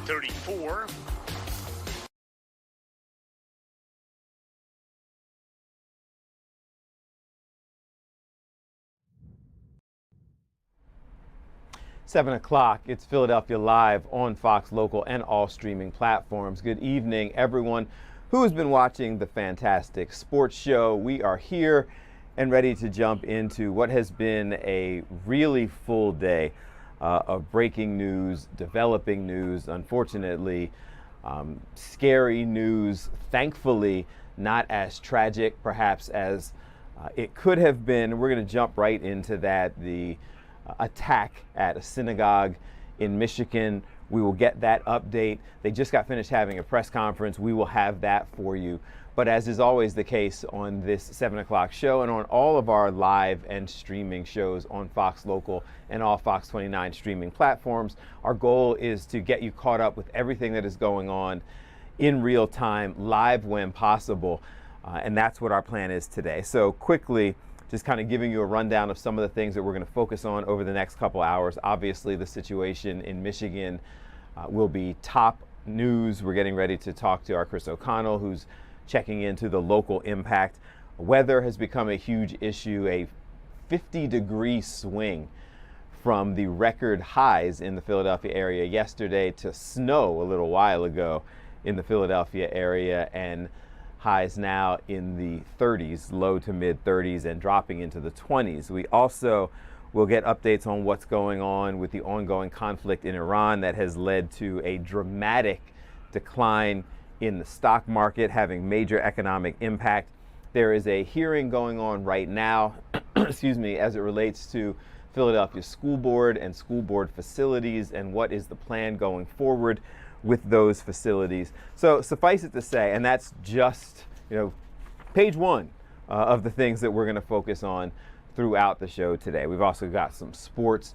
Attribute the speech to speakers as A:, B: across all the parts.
A: 34.
B: Seven o'clock, it's Philadelphia Live on Fox Local and all streaming platforms. Good evening, everyone who has been watching the fantastic sports show. We are here and ready to jump into what has been a really full day of breaking news, developing news, unfortunately, scary news, thankfully not as tragic perhaps as it could have been. We're going to jump right into that. The attack at a synagogue in Michigan. We will get that update. They just got finished having a press conference. We will have that for you. But as is always the case on this 7 o'clock show and on all of our live and streaming shows on Fox Local and all Fox 29 streaming platforms, our goal is to get you caught up with everything that is going on in real time, live when possible. And that's what our plan is today. So quickly, just kind of giving you a rundown of some of the things that we're going to focus on over the next couple hours. Obviously, the situation in Michigan will be top news. We're getting ready to talk to our Chris O'Connell, who's checking into the local impact. Weather has become a huge issue, a 50-degree swing from the record highs in the Philadelphia area yesterday to snow a little while ago in the Philadelphia area, and highs now in the 30s, low to mid 30s, and dropping into the 20s. We also will get updates on what's going on with the ongoing conflict in Iran that has led to a dramatic decline in the stock market, having major economic impact. There is a hearing going on right now, excuse me, as it relates to Philadelphia School Board and school board facilities and what is the plan going forward with those facilities. So suffice it to say, and that's just, page one of the things that we're going to focus on throughout the show today. We've also got some sports.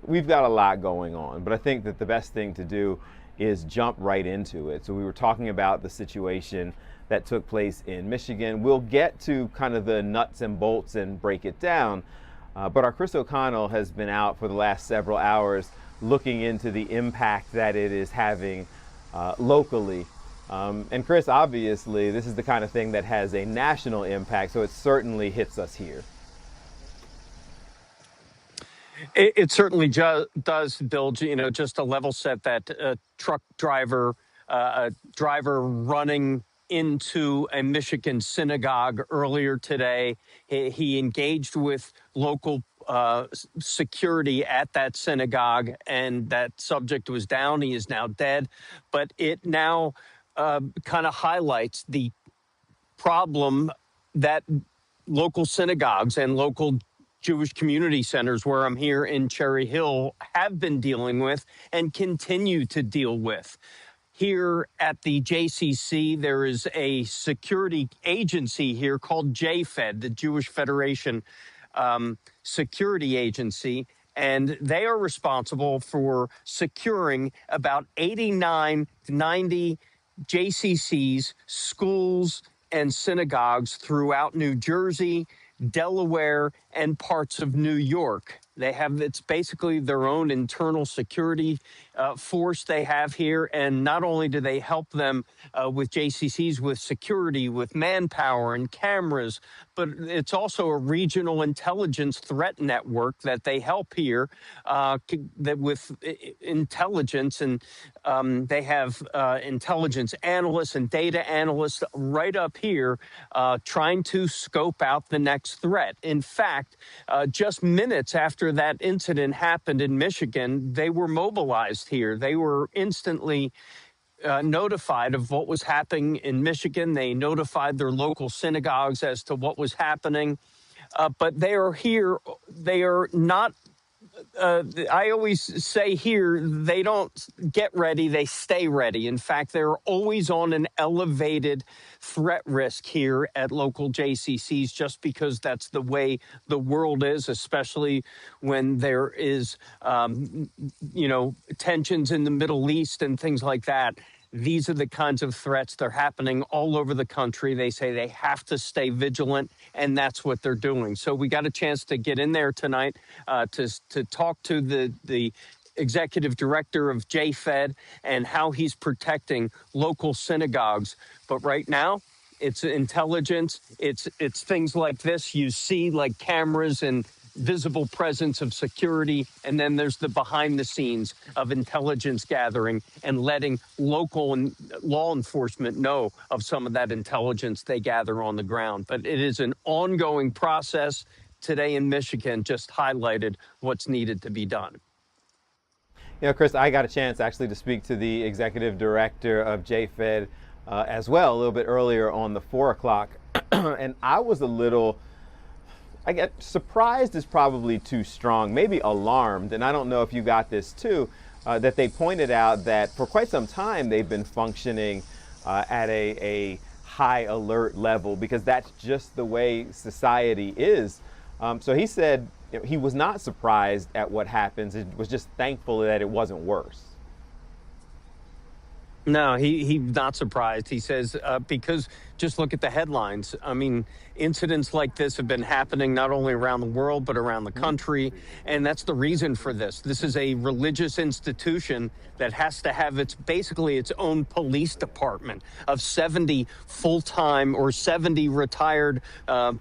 B: We've got a lot going on, but I think that the best thing to do is jump right into it. So we were talking about the situation that took place in Michigan. We'll get to kind of the nuts and bolts and break it down, but our Chris O'Connell has been out for the last several hours looking into the impact that it is having locally. And Chris, obviously, this is the kind of thing that has a national impact, so it certainly hits us here.
C: It certainly does, Bill. Just to level set that truck driver, running into a Michigan synagogue earlier today. He engaged with local security at that synagogue, and that subject was down. He is now dead. But it now kind of highlights the problem that local synagogues and local Jewish community centers, where I'm here in Cherry Hill, have been dealing with and continue to deal with. Here at the JCC, there is a security agency here called JFED, the Jewish Federation Security Agency, and they are responsible for securing about 89 to 90 JCCs, schools, and synagogues throughout New Jersey, Delaware, and parts of New York. It's basically their own internal security force they have here. And not only do they help them with JCCs, with security, with manpower and cameras, but it's also a regional intelligence threat network that they help here that with intelligence. And they have intelligence analysts and data analysts right up here trying to scope out the next threat. In fact, just minutes after that incident happened in Michigan, they were mobilized here. They were instantly notified of what was happening in Michigan. They notified their local synagogues as to what was happening. But they are here. They are not. I always say here, they don't get ready, they stay ready. In fact, they're always on an elevated threat risk here at local JCCs, just because that's the way the world is, especially when there is, tensions in the Middle East and things like that. These are the kinds of threats. They're happening all over the country. They say they have to stay vigilant, and that's what they're doing. So we got a chance to get in there tonight to talk to the executive director of JFED and how he's protecting local synagogues. But right now, it's intelligence. It's things like this you see, like cameras and visible presence of security. And then there's the behind the scenes of intelligence gathering and letting local and law enforcement know of some of that intelligence they gather on the ground. But it is an ongoing process. Today in Michigan just highlighted what's needed to be done.
B: You know, Chris, I got a chance actually to speak to the executive director of JFED as well a little bit earlier on the 4 o'clock. And I was a little, I get surprised is probably too strong, maybe alarmed. And I don't know if you got this too, that they pointed out that for quite some time they've been functioning at a high alert level because that's just the way society is. So he said he was not surprised at what happens. It was just thankful that it wasn't worse.
C: No, he's not surprised. He says, because just look at the headlines. I mean, incidents like this have been happening not only around the world, but around the country. And that's the reason for this. This is a religious institution that has to have basically its own police department of 70 full-time or 70 retired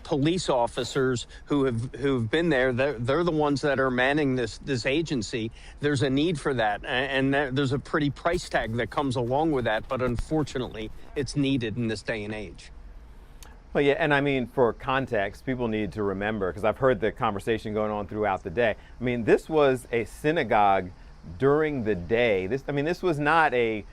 C: police officers who've been there. They're the ones that are manning this agency. There's a need for that. And there's a pretty price tag that comes along with that. But unfortunately, it's needed in this day and age.
B: Well, yeah, and I mean, for context, people need to remember, because I've heard the conversation going on throughout the day. I mean, this was a synagogue during the day. This was not a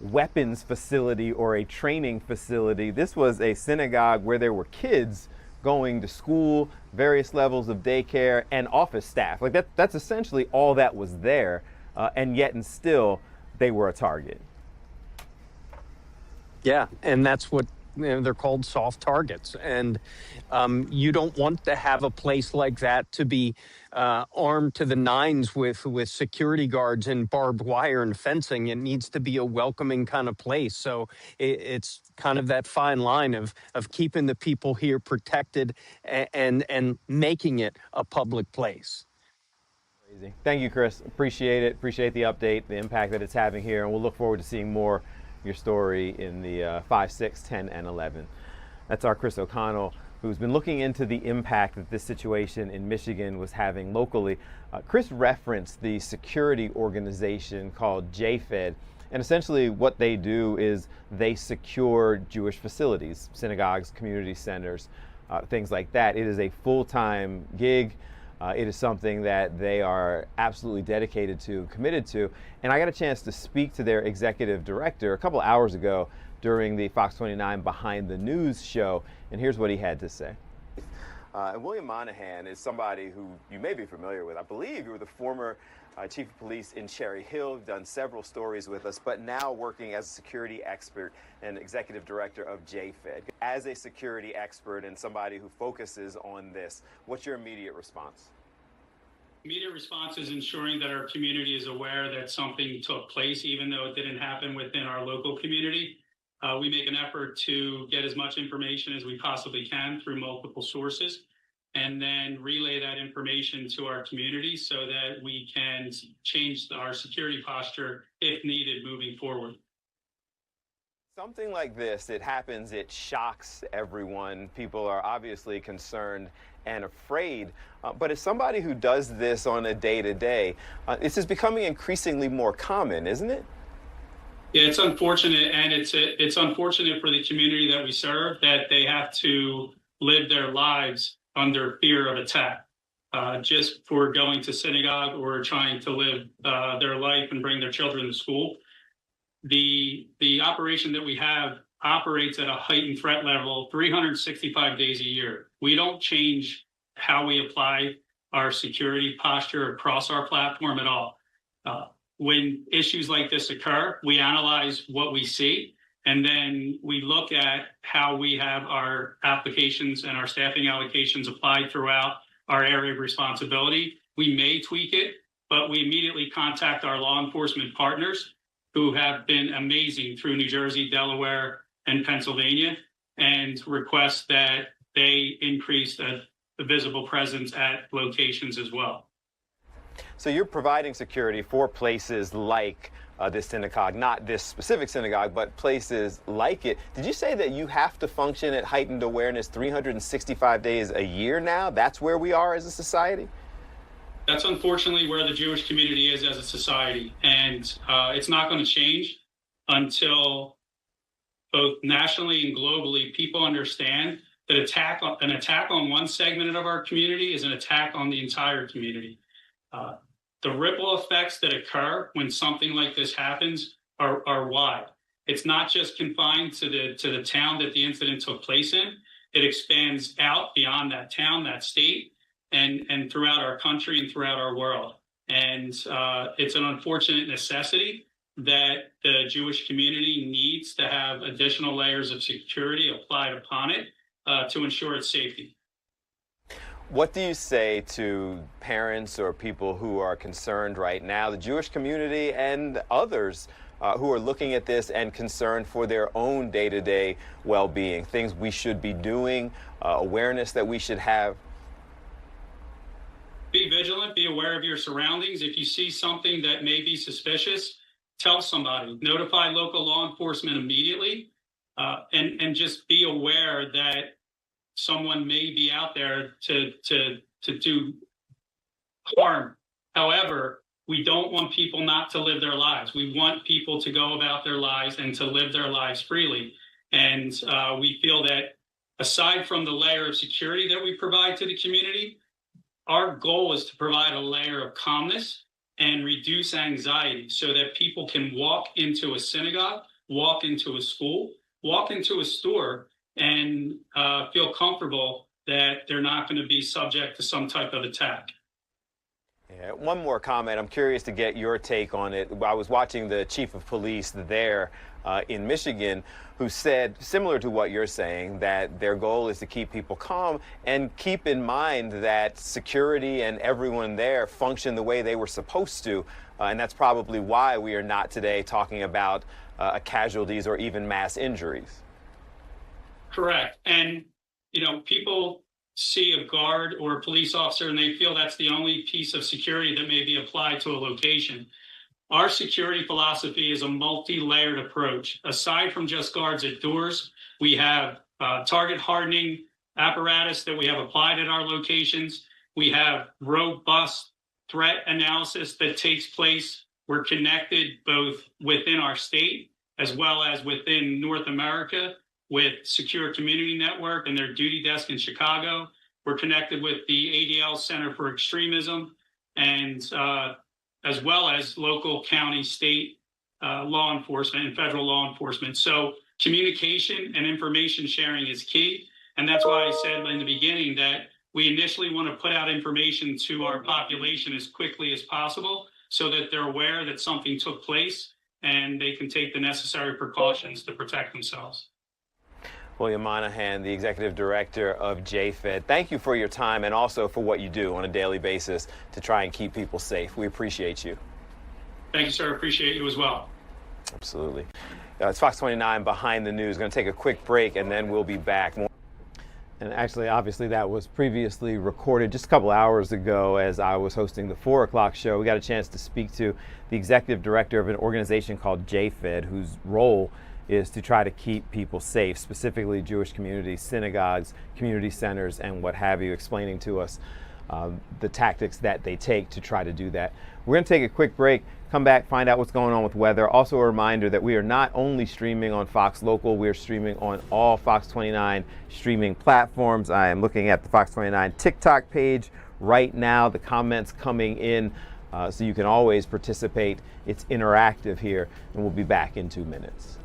B: weapons facility or a training facility. This was a synagogue where there were kids going to school, various levels of daycare, and office staff. Like that's essentially all that was there, and yet and still they were a target.
C: Yeah, and that's what they're called, soft targets. And you don't want to have a place like that to be armed to the nines with security guards and barbed wire and fencing. It needs to be a welcoming kind of place. So it's kind of that fine line of keeping the people here protected and making it a public place.
B: Crazy. Thank you, Chris. Appreciate it. Appreciate the update, the impact that it's having here. And we'll look forward to seeing more your story in the 5, 6, 10, and 11. That's our Chris O'Connell, who's been looking into the impact that this situation in Michigan was having locally. Chris referenced the security organization called JFED, and essentially what they do is they secure Jewish facilities, synagogues, community centers, things like that. It is a full-time gig. It is something that they are absolutely dedicated to, committed to. And I got a chance to speak to their executive director a couple hours ago during the Fox 29 Behind the News show. And here's what he had to say. And William Monahan is somebody who you may be familiar with. I believe you were the former chief of police in Cherry Hill. You've done several stories with us, but now working as a security expert and executive director of JFED. As a security expert and somebody who focuses on this, what's your immediate response?
A: Immediate response is ensuring that our community is aware that something took place, even though it didn't happen within our local community. We make an effort to get as much information as we possibly can through multiple sources, and then relay that information to our community so that we can change our security posture if needed moving forward.
B: Something like this, it happens, it shocks everyone. People are obviously concerned and afraid. But as somebody who does this on a day-to-day, this is becoming increasingly more common, isn't it?
A: Yeah, it's unfortunate, and it's unfortunate for the community that we serve that they have to live their lives under fear of attack, just for going to synagogue or trying to live their life and bring their children to school. The operation that we have operates at a heightened threat level 365 days a year. We don't change how we apply our security posture across our platform at all. When issues like this occur, we analyze what we see, and then we look at how we have our applications and our staffing allocations applied throughout our area of responsibility. We may tweak it, but we immediately contact our law enforcement partners who have been amazing through New Jersey, Delaware, and Pennsylvania, and request that they increase the visible presence at locations as well.
B: So you're providing security for places like this synagogue, not this specific synagogue, but places like it. Did you say that you have to function at heightened awareness 365 days a year now? That's where we are as a society?
A: That's unfortunately where the Jewish community is as a society. And it's not going to change until both nationally and globally people understand that an attack on one segment of our community is an attack on the entire community. The ripple effects that occur when something like this happens are wide. It's not just confined to the town that the incident took place in. It expands out beyond that town, that state, and throughout our country and throughout our world. And it's an unfortunate necessity that the Jewish community needs to have additional layers of security applied upon it to ensure its safety.
B: What do you say to parents or people who are concerned right now, the Jewish community and others who are looking at this and concerned for their own day-to-day well-being, things we should be doing, awareness that we should have?
A: Be vigilant, be aware of your surroundings. If you see something that may be suspicious, tell somebody, notify local law enforcement immediately, and just be aware that someone may be out there to do harm. However, we don't want people not to live their lives. We want people to go about their lives and to live their lives freely. And we feel that aside from the layer of security that we provide to the community, our goal is to provide a layer of calmness and reduce anxiety so that people can walk into a synagogue, walk into a school, walk into a store, and feel comfortable that they're not going to be subject to some type of attack.
B: Yeah, one more comment. I'm curious to get your take on it. I was watching the chief of police there in Michigan, who said, similar to what you're saying, that their goal is to keep people calm and keep in mind that security and everyone there function the way they were supposed to. And that's probably why we are not today talking about casualties or even mass injuries.
A: Correct. And, people see a guard or a police officer and they feel that's the only piece of security that may be applied to a location. Our security philosophy is a multi-layered approach. Aside from just guards at doors, we have target hardening apparatus that we have applied at our locations. We have robust threat analysis that takes place. We're connected both within our state as well as within North America with Secure Community Network and their duty desk in Chicago. We're connected with the ADL Center for Extremism, and as well as local, county, state law enforcement and federal law enforcement. So communication and information sharing is key. And that's why I said in the beginning that we initially want to put out information to our population as quickly as possible so that they're aware that something took place and they can take the necessary precautions to protect themselves.
B: William Monahan, the Executive Director of JFED, thank you for your time and also for what you do on a daily basis to try and keep people safe. We appreciate you.
A: Thank you, sir. Appreciate you as well.
B: Absolutely. It's Fox 29 Behind the News. Going to take a quick break and then we'll be back. And actually, obviously, that was previously recorded just a couple hours ago as I was hosting the 4 o'clock show. We got a chance to speak to the Executive Director of an organization called JFED, whose role is to try to keep people safe, specifically Jewish communities, synagogues, community centers, and what have you, explaining to us the tactics that they take to try to do that. We're going to take a quick break, come back, find out what's going on with weather. Also a reminder that we are not only streaming on Fox Local, we are streaming on all Fox 29 streaming platforms. I am looking at the Fox 29 TikTok page right now, the comments coming in, so you can always participate. It's interactive here, and we'll be back in 2 minutes.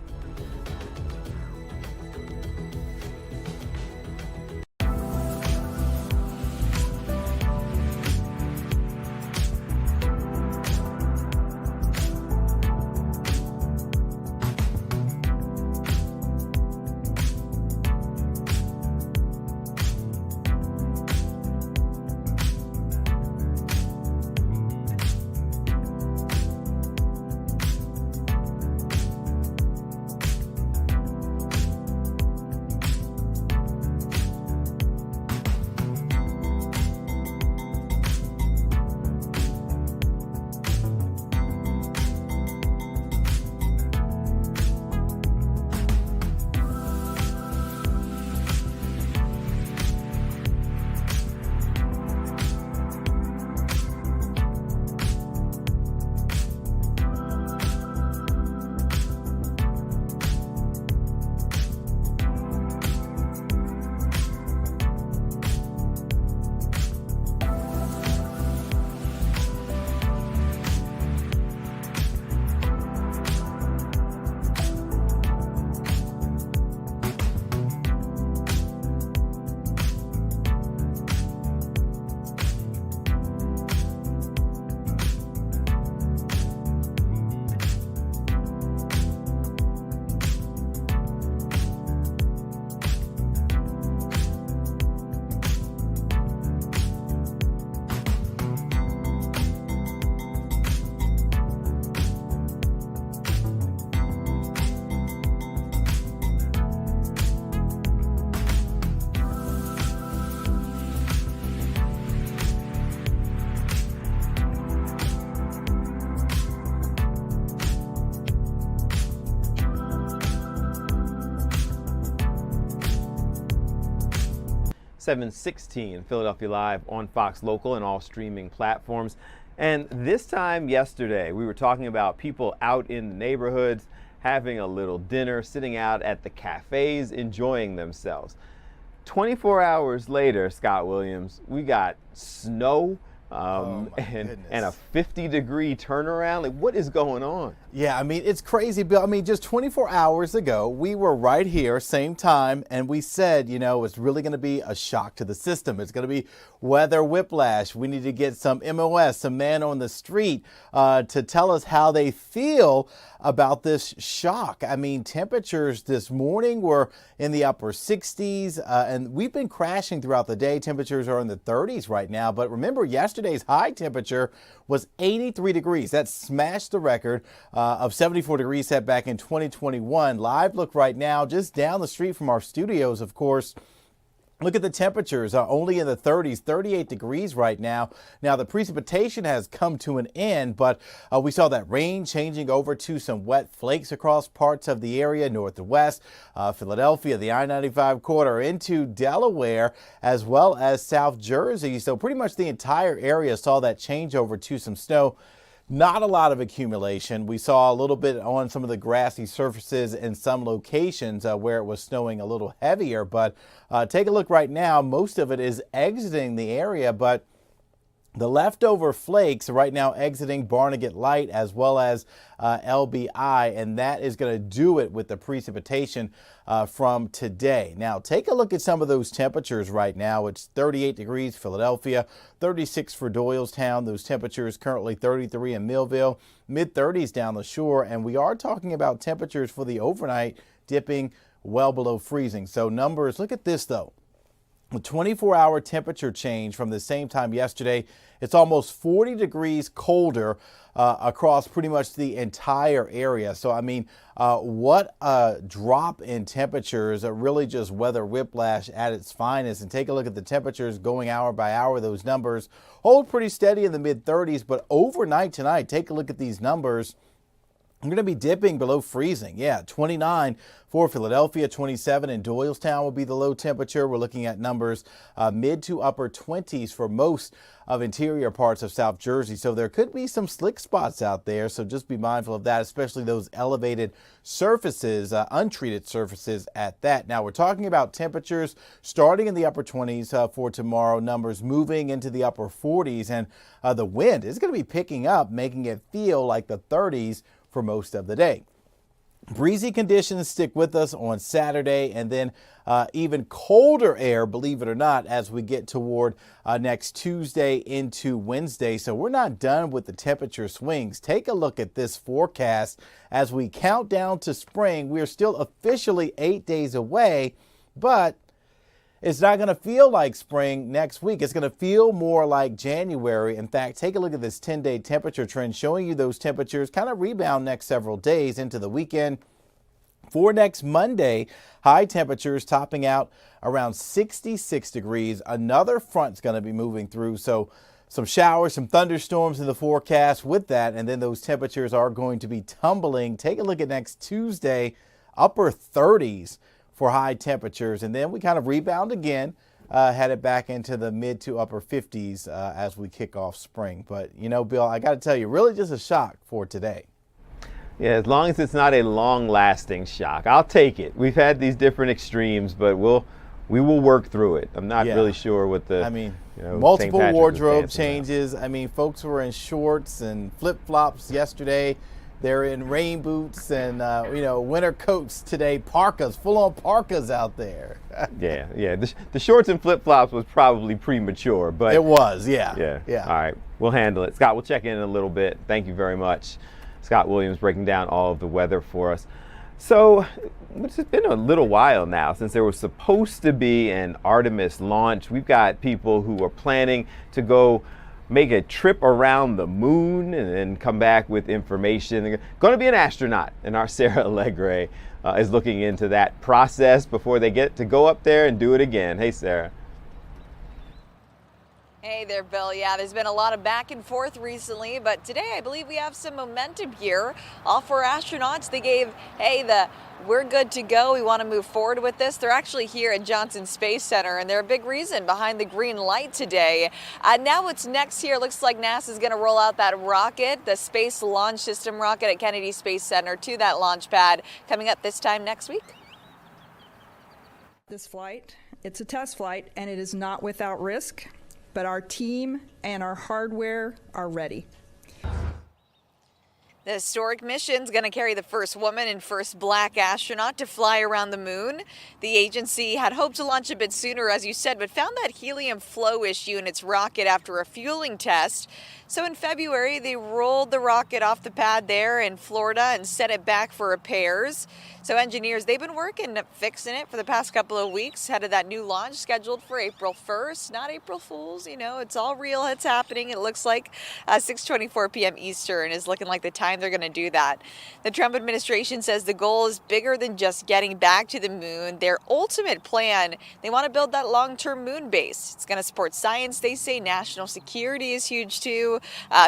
B: 7:16 Philadelphia Live on Fox Local and all streaming platforms. And this time yesterday, we were talking about people out in the neighborhoods having a little dinner, sitting out at the cafes, enjoying themselves. 24 hours later, Scott Williams, we got snow and a 50-degree turnaround. Like, what is going on?
D: Yeah, I mean, it's crazy, Bill. I mean, just 24 hours ago, we were right here, same time, and we said, you know, it's really going to be a shock to the system. It's going to be weather whiplash. We need to get some MOS, some man on the street, to tell us how they feel about this shock. I mean, temperatures this morning were in the upper 60s, and we've been crashing throughout the day. Temperatures are in the 30s right now, but remember, yesterday's high temperature was 83 degrees. That smashed the record of 74 degrees set back in 2021. Live look right now, just down the street from our studios, of course. Look at the temperatures, only in the 30s, 38 degrees right now. Now, the precipitation has come to an end, but we saw that rain changing over to some wet flakes across parts of the area, north to west, Philadelphia, the I-95 corridor into Delaware, as well as South Jersey. So pretty much the entire area saw that change over to some snow. Not a lot of accumulation. We saw a little bit on some of the grassy surfaces in some locations where it was snowing a little heavier. But take a look right now. Most of it is exiting the area, but the leftover flakes right now exiting Barnegat Light as well as LBI, and that is going to do it with the precipitation from today. Now, take a look at some of those temperatures right now. It's 38 degrees Philadelphia, 36 for Doylestown. Those temperatures currently 33 in Millville, mid-30s down the shore, and we are talking about temperatures for the overnight dipping well below freezing. So numbers, look at this though. The 24-hour temperature change from the same time yesterday, it's almost 40 degrees colder across pretty much the entire area. So, I mean, what a drop in temperatures, really just weather whiplash at its finest. And take a look at the temperatures going hour by hour. Those numbers hold pretty steady in the mid-30s, but overnight tonight, take a look at these numbers. I'm going to be dipping below freezing. Yeah, 29 for Philadelphia, 27 in Doylestown will be the low temperature. We're looking at numbers mid to upper 20s for most of interior parts of South Jersey. So there could be some slick spots out there. So just be mindful of that, especially those elevated surfaces, untreated surfaces at that. Now we're talking about temperatures starting in the upper 20s for tomorrow, numbers moving into the upper 40s, and the wind is going to be picking up, making it feel like the 30s for most of the day. Breezy conditions stick with us on Saturday, and then even colder air, believe it or not, as we get toward next Tuesday into Wednesday. So we're not done with the temperature swings. Take a look at this forecast as we count down to spring. We're still officially 8 days away, but it's not going to feel like spring next week. It's going to feel more like January. In fact, take a look at this 10-day temperature trend showing you those temperatures kind of rebound next several days into the weekend. For next Monday, high temperatures topping out around 66 degrees. Another front's going to be moving through, so some showers, some thunderstorms in the forecast with that, and then those temperatures are going to be tumbling. Take a look at next Tuesday, upper 30s. For high temperatures, and then we kind of rebound again, headed back into the mid to upper 50s as we kick off spring. But, you know, Bill, I got to tell you, really just a shock for today.
B: Yeah, as long as it's not a long-lasting shock, I'll take it. We've had these different extremes, but we will work through it. I'm not really sure what the,
D: multiple wardrobe changes. I mean, folks were in shorts and flip-flops yesterday. They're in rain boots and, winter coats today, parkas, full-on parkas out there.
B: Yeah. The shorts and flip-flops was probably premature, but
D: it was, yeah.
B: All right, we'll handle it. Scott, we'll check in a little bit. Thank you very much. Scott Williams breaking down all of the weather for us. So it's been a little while now since there was supposed to be an Artemis launch. We've got people who are planning to go make a trip around the moon and then come back with information. They're going to be an astronaut, and our Sarah Allegre is looking into that process before they get to go up there and do it again. Hey, Sarah.
E: Hey there, Bill. Yeah, there's been a lot of back and forth recently, but today I believe we have some momentum here. All four astronauts, they gave, we're good to go. We want to move forward with this. They're actually here at Johnson Space Center, and they're a big reason behind the green light today. Now what's next here, looks like NASA's going to roll out that rocket, the Space Launch System rocket at Kennedy Space Center to that launch pad, coming up this time next week.
F: This flight, it's a test flight, and it is not without risk. But our team and our hardware are ready.
E: The historic mission is going to carry the first woman and first black astronaut to fly around the moon. The agency had hoped to launch a bit sooner, as you said, but found that helium flow issue in its rocket after a fueling test. So in February, they rolled the rocket off the pad there in Florida and set it back for repairs. So engineers, they've been working at fixing it for the past couple of weeks ahead of that new launch scheduled for April 1st. Not April Fools, it's all real. It's happening. It looks like 6:24 p.m. Eastern is looking like the time they're going to do that. The Trump administration says the goal is bigger than just getting back to the moon. Their ultimate plan, they want to build that long-term moon base. It's going to support science, they say. National security is huge too.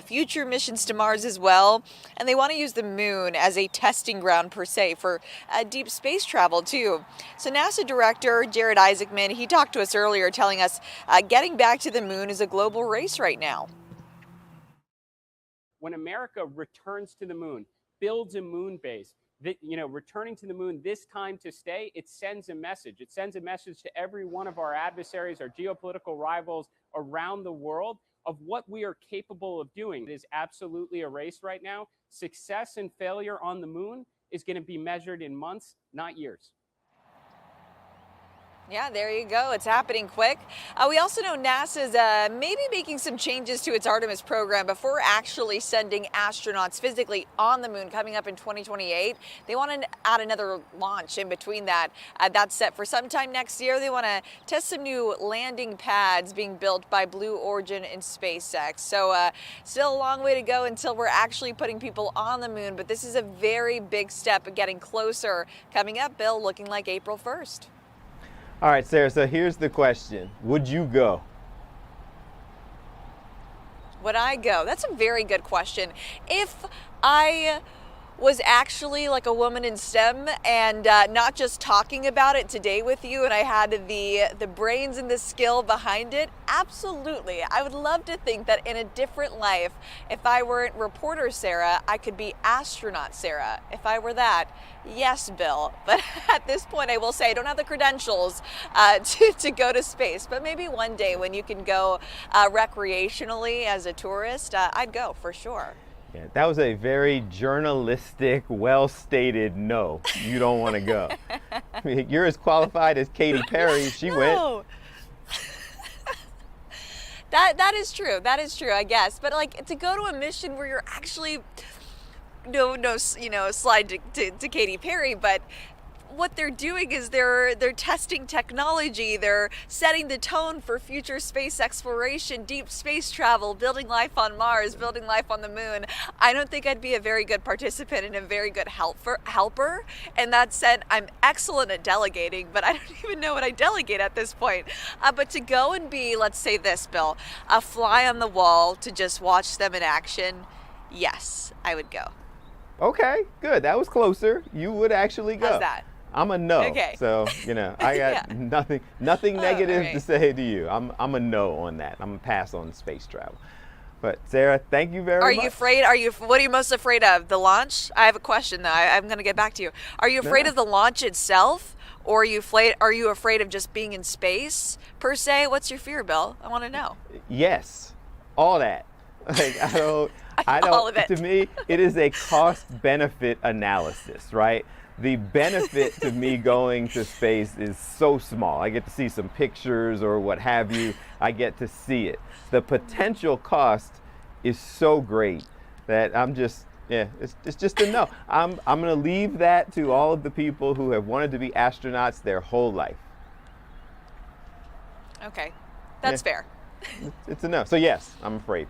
E: Future missions to Mars as well. And they want to use the moon as a testing ground per se for deep space travel too. So NASA Director Jared Isaacman, he talked to us earlier telling us getting back to the moon is a global race right now.
G: When America returns to the moon, builds a moon base, returning to the moon this time to stay, it sends a message. It sends a message to every one of our adversaries, our geopolitical rivals around the world of what we are capable of doing. It is absolutely a race right now. Success and failure on the moon is going to be measured in months, not years.
E: Yeah, there you go. It's happening quick. We also know NASA's maybe making some changes to its Artemis program before actually sending astronauts physically on the moon coming up in 2028. They want to add another launch in between that. That's set for sometime next year. They want to test some new landing pads being built by Blue Origin and SpaceX. So still a long way to go until we're actually putting people on the moon. But this is a very big step of getting closer. Coming up, Bill, looking like April 1st.
B: All right, Sarah, so here's the question. Would you go?
E: Would I go? That's a very good question. If I was actually like a woman in STEM and not just talking about it today with you, and I had the brains and the skill behind it, absolutely. I would love to think that in a different life, if I weren't reporter Sarah, I could be astronaut Sarah. If I were that, yes, Bill. But at this point, I will say I don't have the credentials to go to space. But maybe one day when you can go recreationally as a tourist, I'd go for sure.
B: Yeah, that was a very journalistic, well-stated no. You don't want to go. I mean, you're as qualified as Katy Perry. She went.
E: That is true. That is true, I guess. But like to go to a mission where you're actually slide to Katy Perry, but what they're doing is they're testing technology, they're setting the tone for future space exploration, deep space travel, building life on Mars, building life on the moon. I don't think I'd be a very good participant and a very good helper. And that said, I'm excellent at delegating, but I don't even know what I delegate at this point. But to go and be, let's say this, Bill, a fly on the wall to just watch them in action, yes, I would go.
B: Okay, good. That was closer. You would actually go.
E: How's that?
B: I'm a no.
E: Okay.
B: So, I got nothing negative
E: right.
B: to say to you. I'm a no on that. I'm a pass on space travel. But Sarah, thank you very much.
E: Are you afraid? What are you most afraid of? The launch? I have a question though. I'm going to get back to you. Are you afraid of the launch itself, or are you afraid of just being in space per se? What's your fear, Bill? I want to know.
B: Yes, all that. Like I don't.
E: All of it.
B: To me, it is a cost-benefit analysis, right? The benefit to me going to space is so small. I get to see some pictures or what have you. I get to see it. The potential cost is so great that I'm just, it's just a no. I'm going to leave that to all of the people who have wanted to be astronauts their whole life.
E: Okay, that's fair.
B: It's a no. So yes, I'm afraid.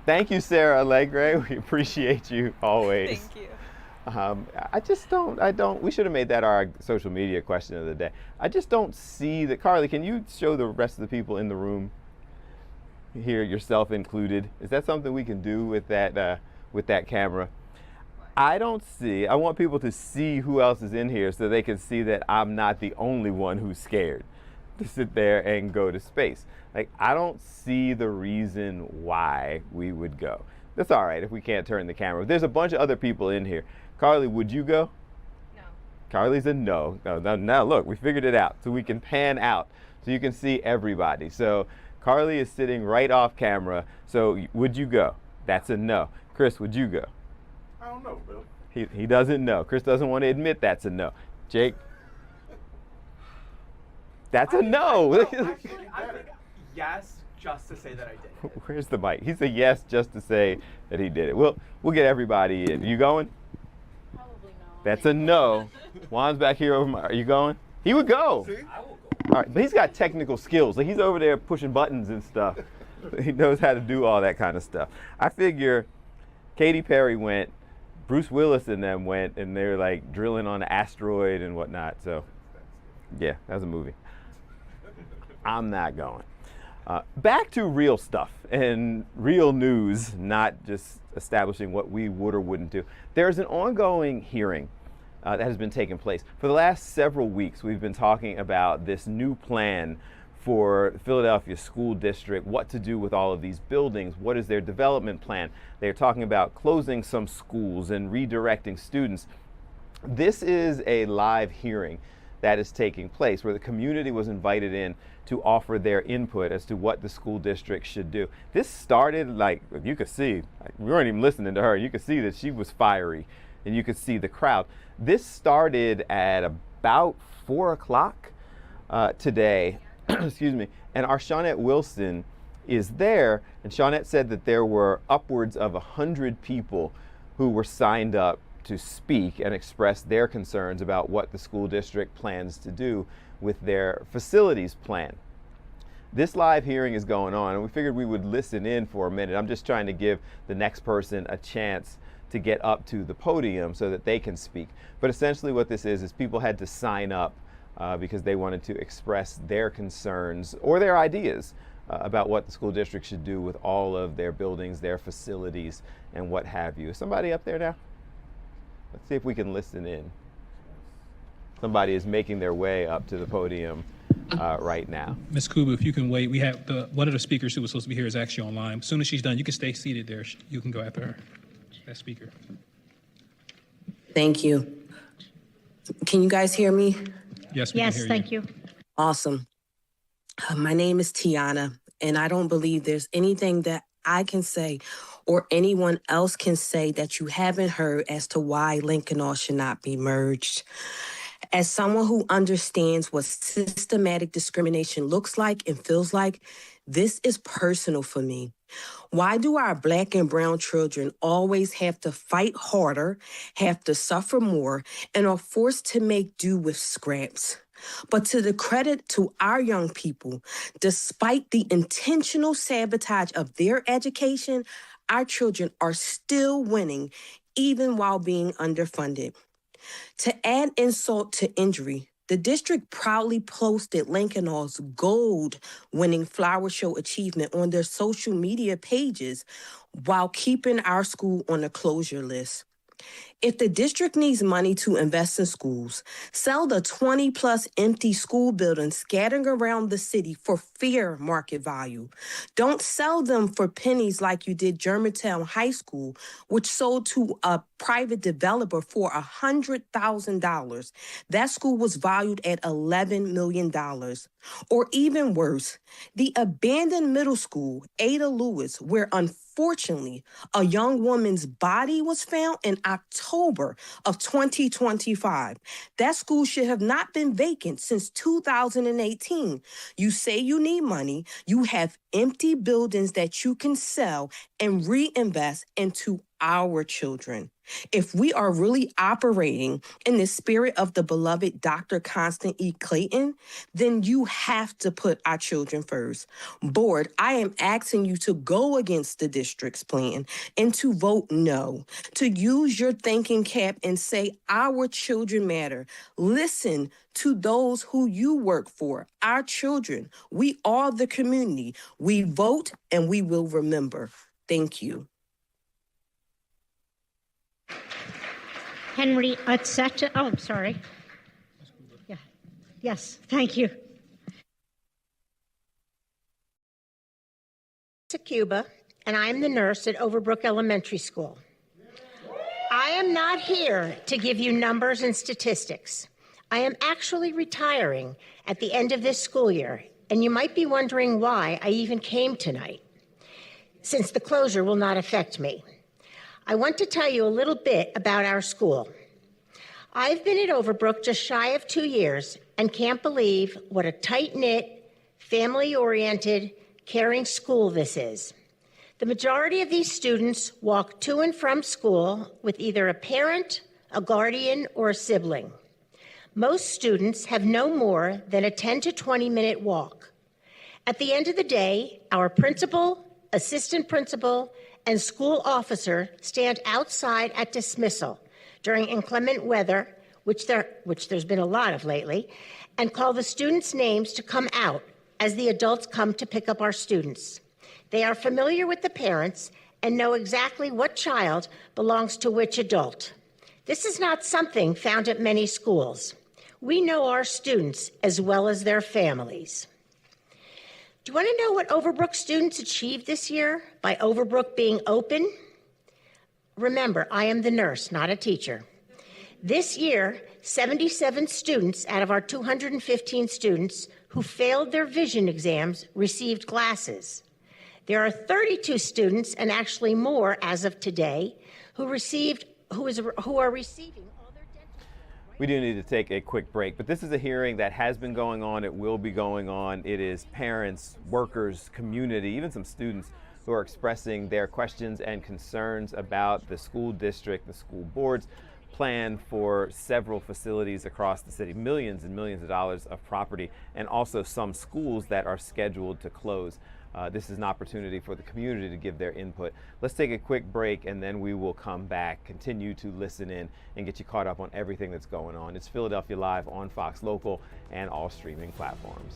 B: Thank you, Sarah Allegre. We appreciate you always.
E: Thank you.
B: We should have made that our social media question of the day. I just don't see that. Carly, can you show the rest of the people in the room? here, yourself included. Is that something we can do with that camera? I don't see. I want people to see who else is in here so they can see that I'm not the only one who's scared to sit there and go to space. Like, I don't see the reason why we would go. That's all right if we can't turn the camera. There's a bunch of other people in here. Carly, would you go?
E: No.
B: Carly's a no. Now look, we figured it out. So we can pan out so you can see everybody. So Carly is sitting right off camera. So would you go? That's a no. Chris, would you go?
H: I don't know, Bill.
B: He doesn't know. Chris doesn't want to admit that's a no. Jake? That's a no.
I: Actually, I think yes, just to say that I did it.
B: Where's the mic? He said yes just to say that he did it. We'll get everybody in. You going?
E: Probably not.
B: That's a no. Juan's back here over my, are you going? He would go.
H: See?
I: I will go.
B: All right, but he's got technical skills. Like, he's over there pushing buttons and stuff. He knows how to do all that kind of stuff. I figure Katy Perry went, Bruce Willis and them went, and they're like drilling on an asteroid and whatnot. So yeah, that's a movie. I'm not going. Back to real stuff and real news, not just establishing what we would or wouldn't do. There's an ongoing hearing that has been taking place. For the last several weeks, we've been talking about this new plan for Philadelphia School District, what to do with all of these buildings, what is their development plan. They're talking about closing some schools and redirecting students. This is a live hearing that is taking place where the community was invited in to offer their input as to what the school district should do. This started, like, you could see, we weren't even listening to her, you could see that she was fiery and you could see the crowd. This started at about 4 o'clock today, excuse me, and our Shawnette Wilson is there, and Shawnette said that there were upwards of 100 people who were signed up to speak and express their concerns about what the school district plans to do with their facilities plan. This live hearing is going on, and we figured we would listen in for a minute. I'm just trying to give the next person a chance to get up to the podium so that they can speak. But essentially what this is people had to sign up because they wanted to express their concerns or their ideas about what the school district should do with all of their buildings, their facilities, and what have you. Is somebody up there now? Let's see if we can listen in. Somebody is making their way up to the podium right now.
J: Ms. Kuba, if you can wait, we have one of the speakers who was supposed to be here is actually online. As soon as she's done, you can stay seated there. You can go after her, that speaker.
K: Thank you. Can you guys hear me?
J: Yes, we can hear you.
L: Thank you.
K: Awesome. My name is Tiana, and I don't believe there's anything that I can say or anyone else can say that you haven't heard as to why Lincoln should not be merged. As someone who understands what systematic discrimination looks like and feels like, this is personal for me. Why do our Black and brown children always have to fight harder, have to suffer more, and are forced to make do with scraps? But to the credit to our young people, despite the intentional sabotage of their education, our children are still winning, even while being underfunded. To add insult to injury, the district proudly posted Lincoln Hall's gold-winning flower show achievement on their social media pages while keeping our school on the closure list. If the district needs money to invest in schools, sell the 20-plus empty school buildings scattered around the city for fair market value. Don't sell them for pennies like you did Germantown High School, which sold to a private developer for $100,000. That school was valued at $11 million. Or even worse, the abandoned middle school, Ada Lewis, where unfortunately a young woman's body was found in October of 2025. That school should have not been vacant since 2018. You say you need money, you have empty buildings that you can sell and reinvest into our children. If we are really operating in the spirit of the beloved Dr. Constant E. Clayton, then you have to put our children first. Board, I am asking you to go against the district's plan and to vote no, to use your thinking cap and say our children matter. Listen to those who you work for, our children. We are the community. We vote and we will remember. Thank you.
H: Henry Utseta. Oh, I'm sorry. Yeah. Yes, thank you. To Cuba, and I am the nurse at Overbrook Elementary School. I am not here to give you numbers and statistics. I am actually retiring at the end of this school year, and you might be wondering why I even came tonight, since the closure will not affect me. I want to tell you a little bit about our school. I've been at Overbrook just shy of 2 years and can't believe what a tight-knit, family-oriented, caring school this is. The majority of these students walk to and from school with either a parent, a guardian, or a sibling. Most students have no more than a 10 to 20-minute walk. At the end of the day, our principal, assistant principal, and school officer stand outside at dismissal during inclement weather, which there's been a lot of lately, and call the students' names to come out as the adults come to pick up our students. They are familiar with the parents and know exactly what child belongs to which adult. This is not something found at many schools. We know our students as well as their families. Do you want to know what Overbrook students achieved this year by Overbrook being open? Remember, I am the nurse, not a teacher. This year, 77 students out of our 215 students who failed their vision exams received glasses. There are 32 students, and actually more as of today, who are receiving all their dental.
B: We do need to take a quick break, but this is a hearing that has been going on. It will be going on. It is parents, workers, community, even some students who are expressing their questions and concerns about the school district, the school board's plan for several facilities across the city, millions and millions of dollars of property, and also some schools that are scheduled to close. This is an opportunity for the community to give their input. Let's take a quick break and then we will come back, continue to listen in and get you caught up on everything that's going on. It's Philadelphia Live on Fox Local and all streaming platforms.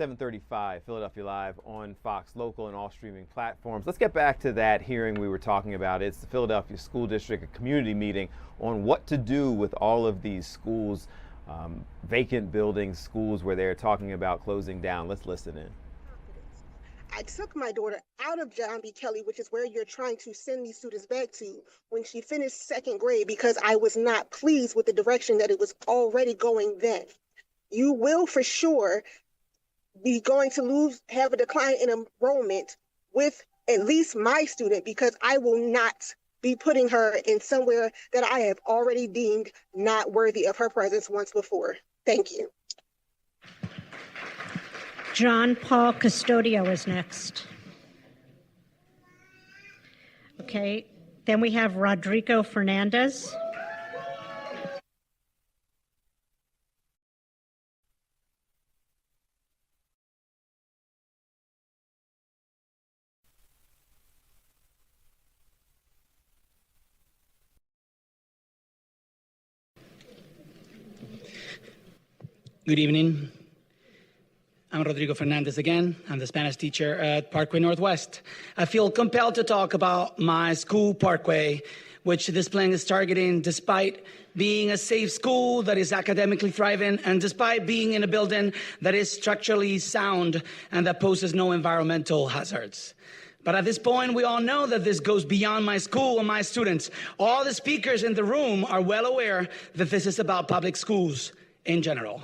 B: 7:35, Philadelphia Live on Fox Local and all streaming platforms. Let's get back to that hearing we were talking about. It's the Philadelphia School District, a community meeting on what to do with all of these schools, vacant buildings, schools where they're talking about closing down. Let's listen in.
L: I took my daughter out of John B. Kelly, which is where you're trying to send these students back to, when she finished second grade, because I was not pleased with the direction that it was already going then. You will for sure be going to have a decline in enrollment with at least my student, because I will not be putting her in somewhere that I have already deemed not worthy of her presence once before. Thank you.
H: John Paul Custodio is next. Okay, then we have Rodrigo Fernandez.
M: Good evening. I'm Rodrigo Fernandez again. I'm the Spanish teacher at Parkway Northwest. I feel compelled to talk about my school, Parkway, which this plan is targeting despite being a safe school that is academically thriving and despite being in a building that is structurally sound and that poses no environmental hazards. But at this point, we all know that this goes beyond my school and my students. All the speakers in the room are well aware that this is about public schools in general.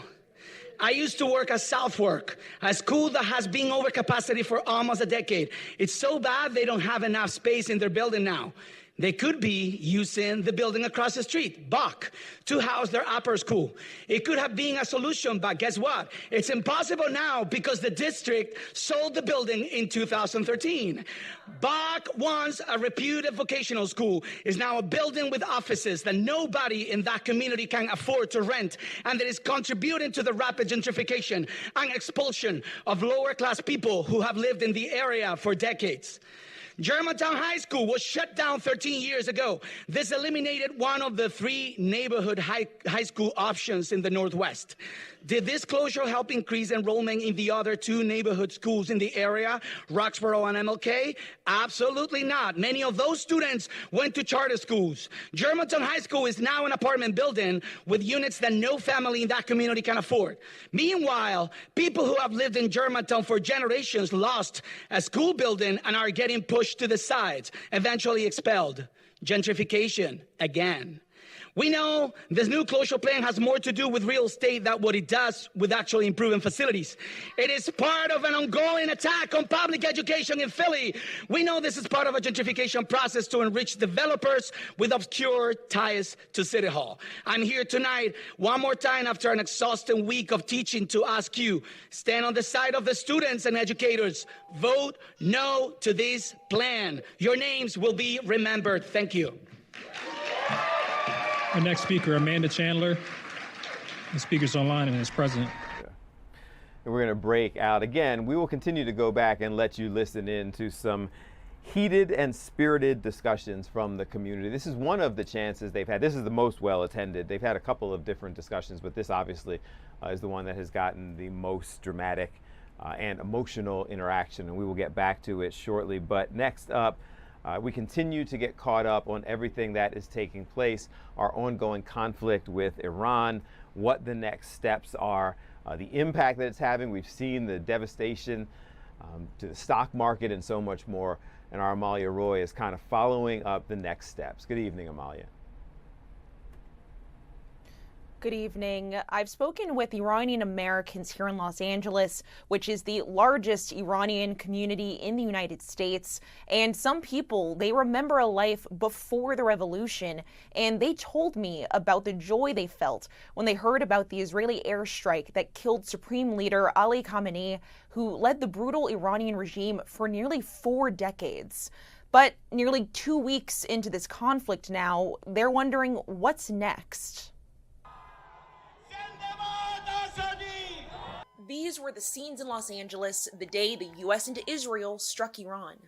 M: I used to work at Southwark, a school that has been over capacity for almost a decade. It's so bad they don't have enough space in their building now. They could be using the building across the street, Bach, to house their upper school. It could have been a solution, but guess what? It's impossible now because the district sold the building in 2013. Bach, once a reputed vocational school, is now a building with offices that nobody in that community can afford to rent, and that is contributing to the rapid gentrification and expulsion of lower class people who have lived in the area for decades. Germantown High School was shut down 13 years ago. This eliminated one of the 3 neighborhood high school options in the Northwest. Did this closure help increase enrollment in the other 2 neighborhood schools in the area, Roxborough and MLK? Absolutely not. Many of those students went to charter schools. Germantown High School is now an apartment building with units that no family in that community can afford. Meanwhile, people who have lived in Germantown for generations lost a school building and are getting pushed to the sides, eventually expelled. Gentrification again. We know this new closure plan has more to do with real estate than what it does with actually improving facilities. It is part of an ongoing attack on public education in Philly. We know this is part of a gentrification process to enrich developers with obscure ties to City Hall. I'm here tonight one more time after an exhausting week of teaching to ask you, stand on the side of the students and educators. Vote no to this plan. Your names will be remembered. Thank you.
J: Our next speaker, Amanda Chandler. The speaker's online and is present.
B: And we're going to break out. Again, we will continue to go back and let you listen in to some heated and spirited discussions from the community. This is one of the chances they've had. This is the most well attended. They've had a couple of different discussions, but this obviously is the one that has gotten the most dramatic and emotional interaction, and we will get back to it shortly. But next up, we continue to get caught up on everything that is taking place, our ongoing conflict with Iran, what the next steps are, the impact that it's having. We've seen the devastation to the stock market and so much more. And our Amalia Roy is kind of following up the next steps. Good evening, Amalia.
N: Good evening. I've spoken with Iranian Americans here in Los Angeles, which is the largest Iranian community in the United States. And some people, they remember a life before the revolution, and they told me about the joy they felt when they heard about the Israeli airstrike that killed Supreme Leader Ali Khamenei, who led the brutal Iranian regime for nearly 4 decades. But nearly 2 weeks into this conflict now, they're wondering what's next. These were the scenes in Los Angeles the day the U.S. and Israel struck Iran.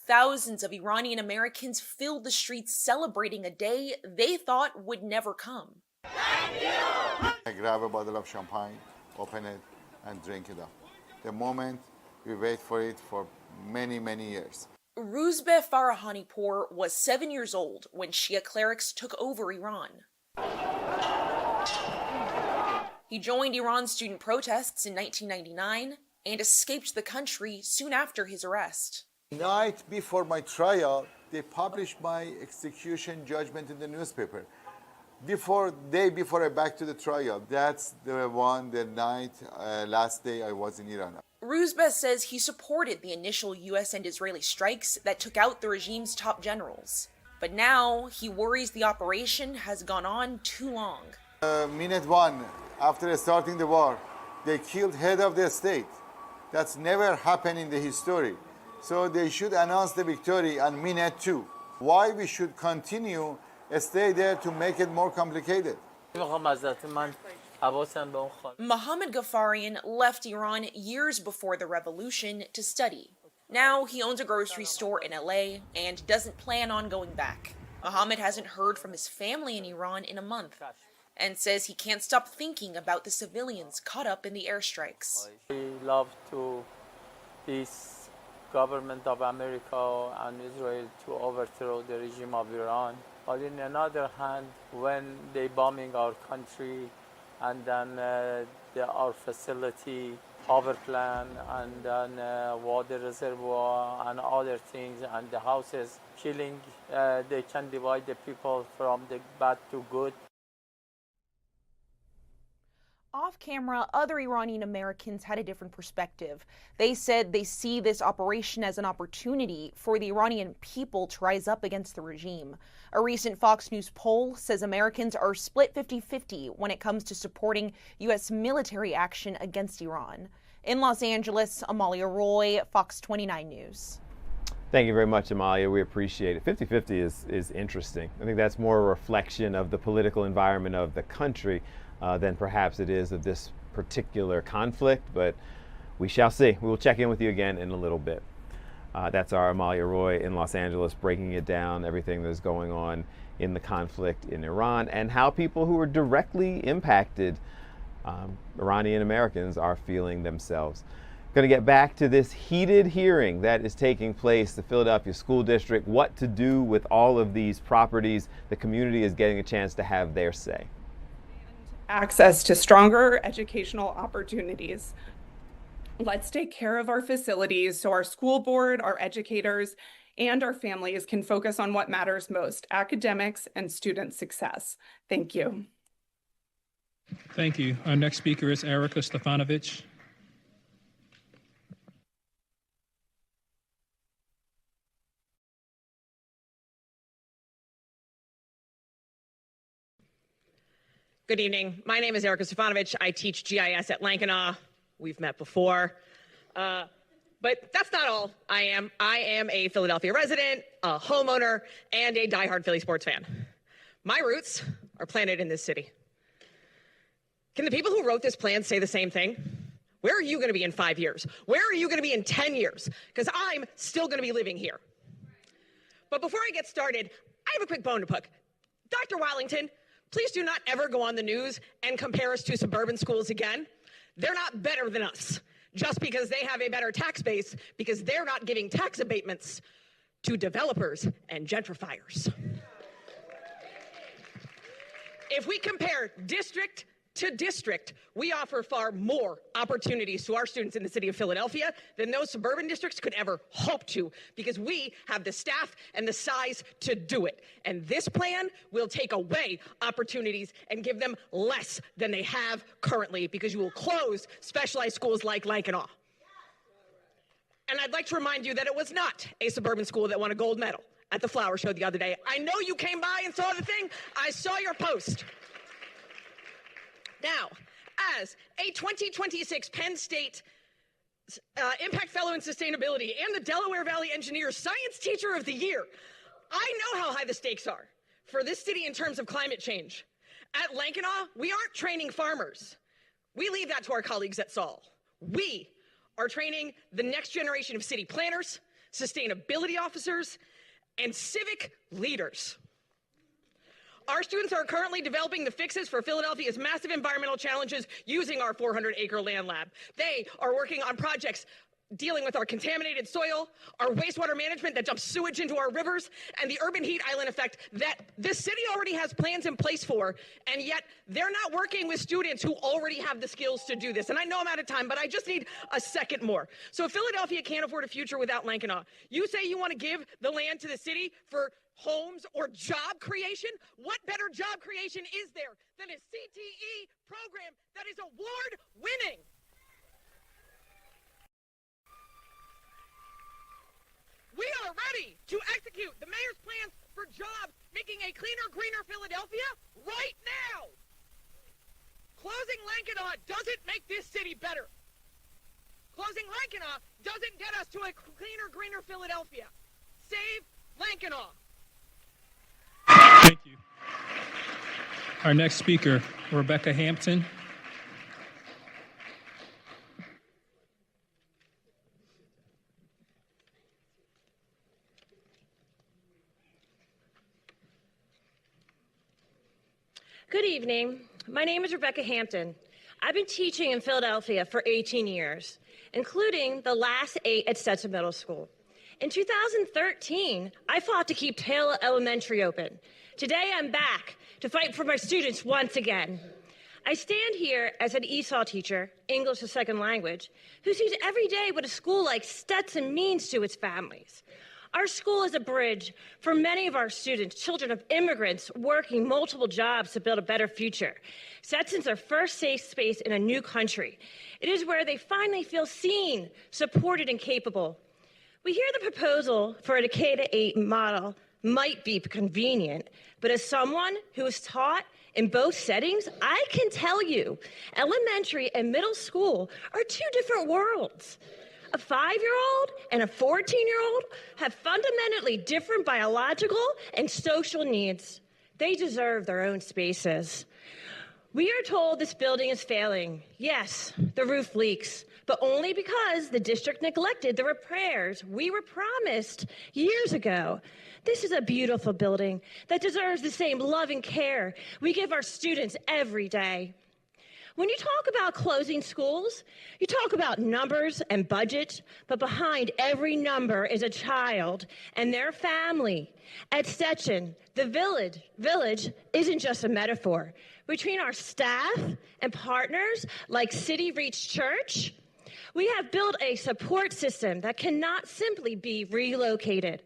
N: Thousands of Iranian Americans filled the streets celebrating a day they thought would never come.
O: I grab a bottle of champagne, open it, and drink it up. the moment. We wait for it for many, many years.
N: Rouzbeh Farahanipour was 7 years old when Shia clerics took over Iran. He joined Iran's student protests in 1999 and escaped the country soon after his arrest.
O: The night before my trial, they published my execution judgment in the newspaper. Day before I back to the trial, that's the night, last day I was in Iran.
N: Rouzbeh says he supported the initial U.S. and Israeli strikes that took out the regime's top generals. But now he worries the operation has gone on too long.
O: Minute one, after starting the war, they killed head of the state. That's never happened in the history. So they should announce the victory on minute two. Why we should continue, stay there to make it more complicated?
N: Mohammad Ghaffarian left Iran years before the revolution to study. Now he owns a grocery store in LA and doesn't plan on going back. Mohammed hasn't heard from his family in Iran in a month and says he can't stop thinking about the civilians caught up in the airstrikes.
P: We love to this government of America and Israel to overthrow the regime of Iran. But on another hand, when they bombing our country and then our facility, power plant, and then water reservoir and other things, and the houses, killing, they can divide the people from the bad to good.
N: Off camera, other Iranian Americans had a different perspective. They said they see this operation as an opportunity for the Iranian people to rise up against the regime. A recent Fox News poll says Americans are split 50-50 when it comes to supporting U.S. military action against Iran. In Los Angeles, Amalia Roy, Fox 29 News.
B: Thank you very much, Amalia. We appreciate it. 50-50 is interesting. I think that's more a reflection of the political environment of the country than perhaps it is of this particular conflict, but we shall see. We will check in with you again in a little bit. That's our Amalia Roy in Los Angeles, breaking it down, everything that's going on in the conflict in Iran and how people who are directly impacted, Iranian Americans, are feeling themselves. Going to get back to this heated hearing that is taking place, the Philadelphia School District, what to do with all of these properties. The community is getting a chance to have their say.
Q: Access to stronger educational opportunities. Let's take care of our facilities so our school board, our educators, and our families can focus on what matters most, academics and student success. Thank you.
J: Thank you. Our next speaker is Erica Stefanovic.
R: Good evening. My name is Erica Stefanovic. I teach GIS at Lankenaw. We've met before. But that's not all I am. I am a Philadelphia resident, a homeowner, and a diehard Philly sports fan. My roots are planted in this city. Can the people who wrote this plan say the same thing? Where are you going to be in 5 years? Where are you going to be in 10 years? Because I'm still going to be living here. But before I get started, I have a quick bone to pick. Dr. Wallington, please do not ever go on the news and compare us to suburban schools again. They're not better than us just because they have a better tax base, because they're not giving tax abatements to developers and gentrifiers. If we compare district to district, we offer far more opportunities to our students in the city of Philadelphia than those suburban districts could ever hope to, because we have the staff and the size to do it. And this plan will take away opportunities and give them less than they have currently, because you will close specialized schools like Lankenaw. And I'd like to remind you that it was not a suburban school that won a gold medal at the flower show the other day. I know you came by and saw the thing. I saw your post. Now, as a 2026 Penn State Impact Fellow in Sustainability and the Delaware Valley Engineer Science Teacher of the Year, I know how high the stakes are for this city in terms of climate change. At Lankenaw, we aren't training farmers. We leave that to our colleagues at Saul. We are training the next generation of city planners, sustainability officers, and civic leaders. Our students are currently developing the fixes for Philadelphia's massive environmental challenges using our 400-acre land lab. They are working on projects dealing with our contaminated soil, our wastewater management that dumps sewage into our rivers, and the urban heat island effect that this city already has plans in place for, and yet they're not working with students who already have the skills to do this. And I know I'm out of time, but I just need a second more. So if Philadelphia can't afford a future without Lankenau, you say you want to give the land to the city for homes or job creation? What better job creation is there than a CTE program that is award-winning? We are ready to execute the mayor's plans for jobs, making a cleaner, greener Philadelphia right now. Closing Lankenau doesn't make this city better. Closing Lankenau doesn't get us to a cleaner, greener Philadelphia. Save Lankenau.
J: Thank you. Our next speaker, Rebecca Hampton.
S: Good evening. My name is Rebecca Hampton. I've been teaching in Philadelphia for 18 years, including the last 8 at Stetson Middle School. In 2013, I fought to keep Taylor Elementary open. Today, I'm back to fight for my students once again. I stand here as an ESOL teacher, English as second language, who sees every day what a school like Stetson means to its families. Our school is a bridge for many of our students, children of immigrants working multiple jobs to build a better future. Stetson's their first safe space in a new country. It is where they finally feel seen, supported, and capable. We hear the proposal for a K-8 model might be convenient, but as someone who is taught in both settings, I can tell you elementary and middle school are 2 different worlds. A 5-year-old and a 14-year-old have fundamentally different biological and social needs. They deserve their own spaces. We are told this building is failing. Yes, the roof leaks, but only because the district neglected the repairs we were promised years ago. This is a beautiful building that deserves the same love and care we give our students every day. When you talk about closing schools, you talk about numbers and budget, but behind every number is a child and their family. At Stetson, the village isn't just a metaphor. Between our staff and partners like City Reach Church, we have built a support system that cannot simply be relocated.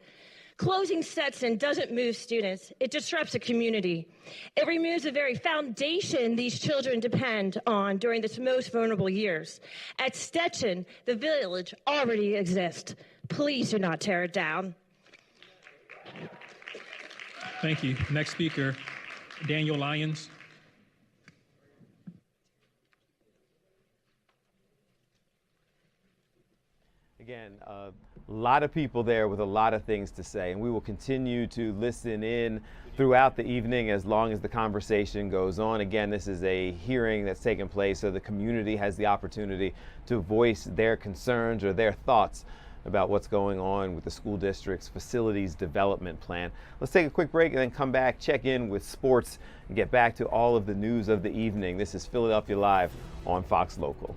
S: Closing Stetson doesn't move students. It disrupts a community. It removes the very foundation these children depend on during its most vulnerable years. At Stetson, the village already exists. Please do not tear it down.
J: Thank you. Next speaker, Daniel Lyons.
B: Again, a lot of people there with a lot of things to say, and we will continue to listen in throughout the evening as long as the conversation goes on. Again, this is a hearing that's taking place, so the community has the opportunity to voice their concerns or their thoughts about what's going on with the school district's facilities development plan. Let's take a quick break and then come back, check in with sports, and get back to all of the news of the evening. This is Philadelphia Live on Fox Local.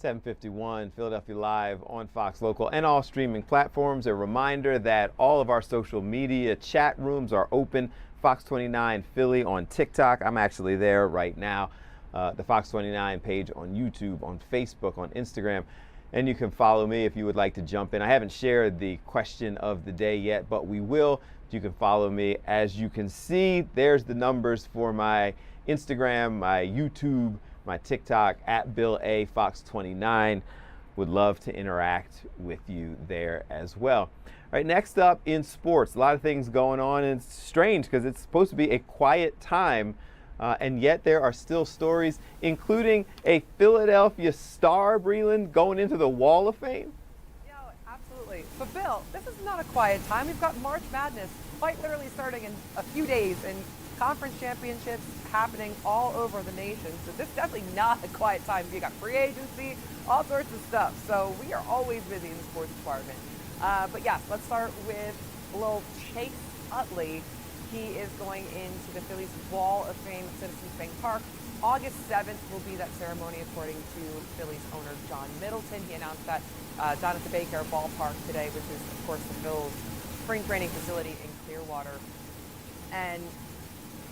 B: 7:51, Philadelphia Live on Fox Local and all streaming platforms. A reminder that all of our social media chat rooms are open. Fox 29 Philly on TikTok. I'm actually there right now. The Fox 29 page on YouTube, on Facebook, on Instagram. And you can follow me if you would like to jump in. I haven't shared the question of the day yet, but we will. You can follow me. As you can see, there's the numbers for my Instagram, my YouTube, my TikTok, at Bill A. Fox 29. Would love to interact with you there as well. All right, next up in sports, a lot of things going on, and it's strange because it's supposed to be a quiet time, and yet there are still stories, including a Philadelphia star, Breland, going into the Wall of Fame.
T: Absolutely. But Bill, this is not a quiet time. We've got March Madness quite literally starting in a few days, and conference championships happening all over the nation. So this is definitely not a quiet time. You got free agency, all sorts of stuff. So we are always busy in the sports department. But yes, let's start with a little Chase Utley. He is going into the Phillies Wall of Fame at Citizens Bank Park. August 7th will be that ceremony, according to Phillies owner John Middleton. He announced that down at the Baker Ballpark today, which is, of course, the Phil's spring training facility in Clearwater. And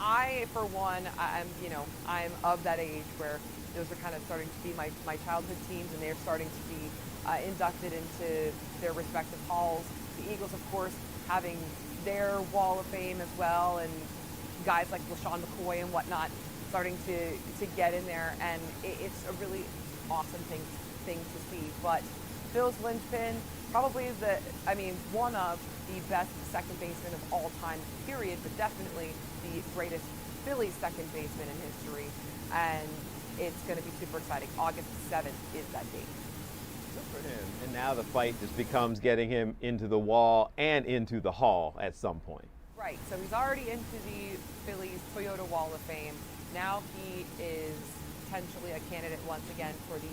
T: I, for one, I'm of that age where those are kind of starting to be my childhood teams, and they're starting to be inducted into their respective halls. The Eagles, of course, having their Wall of Fame as well, and guys like LaShawn McCoy and whatnot starting to get in there, and it's a really awesome thing to see. But Phil's linchpin, probably one of the best second basemen of all time, period, but definitely the greatest Phillies second baseman in history, and it's going to be super exciting. August 7th is that date.
B: Good for him. And now the fight just becomes getting him into the Wall and into the Hall at some point.
T: Right, so he's already into the Phillies Toyota Wall of Fame. Now he is potentially a candidate once again for the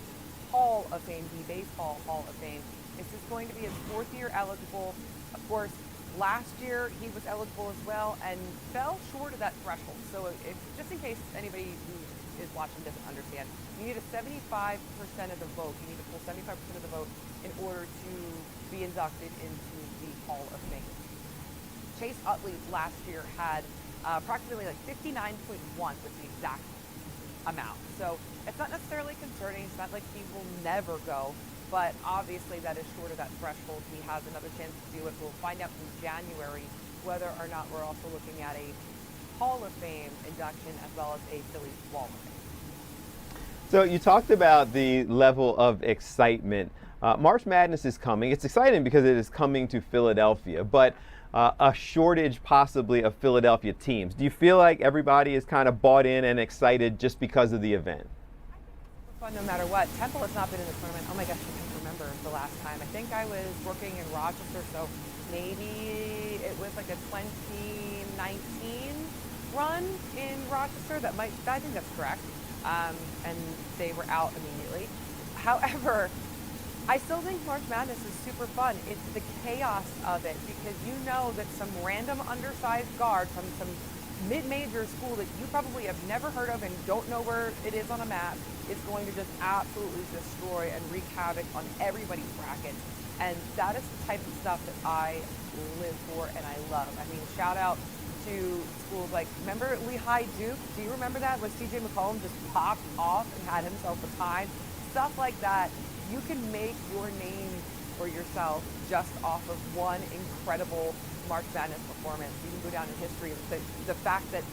T: Hall of Fame, the Baseball Hall of Fame. This is going to be his fourth year eligible. Of course, last year he was eligible as well and fell short of that threshold. So just in case anybody who is watching doesn't understand, you need a 75% of the vote. You need to pull 75% of the vote in order to be inducted into the Hall of Fame. Chase Utley last year had approximately 59.1 was the exact amount. So it's not necessarily concerning. It's not like he will never go, but obviously that is short of that threshold. He has another chance to do it. We'll find out in January whether or not we're also looking at a Hall of Fame induction as well as a Phillies Wall of Fame.
B: So you talked about the level of excitement. March Madness is coming. It's exciting because it is coming to Philadelphia, but a shortage possibly of Philadelphia teams. Do you feel like everybody is kind of bought in and excited just because of the event?
T: Fun no matter what. Temple has not been in the tournament. Oh my gosh, I can't remember the last time. I think I was working in Rochester, so maybe it was like a 2019 run in Rochester. I think that's correct. And they were out immediately. However, I still think March Madness is super fun. It's the chaos of it, because you know that some random undersized guard from some mid-major school that you probably have never heard of and don't know where it is on a map is going to just absolutely destroy and wreak havoc on everybody's bracket. And that is the type of stuff that I live for and I love. I mean, shout out to schools like, remember Lehigh Duke? Do you remember that? When CJ McCollum just popped off and had himself a time? Stuff like that. You can make your name for yourself just off of one incredible March Madness performance. You can go down in history. The fact that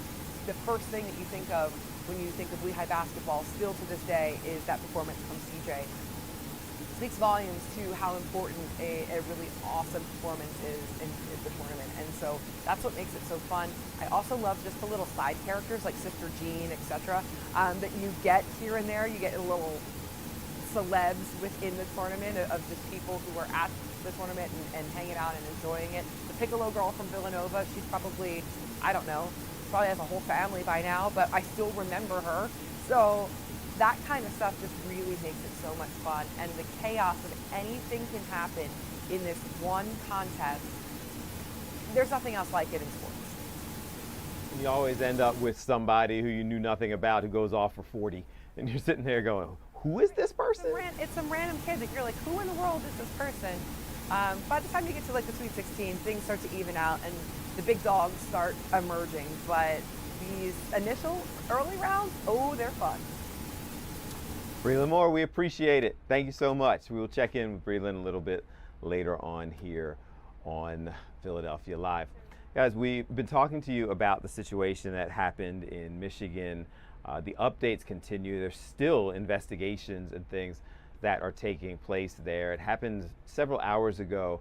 T: the first thing that you think of when you think of Lehigh basketball still to this day is that performance from CJ. Speaks volumes to how important a really awesome performance is in the tournament. And so that's what makes it so fun. I also love just the little side characters like Sister Jean, etc. That you get here and there. You get a little celebs within the tournament of just people who are at the tournament and hanging out and enjoying it. The Piccolo girl from Villanova, she's probably, I don't know, probably has a whole family by now, but I still remember her. So that kind of stuff just really makes it so much fun. And the chaos of anything can happen in this one contest, there's nothing else like it in sports.
B: You always end up with somebody who you knew nothing about who goes off for 40, and you're sitting there going, who is this person?
T: It's some random kid that you're like, who in the world is this person? By the time you get to like the Sweet 16, things start to even out and the big dogs start emerging. But these initial early rounds, oh, they're fun.
B: Breland Moore, we appreciate it. Thank you so much. We will check in with Breland a little bit later on here on Philadelphia Live. Guys, we've been talking to you about the situation that happened in Michigan. The updates continue. There's still investigations and things that are taking place there. It happened several hours ago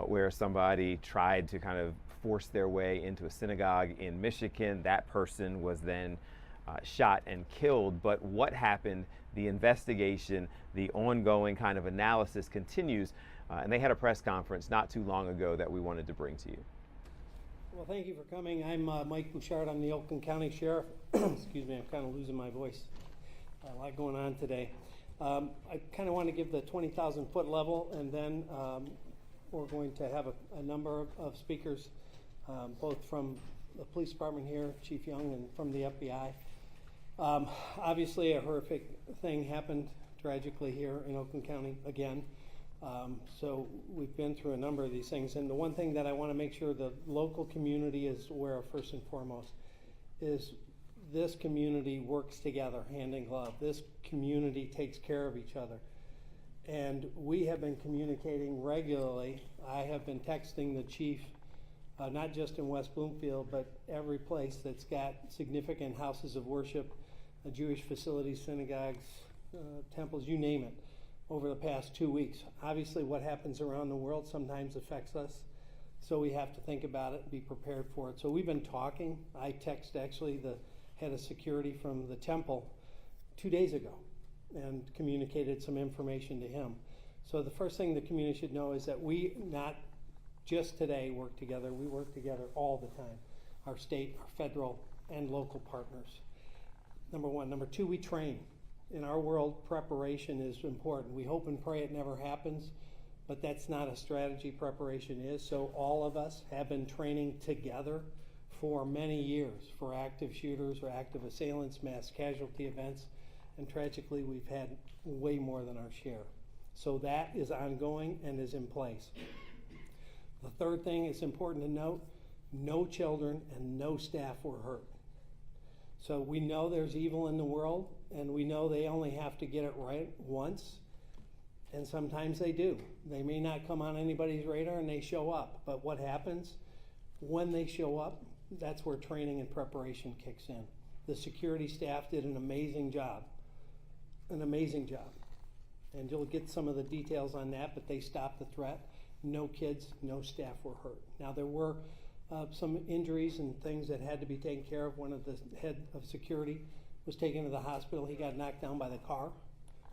B: where somebody tried to kind of force their way into a synagogue in Michigan. That person was then shot and killed. But what happened, the investigation, the ongoing kind of analysis continues. And they had a press conference not too long ago that we wanted to bring to you.
U: Well, thank you for coming. I'm Mike Bouchard. I'm the Oakland County Sheriff. Excuse me, I'm kind of losing my voice. A lot going on today. I kind of want to give the 20,000-foot level, and then we're going to have a number of speakers, both from the police department here, Chief Young, and from the FBI. Obviously, a horrific thing happened tragically here in Oakland County again. So we've been through a number of these things, and the one thing that I want to make sure the local community is aware of first and foremost is this community works together hand in glove. This community takes care of each other, and we have been communicating regularly. I have been texting the chief, not just in West Bloomfield, but every place that's got significant houses of worship, Jewish facilities, synagogues, temples, you name it, over the past 2 weeks. Obviously, what happens around the world sometimes affects us, so we have to think about it and be prepared for it. So we've been talking. I texted actually the head of security from the temple 2 days ago and communicated some information to him. So the first thing the community should know is that we not just today work together, we work together all the time. Our state, our federal, and local partners. Number one. Number two, we train. In our world, preparation is important. We hope and pray it never happens, but that's not a strategy. Preparation is. So all of us have been training together for many years for active shooters or active assailants, mass casualty events, and tragically we've had way more than our share. So that is ongoing and is in place. The third thing is important to note, no children and no staff were hurt. So we know there's evil in the world, and we know they only have to get it right once, and sometimes they do. They may not come on anybody's radar and they show up, but what happens when they show up, that's where training and preparation kicks in. The security staff did an amazing job, and you'll get some of the details on that, but they stopped the threat. No kids, no staff were hurt. Now there were some injuries and things that had to be taken care of. One of the head of security was taken to the hospital. He got knocked down by the car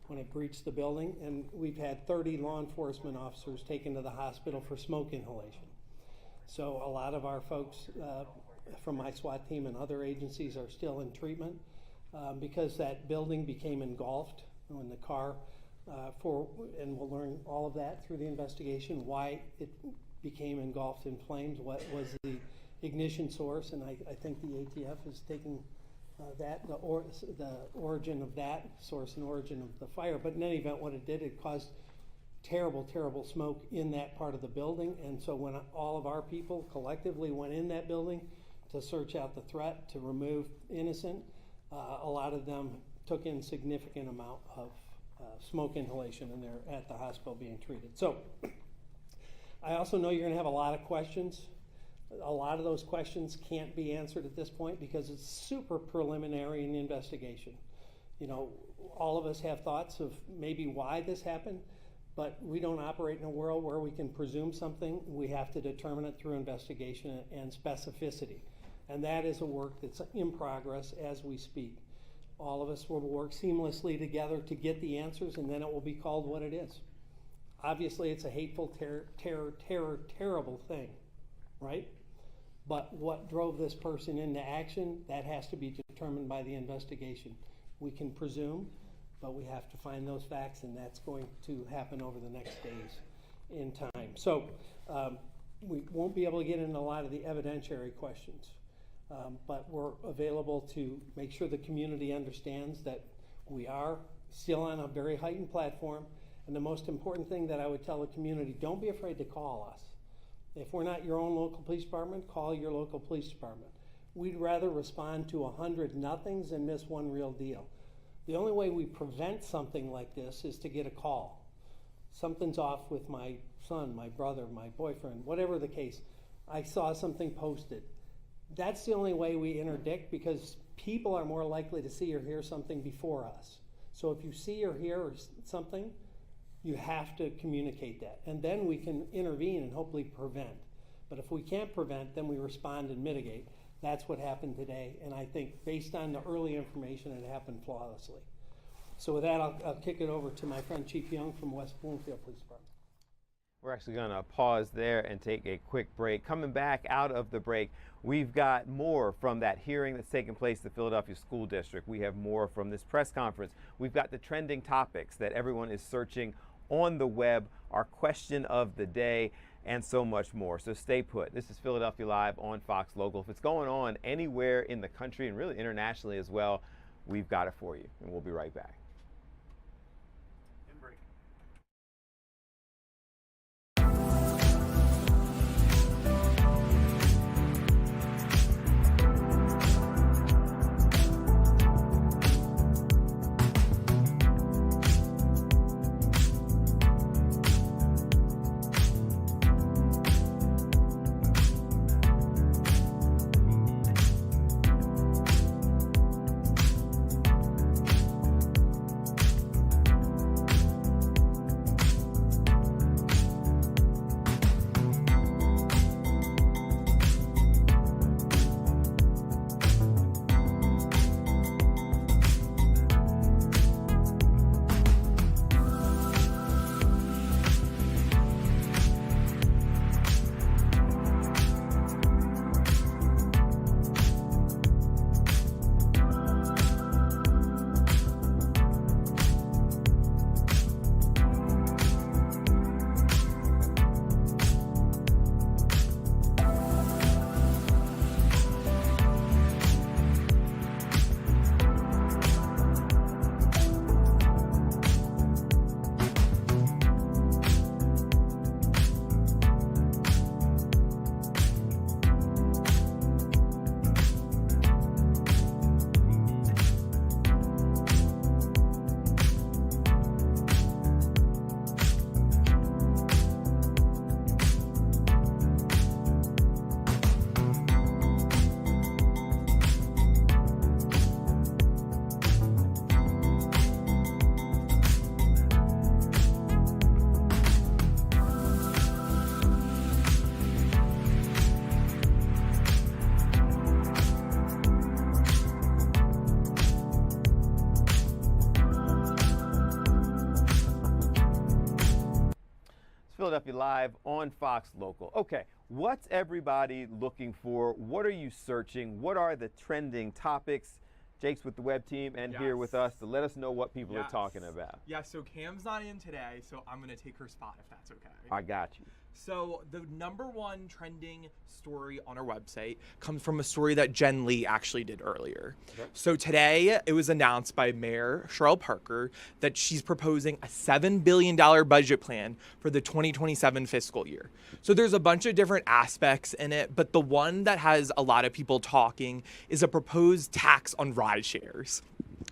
U: when it breached the building, and we've had 30 law enforcement officers taken to the hospital for smoke inhalation. So a lot of our folks from my SWAT team and other agencies are still in treatment because that building became engulfed when the car and we'll learn all of that through the investigation, why it became engulfed in flames, what was the ignition source, and I think the ATF is taking the origin of that source and origin of the fire. But in any event, what it did, it caused terrible, terrible smoke in that part of the building. And so when all of our people collectively went in that building to search out the threat, to remove innocent, a lot of them took in significant amount of smoke inhalation, and they're at the hospital being treated. So I also know you're going to have a lot of questions. A lot of those questions can't be answered at this point because it's super preliminary in the investigation. You know, all of us have thoughts of maybe why this happened, but we don't operate in a world where we can presume something. We have to determine it through investigation and specificity. And that is a work that's in progress as we speak. All of us will work seamlessly together to get the answers, and then it will be called what it is. Obviously, it's a hateful, terrible thing, right? But what drove this person into action, that has to be determined by the investigation. We can presume, but we have to find those facts, and that's going to happen over the next days in time. So we won't be able to get into a lot of the evidentiary questions, but we're available to make sure the community understands that we are still on a very heightened platform. And the most important thing that I would tell the community, don't be afraid to call us. If we're not your own local police department, call your local police department. We'd rather respond to 100 nothings than miss one real deal. The only way we prevent something like this is to get a call. Something's off with my son, my brother, my boyfriend, whatever the case. I saw something posted. That's the only way we interdict, because people are more likely to see or hear something before us. So if you see or hear something, you have to communicate that. And then we can intervene and hopefully prevent. But if we can't prevent, then we respond and mitigate. That's what happened today. And I think based on the early information, it happened flawlessly. So with that, I'll kick it over to my friend Chief Young from West Bloomfield Police Department.
B: We're actually going to pause there and take a quick break. Coming back out of the break, we've got more from that hearing that's taking place at the Philadelphia School District. We have more from this press conference. We've got the trending topics that everyone is searching on the web, our question of the day, and so much more. So stay put. This is Philadelphia Live on Fox Local. If it's going on anywhere in the country and really internationally as well, we've got it for you, and we'll be right back. Philadelphia Live on Fox Local. Okay, what's everybody looking for? What are you searching? What are the trending topics? Jake's with the web team and here with us to let us know what people are talking about.
I: Yeah, so Cam's not in today, so I'm going to take her spot if that's okay.
B: I got you.
I: So the #1 trending story on our website comes from a story that Jen Lee actually did earlier. Okay. So today it was announced by Mayor Cheryl Parker that she's proposing a $7 billion budget plan for the 2027 fiscal year. So there's a bunch of different aspects in it, but the one that has a lot of people talking is a proposed tax on ride shares.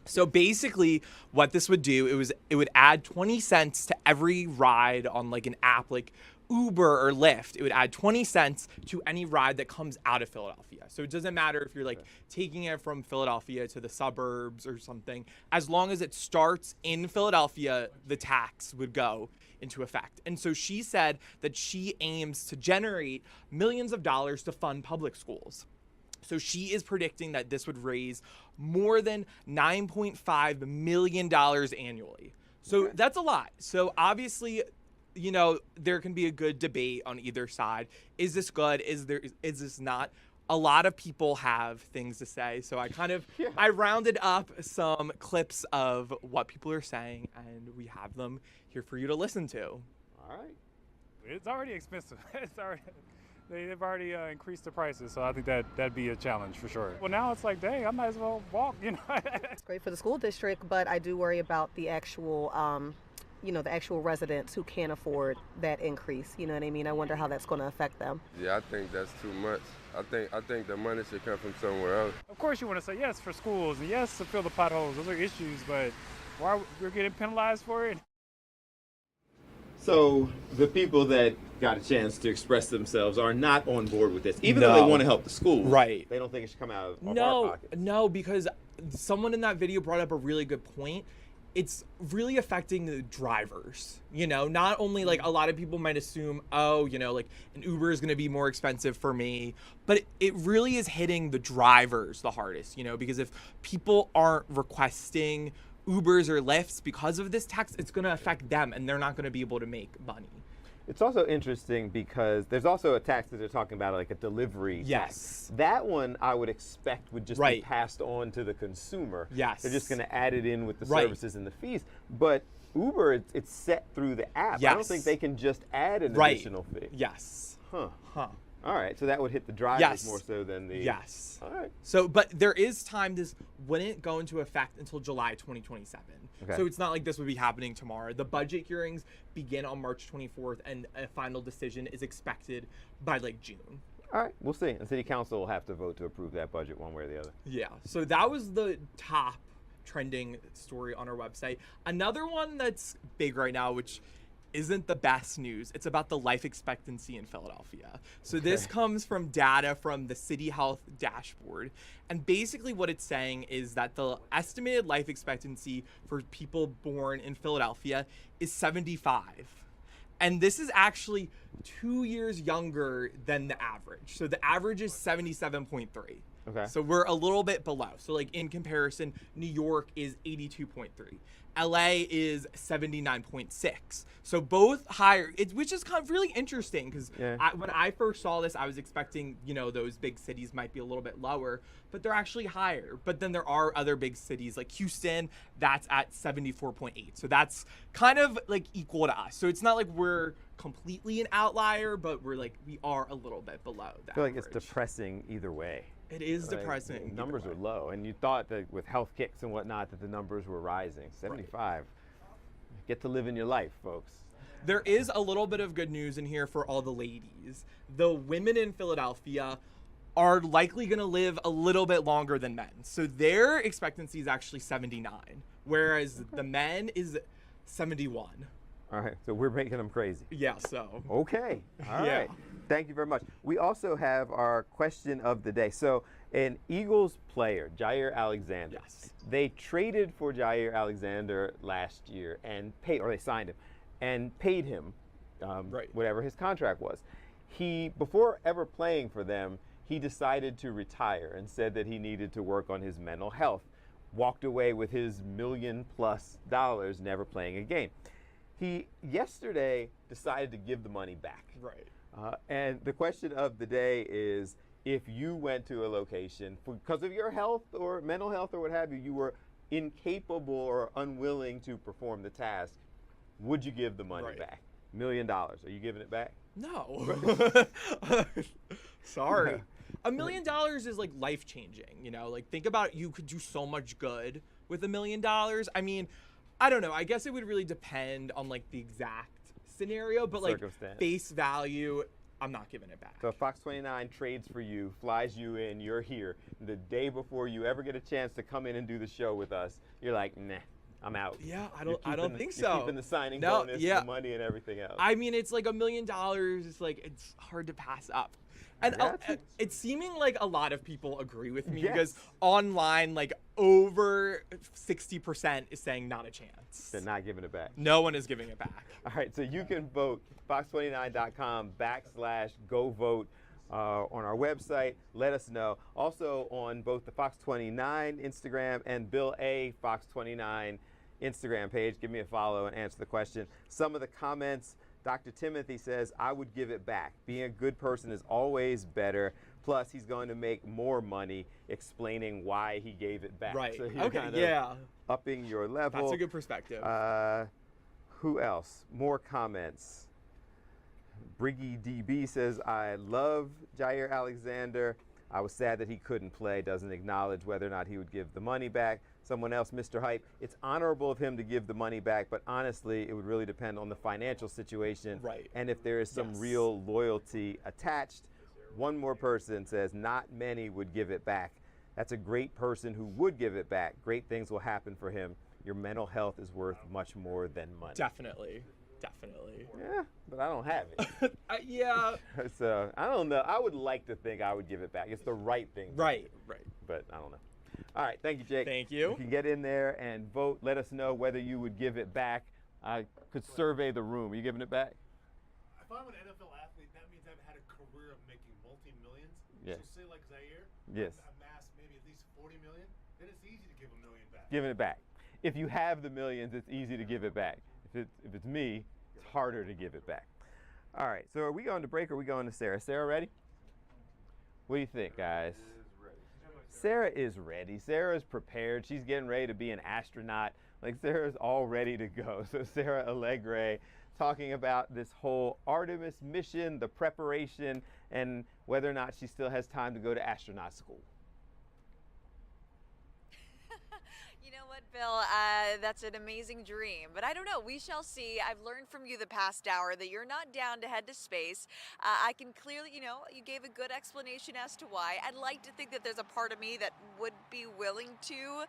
I: So basically what this would do, it would add 20 cents to every ride on like an app like Uber or Lyft. It would add 20 cents to any ride that comes out of Philadelphia. So it doesn't matter if you're like taking it from Philadelphia to the suburbs or something. As long as it starts in Philadelphia, the tax would go into effect. And so she said that she aims to generate millions of dollars to fund public schools. So she is predicting that this would raise more than $9.5 million annually. So that's a lot. So obviously, you know, there can be a good debate on either side. Is this good? Is this not? A lot of people have things to say. So I kind of, I rounded up some clips of what people are saying, and we have them here for you to listen to.
B: All right.
C: It's already expensive. They've already increased the prices, so I think that'd be a challenge for sure. Well, now it's like, dang, I might as well walk, you know.
V: It's great for the school district, but I do worry about the actual, the actual residents who can't afford that increase. You know what I mean? I wonder how that's going to affect them.
W: Yeah, I think that's too much. I think the money should come from somewhere else.
C: Of course, you want to say yes for schools and yes to fill the potholes. Those are issues, but why we're getting penalized for it?
B: So the people that got a chance to express themselves are not on board with this, even though they want to help the school.
I: Right.
B: They don't think it should come out of our pocket.
I: No, because someone in that video brought up a really good point. It's really affecting the drivers. You know, not only like a lot of people might assume, oh, you know, like an Uber is going to be more expensive for me, but it really is hitting the drivers the hardest, you know, because if people aren't requesting Ubers or Lyfts because of this tax, it's going to affect them and they're not going to be able to make money.
B: It's also interesting because there's also a tax that they're talking about, like a delivery tax. That one I would expect would just be passed on to the consumer.
I: Yes.
B: They're just going to add it in with the services and the fees. But Uber, it's set through the app. I don't think they can just add an additional fee.
I: Yes.
B: Huh.
I: Huh.
B: All right, so that would hit the drivers more so than the...
I: Yes.
B: All right.
I: So, but there is time. This wouldn't go into effect until July 2027.
B: Okay.
I: So it's not like this would be happening tomorrow. The budget hearings begin on March 24th, and a final decision is expected by like June.
B: All right, we'll see. And City Council will have to vote to approve that budget one way or the other.
I: Yeah, so that was the top trending story on our website. Another one that's big right now, which isn't the best news. It's about the life expectancy in Philadelphia. So this comes from data from the City Health dashboard. And basically what it's saying is that the estimated life expectancy for people born in Philadelphia is 75. And this is actually 2 years younger than the average. So the average is 77.3.
B: Okay.
I: So we're a little bit below. So like in comparison, New York is 82.3. LA is 79.6. So both higher, which is kind of really interesting because when I first saw this, I was expecting, you know, those big cities might be a little bit lower, but they're actually higher. But then there are other big cities like Houston, that's at 74.8. So that's kind of like equal to us. So it's not like we're completely an outlier, but we are a little bit below that.
B: I feel like it's depressing either way.
I: It is depressing.
B: Numbers are low, and you thought that with health kicks and whatnot that the numbers were rising. 75. Get to live in your life, folks.
I: There is a little bit of good news in here for all the ladies. The women in Philadelphia are likely going to live a little bit longer than men. So their expectancy is actually 79, whereas the men is 71.
B: All right, so we're making them crazy.
I: Yeah, so.
B: Okay, all right. Thank you very much. We also have our question of the day. So an Eagles player, Jair Alexander, they traded for Jair Alexander last year and paid, or they signed him, and paid him whatever his contract was. He, before ever playing for them, he decided to retire and said that he needed to work on his mental health. Walked away with his $1 million+ never playing a game. He yesterday decided to give the money back.
I: Right.
B: And the question of the day is, if you went to a location because of your health or mental health or what have you, you were incapable or unwilling to perform the task, would you give the money back? $1 million. Are you giving it back?
I: No. Sorry. $1 million is like life changing, you know, like think about you could do so much good with $1 million. I mean, I don't know. I guess it would really depend on like the exact scenario, but like face value, I'm not giving it back.
B: So Fox 29 trades for you, flies you in, you're here. The day before you ever get a chance to come in and do the show with us, you're like, nah, I'm out.
I: Yeah, I don't think so.
B: You're keeping the signing bonus, the money, and everything else.
I: I mean, it's like $1 million. It's like, it's hard to pass up. And it's seeming like a lot of people agree with me because online, like over 60% is saying not a chance.
B: They're not giving it back.
I: No one is giving it back.
B: All right, so you can vote fox29.com/go vote on our website. Let us know. Also on both the Fox 29 Instagram and Bill A. Fox 29 Instagram page. Give me a follow and answer the question. Some of the comments. Dr. Timothy says, I would give it back. Being a good person is always better. Plus, he's going to make more money explaining why he gave it back.
I: Right.
B: So you're kind of upping your level.
I: That's a good perspective.
B: Who else? More comments. Briggy DB says, I love Jair Alexander. I was sad that he couldn't play. Doesn't acknowledge whether or not he would give the money back. Someone else, Mr. Hype, it's honorable of him to give the money back, but honestly, it would really depend on the financial situation.
I: Right.
B: And if there is some real loyalty attached. One more person says, not many would give it back. That's a great person who would give it back. Great things will happen for him. Your mental health is worth much more than money.
I: Definitely. Definitely.
B: Yeah, but I don't have it.
I: Yeah.
B: So I don't know. I would like to think I would give it back. It's the right thing.
I: Right.
B: But I don't know. All right. Thank you, Jake.
I: Thank you.
B: You can get in there and vote. Let us know whether you would give it back. I could survey the room. Are you giving it back?
A: If I'm an NFL athlete, that means I've had a career of making multi-millions.
B: Yes.
A: So say like Zaire,
B: Yes.
A: amassed maybe at least 40 million, then it's easy to give $1 million back.
B: Giving it back. If you have the millions, it's easy to give it back. If it's me, it's harder to give it back. All right, so are we going to break or are we going to Sarah? Sarah ready? What do you think, guys? Sarah is ready. Sarah's prepared. She's getting ready to be an astronaut. Like, Sarah's all ready to go. So Sarah Allegre talking about this whole Artemis mission, the preparation, and whether or not she still has time to go to astronaut school.
E: You know what, Bill? That's an amazing dream. But I don't know. We shall see. I've learned from you the past hour that you're not down to head to space. I can clearly, you gave a good explanation as to why. I'd like to think that there's a part of me that would be willing to.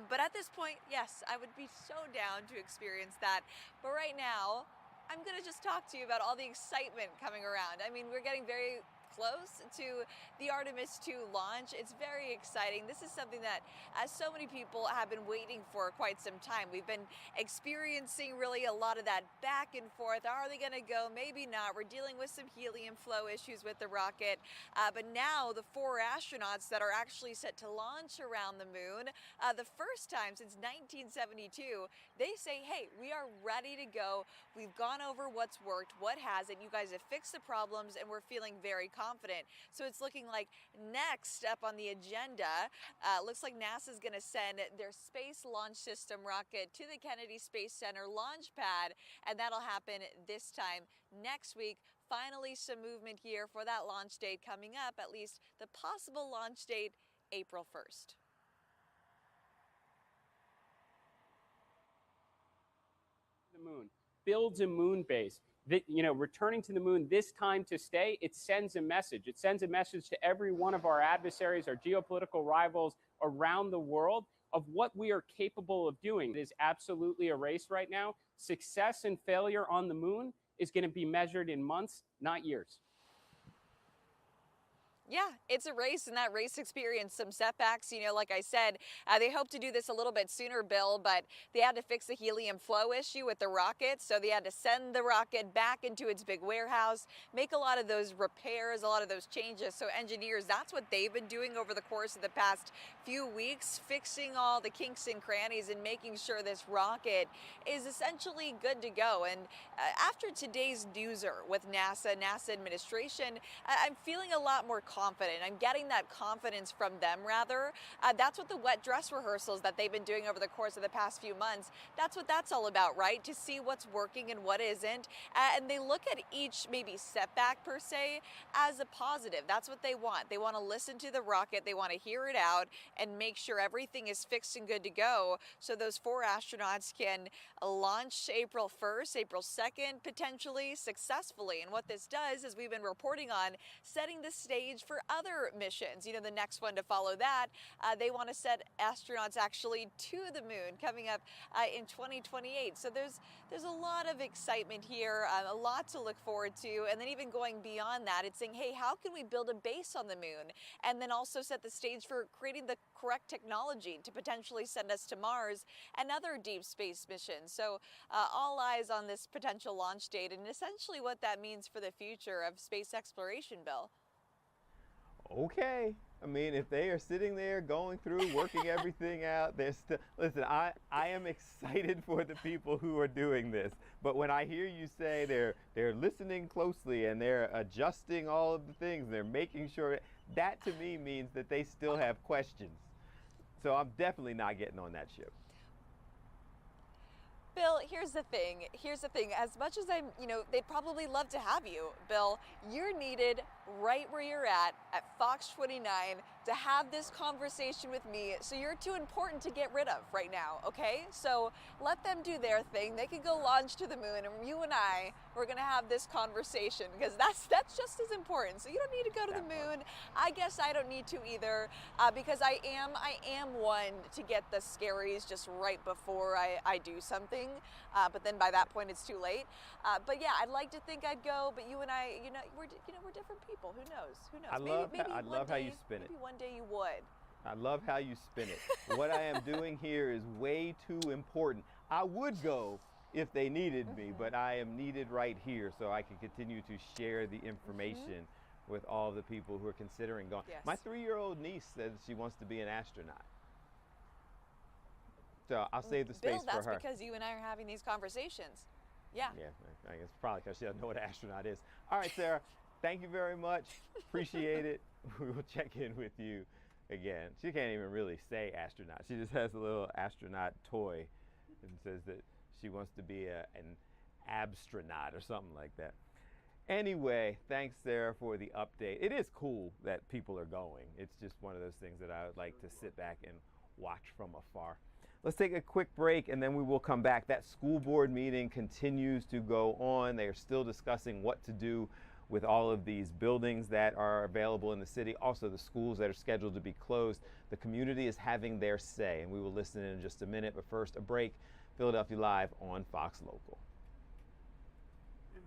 E: But at this point, yes, I would be so down to experience that. But right now, I'm going to just talk to you about all the excitement coming around. I mean, we're getting very close to the Artemis 2 launch. It's very exciting. This is something that so many people have been waiting for quite some time. We've been experiencing really a lot of that back and forth. Are they going to go? Maybe not. We're dealing with some helium flow issues with the rocket. But now the 4 astronauts that are actually set to launch around the moon, the first time since 1972, they say, hey, we are ready to go. We've gone over what's worked, what hasn't. You guys have fixed the problems, and we're feeling very confident. So it's looking like next up on the agenda, looks like NASA's going to send their Space Launch System rocket to the Kennedy Space Center launch pad, and that'll happen this time next week. Finally, some movement here for that launch date coming up, at least the possible launch date, April 1st.
G: The moon builds a moon base. Returning to the moon this time to stay, it sends a message. It sends a message to every one of our adversaries, our geopolitical rivals around the world of what we are capable of doing. It is absolutely a race right now. Success and failure on the moon is going to be measured in months, not years.
E: Yeah, it's a race, and that race experienced some setbacks. Like I said, they hope to do this a little bit sooner, Bill, but they had to fix the helium flow issue with the rocket, so they had to send the rocket back into its big warehouse, make a lot of those repairs, a lot of those changes. So engineers, that's what they've been doing over the course of the past few weeks, fixing all the kinks and crannies and making sure this rocket is essentially good to go. And after today's newser with NASA administration, I'm feeling a lot more confident. I'm getting that confidence from them, rather. That's what the wet dress rehearsals that they've been doing over the course of the past few months, that's what that's all about, right? To see what's working and what isn't. And they look at each maybe setback per se as a positive. That's what they want. They want to listen to the rocket. They want to hear it out and make sure everything is fixed and good to go, so those 4 astronauts can launch April 1st, April 2nd, potentially successfully. And what this does, as we've been reporting on, setting the stage for other missions. The next one to follow that, they want to set astronauts actually to the moon coming up in 2028. So there's a lot of excitement here, a lot to look forward to. And then even going beyond that, it's saying, hey, how can we build a base on the moon? And then also set the stage for creating the correct technology to potentially send us to Mars and other deep space missions. So all eyes on this potential launch date and essentially what that means for the future of space exploration, Bill.
B: Okay. I mean, if they are sitting there going through, working everything out, they're still, listen, I am excited for the people who are doing this. But when I hear you say they're listening closely and they're adjusting all of the things, they're making sure, that to me means that they still have questions. So I'm definitely not getting on that ship.
E: Bill, here's the thing. As much as they'd probably love to have you, Bill, you're needed right where you're at Fox 29 to have this conversation with me. So you're too important to get rid of right now, okay? So let them do their thing. They can go launch to the moon, and you and we're gonna have this conversation because that's just as important. So you don't need to go to the moon. I guess I don't need to either, because I am one to get the scaries just right before I do something. But then by that point it's too late. But yeah, I'd like to think I'd go, but you and I, we're different people. Who knows?
B: I love how you spin it.
E: Maybe one day you would.
B: I love how you spin it. What I am doing here is way too important. I would go if they needed me, but I am needed right here so I can continue to share the information with all the people who are considering going.
E: Yes.
B: My 3-year-old niece says she wants to be an astronaut. So I'll save the space
E: Bill, that's
B: for her.
E: because you and I are having these conversations. Yeah.
B: Yeah, I guess probably because she doesn't know what an astronaut is. All right, Sarah, thank you very much. Appreciate it. We will check in with you again. She can't even really say astronaut. She just has a little astronaut toy and says that she wants to be an abstronaut or something like that. Anyway, thanks, Sarah, for the update. It is cool that people are going. It's just one of those things that I would like to sit back and watch from afar. Let's take a quick break and then we will come back. That school board meeting continues to go on. They are still discussing what to do with all of these buildings that are available in the city, also the schools that are scheduled to be closed. The community is having their say, and we will listen in just a minute. But first, a break. Philadelphia Live on Fox Local.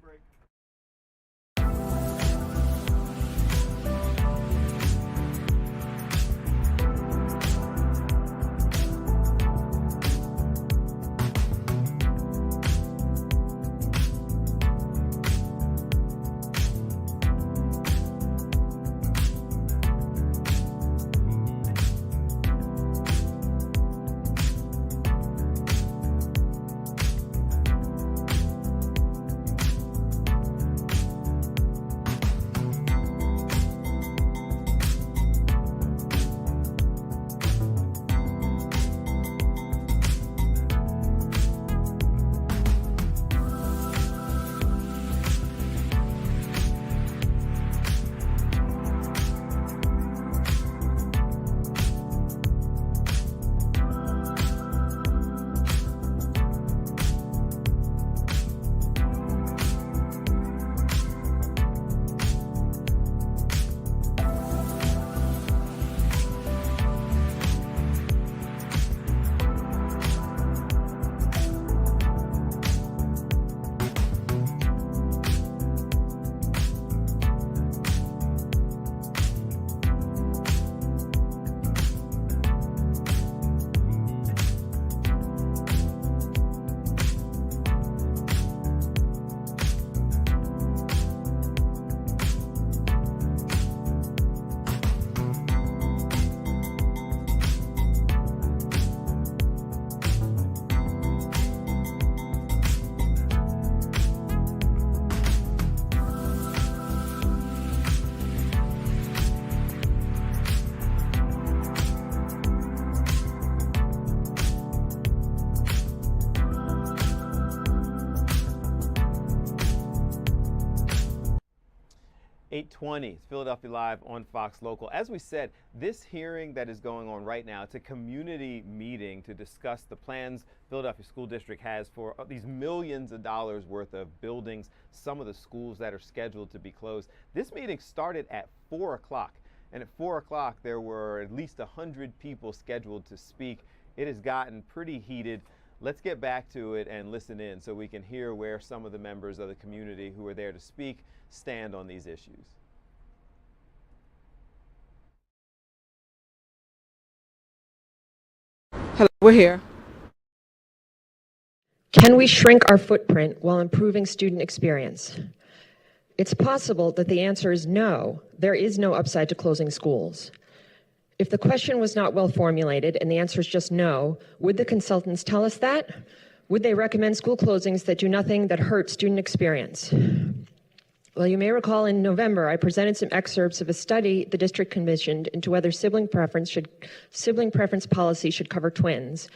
A: Break.
B: 8:20, it's Philadelphia Live on Fox Local. As we said, this hearing that is going on right now, it's a community meeting to discuss the plans Philadelphia School District has for these millions of dollars worth of buildings, some of the schools that are scheduled to be closed. This meeting started at 4 o'clock, and at 4 o'clock there were at least 100 people scheduled to speak. It has gotten pretty heated. Let's get back to it and listen in so we can hear where some of the members of the community who are there to speak stand on these issues.
D: Hello, we're here.
R: Can we shrink our footprint while improving student experience? It's possible that the answer is no. There is no upside to closing schools. If the question was not well formulated and the answer is just no, would the consultants tell us that? Would they recommend school closings that do nothing that hurt student experience? Well, you may recall in November, I presented some excerpts of a study the district commissioned into whether sibling preference policy should cover twins.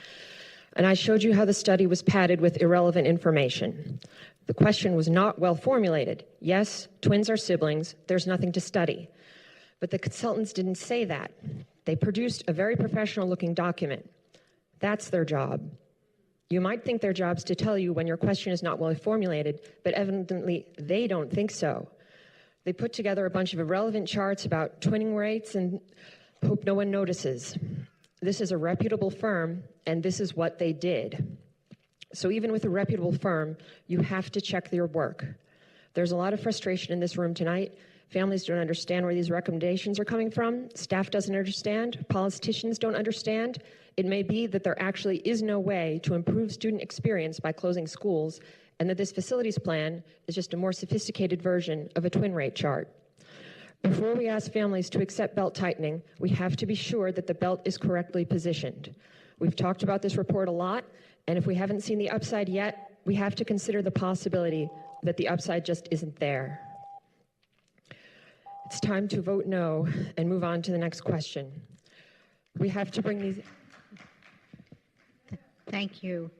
D: And I showed you how the study was padded with irrelevant information. The question was not well formulated. Yes, twins are siblings. There's nothing to study. But the consultants didn't say that. They produced a very professional-looking document. That's their job. You might think their job's to tell you when your question is not well formulated, but evidently they don't think so. They put together a bunch of irrelevant charts about twinning rates and hope no one notices. This is a reputable firm, and this is what they did. So even with a reputable firm, you have to check your work. There's a lot of frustration in this room tonight. Families don't understand where these recommendations are coming from. Staff doesn't understand. Politicians don't understand. It may be that there actually is no way to improve student experience by closing schools, and that this facilities plan is just a more sophisticated version of a twin rate chart. Before we ask families to accept belt tightening, we have to be sure that the belt is correctly positioned. We've talked about this report a lot, and if we haven't seen the upside yet, we have to consider the possibility that the upside just isn't there. It's time to vote no and move on to the next question. We have to bring these...
F: Thank you.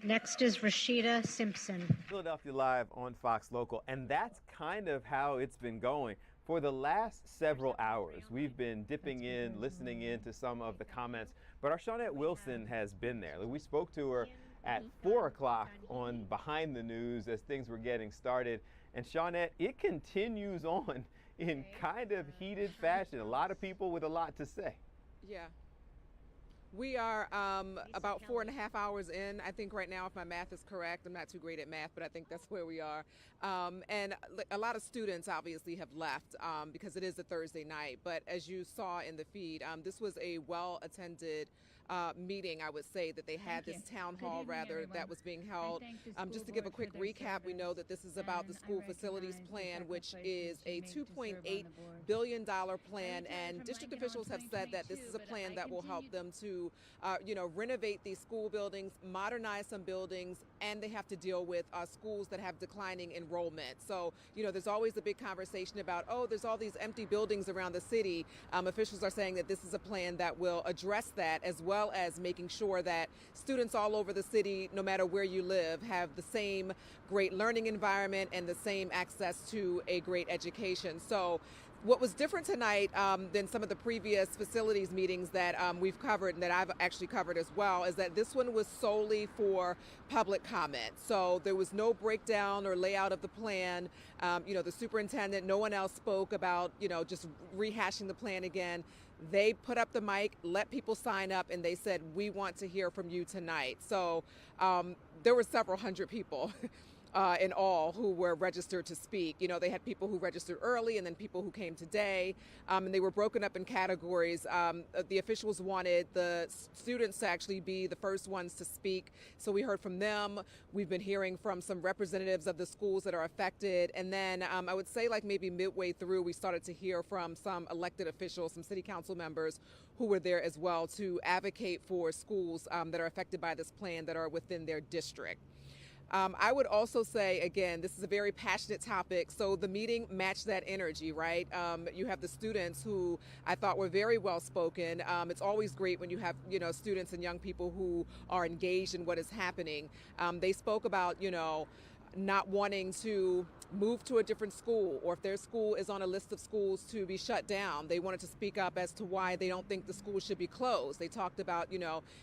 F: Next is Rashida Simpson.
B: Philadelphia Live on Fox Local, and that's kind of how it's been going. For the last several hours, we've been dipping in, listening in to some of the comments, but our Shawnette Wilson has been there. We spoke to her at 4 o'clock on Behind the News as things were getting started, and Shawnette, it continues on in kind of heated fashion. A lot of people with a lot to say.
K: Yeah. We are about 4.5 hours in, I think right now, if my math is correct. I'm not too great at math, but I think that's where we are. And a lot of students obviously have left because it is a Thursday night. But as you saw in the feed, this was a well-attended meeting, I would say, that they had this town hall that was being held. Just to give a quick recap, we know that this is about the school facilities plan, which is a $2.8 billion plan, and district officials have said that this is a plan that will help them to renovate these school buildings, modernize some buildings, and they have to deal with schools that have declining enrollment. So, there's always a big conversation about, there's all these empty buildings around the city. Officials are saying that this is a plan that will address that, as well as making sure that students all over the city, no matter where you live, have the same great learning environment and the same access to a great education. So what was different tonight than some of the previous facilities meetings that we've covered and that I've actually covered as well is that this one was solely for public comment. So there was no breakdown or layout of the plan. The superintendent, no one else spoke about, just rehashing the plan again. They put up the mic, let people sign up, and they said, we want to hear from you tonight. So there were several hundred people in all who were registered to speak. They had people who registered early and then people who came today, and they were broken up in categories. The officials wanted the students to actually be the first ones to speak, so we heard from them. We've been hearing from some representatives of the schools that are affected, and then I would say like maybe midway through we started to hear from some elected officials, some city council members who were there as well to advocate for schools that are affected by this plan that are within their district. I would also say, again, this is a very passionate topic, so the meeting matched that energy, right? You have the students who I thought were very well spoken. It's always great when you have, students and young people who are engaged in what is happening. They spoke about, not wanting to move to a different school, or if their school is on a list of schools to be shut down, they wanted to speak up as to why they don't think the school should be closed. They talked about,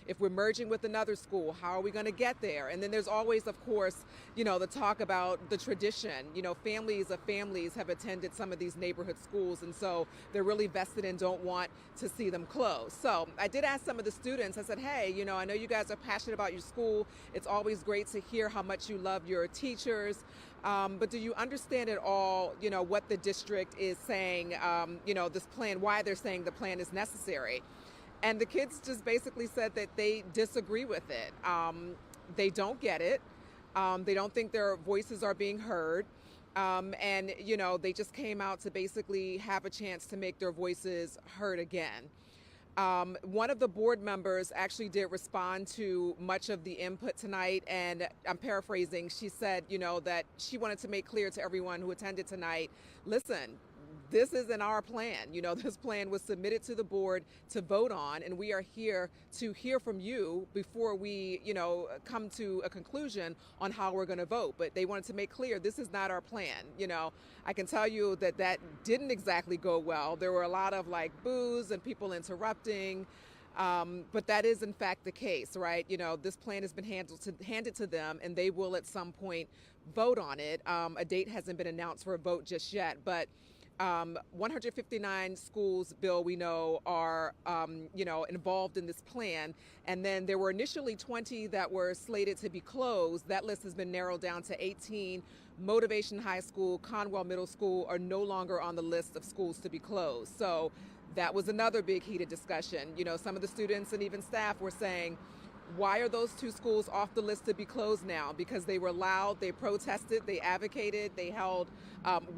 K: if we're merging with another school, how are we going to get there? And then there's always, of course, the talk about the tradition. Families of families have attended some of these neighborhood schools, and so they're really vested and don't want to see them close. So I did ask some of the students, I said, hey, I know you guys are passionate about your school. It's always great to hear how much you love your teachers. But do you understand at all, what the district is saying, this plan, why they're saying the plan is necessary? And the kids just basically said that they disagree with it. They don't get it. They don't think their voices are being heard. And, they just came out to basically have a chance to make their voices heard again. One of the board members actually did respond to much of the input tonight, and I'm paraphrasing. She said, that she wanted to make clear to everyone who attended tonight, listen, this isn't our plan. This plan was submitted to the board to vote on, and we are here to hear from you before we, come to a conclusion on how we're going to vote. But they wanted to make clear this is not our plan. I can tell you that didn't exactly go well. There were a lot of boos and people interrupting. But that is in fact the case, right? This plan has been handed to them, and they will at some point vote on it. A date hasn't been announced for a vote just yet, but 159 schools, Bill, we know are, involved in this plan. And then there were initially 20 that were slated to be closed. That list has been narrowed down to 18. Motivation High School, Conwell Middle School are no longer on the list of schools to be closed. So that was another big heated discussion. Some of the students and even staff were saying, why are those two schools off the list to be closed now? Because they were loud, they protested, they advocated, they held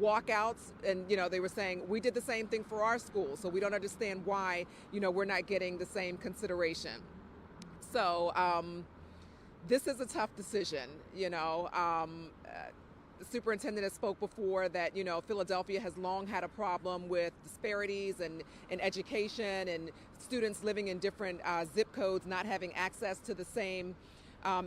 K: walkouts, and they were saying, we did the same thing for our school, so we don't understand why we're not getting the same consideration. So this is a tough decision. The superintendent has spoke before that, Philadelphia has long had a problem with disparities in education and students living in different zip codes not having access to the same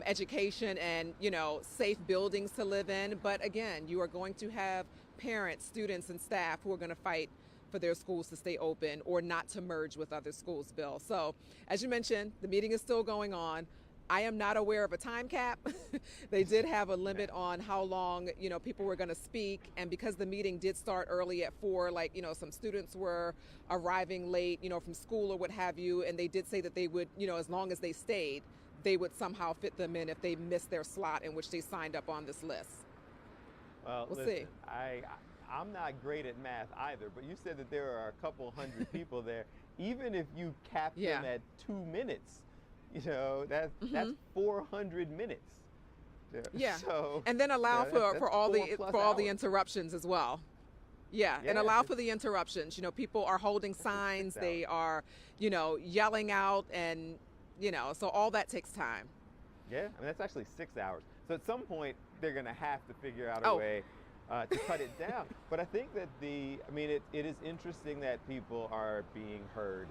K: education and, safe buildings to live in. But again, you are going to have parents, students, and staff who are going to fight for their schools to stay open or not to merge with other schools, Bill. So as you mentioned, the meeting is still going on. I am not aware of a time cap. They did have a limit on how long, people were going to speak. And because the meeting did start early at 4, some students were arriving late, from school or what have you. And they did say that they would, as long as they stayed, they would somehow fit them in if they missed their slot in which they signed up on this list.
B: Well,
K: we'll
B: listen,
K: see.
B: I'm not great at math either, but you said that there are a couple hundred people there. Even if you cap them at 2 minutes, that's 400 minutes.
K: Yeah.
B: So,
K: and then allow for all
B: hours.
K: the interruptions as well. Yeah, and allow for the interruptions. People are holding signs, they are, yelling out, and so all that takes time.
B: Yeah, that's actually 6 hours. So at some point they're going to have to figure out a way to cut it down. But I think that it is interesting that people are being heard.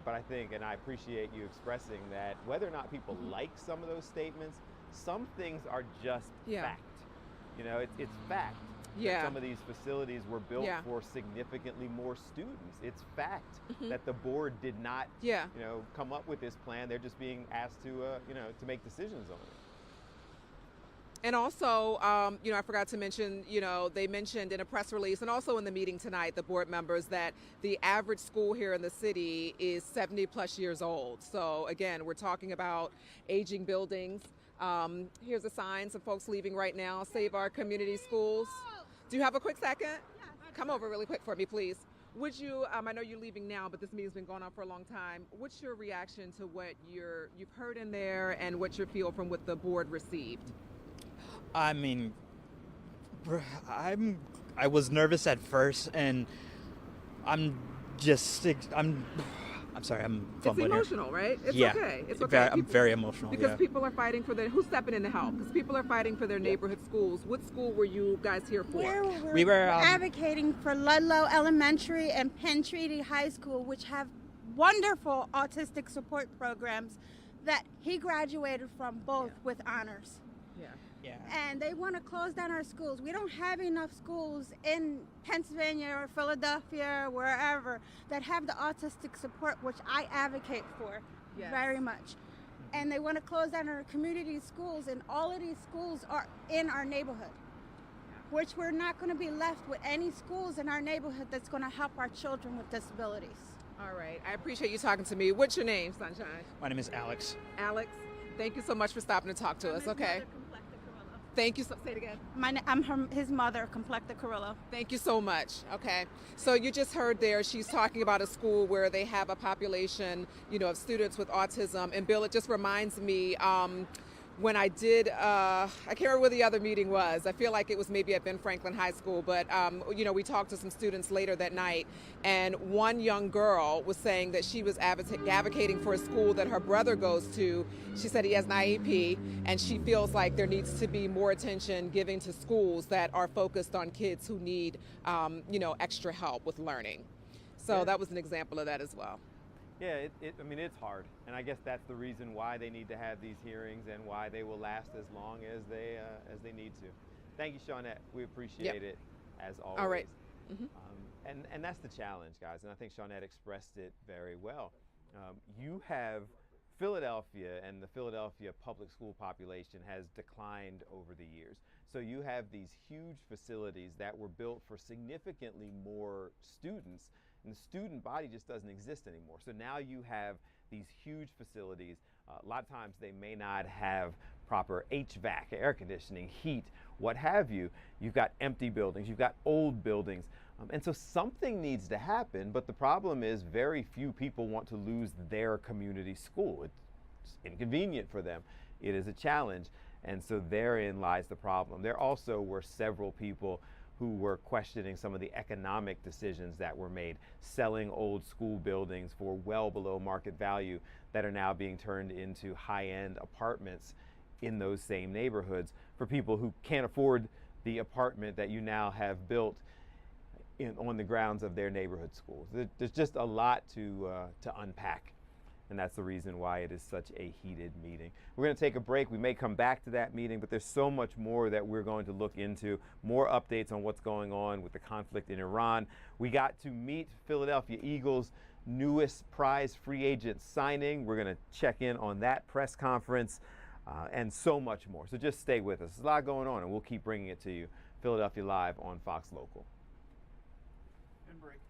B: But I think, and I appreciate you expressing that, whether or not people like some of those statements, some things are just fact. It's fact that some of these facilities were built for significantly more students. It's fact that the board did not, come up with this plan. They're just being asked to make decisions on it.
K: And also, I forgot to mention, they mentioned in a press release and also in the meeting tonight, the board members, that the average school here in the city is 70 plus years old. So again, we're talking about aging buildings. Here's a sign, some folks leaving right now, Save Our Community Schools. Do you have a quick second? Yeah. Come over really quick for me, please. Would you, I know you're leaving now, but this meeting's been going on for a long time. What's your reaction to what you've heard in there and what's your feel from what the board received?
H: I was nervous at first, and I'm sorry, I'm fumbling.
K: It's emotional, here. Right? It's okay. It's okay.
H: I'm very emotional.
K: Because people are fighting for who's stepping in to help? Because people are fighting for their neighborhood schools. What school were you guys here for?
L: We were advocating for Ludlow Elementary and Penn Treaty High School, which have wonderful autistic support programs that he graduated from both with honors.
K: Yeah.
L: And they want to close down our schools. We don't have enough schools in Pennsylvania or Philadelphia or wherever that have the autistic support, which I advocate for very much. And they want to close down our community schools, and all of these schools are in our neighborhood, which we're not going to be left with any schools in our neighborhood that's going to help our children with disabilities.
K: All right. I appreciate you talking to me. What's your name, Sunshine?
H: My name is Alex.
K: Alex, thank you so much for stopping to talk to us. Okay. Thank you. Say it again.
L: I'm his mother, Complecta Carrillo.
K: Thank you so much. Okay. So you just heard there, she's talking about a school where they have a population, of students with autism. And Bill, it just reminds me, when I did, I can't remember where the other meeting was. I feel like it was maybe at Ben Franklin High School, but we talked to some students later that night, and one young girl was saying that she was advocating for a school that her brother goes to. She said he has an IEP, and she feels like there needs to be more attention given to schools that are focused on kids who need, extra help with learning. So that was an example of that as well.
B: Yeah, I mean, it's hard, and I guess that's the reason why they need to have these hearings and why they will last as long as they need to. Thank you, Shawnette. We appreciate it as always.
K: All right.
B: And that's the challenge, guys, and I think Shawnette expressed it very well. You have Philadelphia, and the Philadelphia public school population has declined over the years. So you have these huge facilities that were built for significantly more students, and the student body just doesn't exist anymore. So now you have these huge facilities. A lot of times they may not have proper HVAC, air conditioning, heat, what have you. You've got empty buildings, you've got old buildings. And so something needs to happen, but the problem is very few people want to lose their community school. It's inconvenient for them. It is a challenge. And so therein lies the problem. There also were several people who were questioning some of the economic decisions that were made, selling old school buildings for well below market value that are now being turned into high-end apartments in those same neighborhoods for people who can't afford the apartment that you now have built on the grounds of their neighborhood schools. There's just a lot to unpack. And that's the reason why it is such a heated meeting. We're going to take a break. We may come back to that meeting, but there's so much more that we're going to look into. More updates on what's going on with the conflict in Iran. We got to meet Philadelphia Eagles' newest prize free agent signing. We're going to check in on that press conference and so much more. So just stay with us. There's a lot going on, and we'll keep bringing it to you. Philadelphia Live on Fox Local.
A: And break.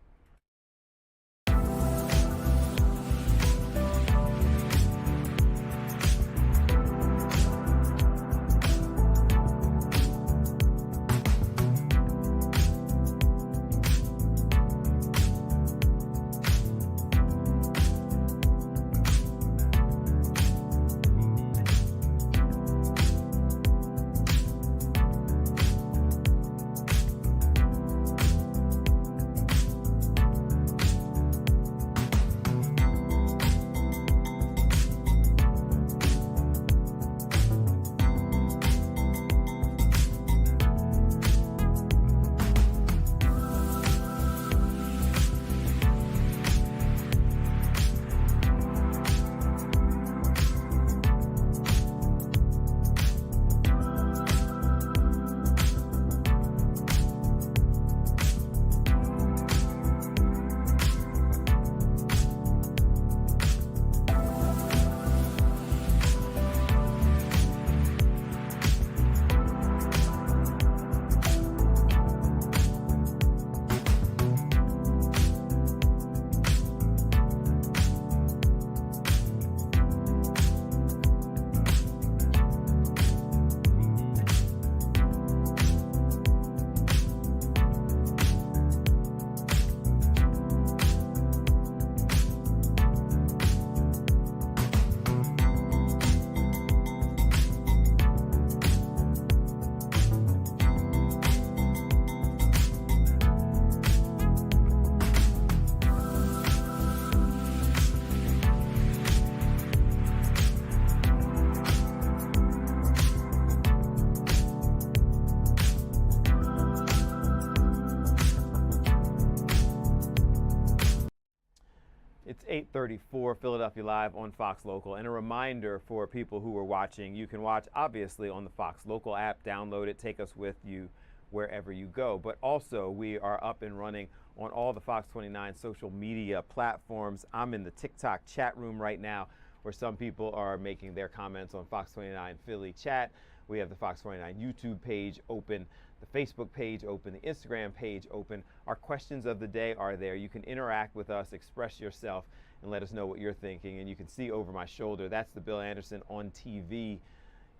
B: It's 8:34, Philadelphia Live on Fox Local. And a reminder for people who are watching, you can watch obviously on the Fox Local app, download it, take us with you wherever you go. But also we are up and running on all the Fox 29 social media platforms. I'm in the TikTok chat room right now where some people are making their comments on Fox 29 Philly chat. We have the Fox 29 YouTube page open, the Facebook page open, the Instagram page open. Our questions of the day are there. You can interact with us, express yourself, and let us know what you're thinking. And you can see over my shoulder, that's the Bill Anderson on TV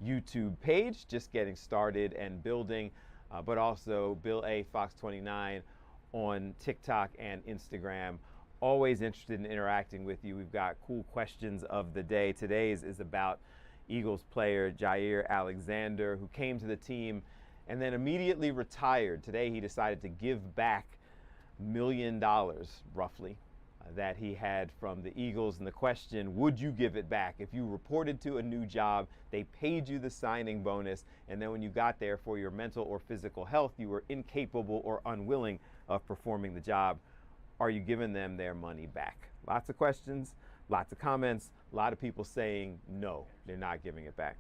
B: YouTube page, just getting started and building, but also Bill A. Fox 29 on TikTok and Instagram. Always interested in interacting with you. We've got cool questions of the day. Today's is about Eagles player Jair Alexander, who came to the team and then immediately retired. Today he decided to give back $1 million, roughly, that he had from the Eagles. And the question, would you give it back? If you reported to a new job, they paid you the signing bonus, and then when you got there for your mental or physical health, you were incapable or unwilling of performing the job, are you giving them their money back? Lots of questions, lots of comments, a lot of people saying no, they're not giving it back.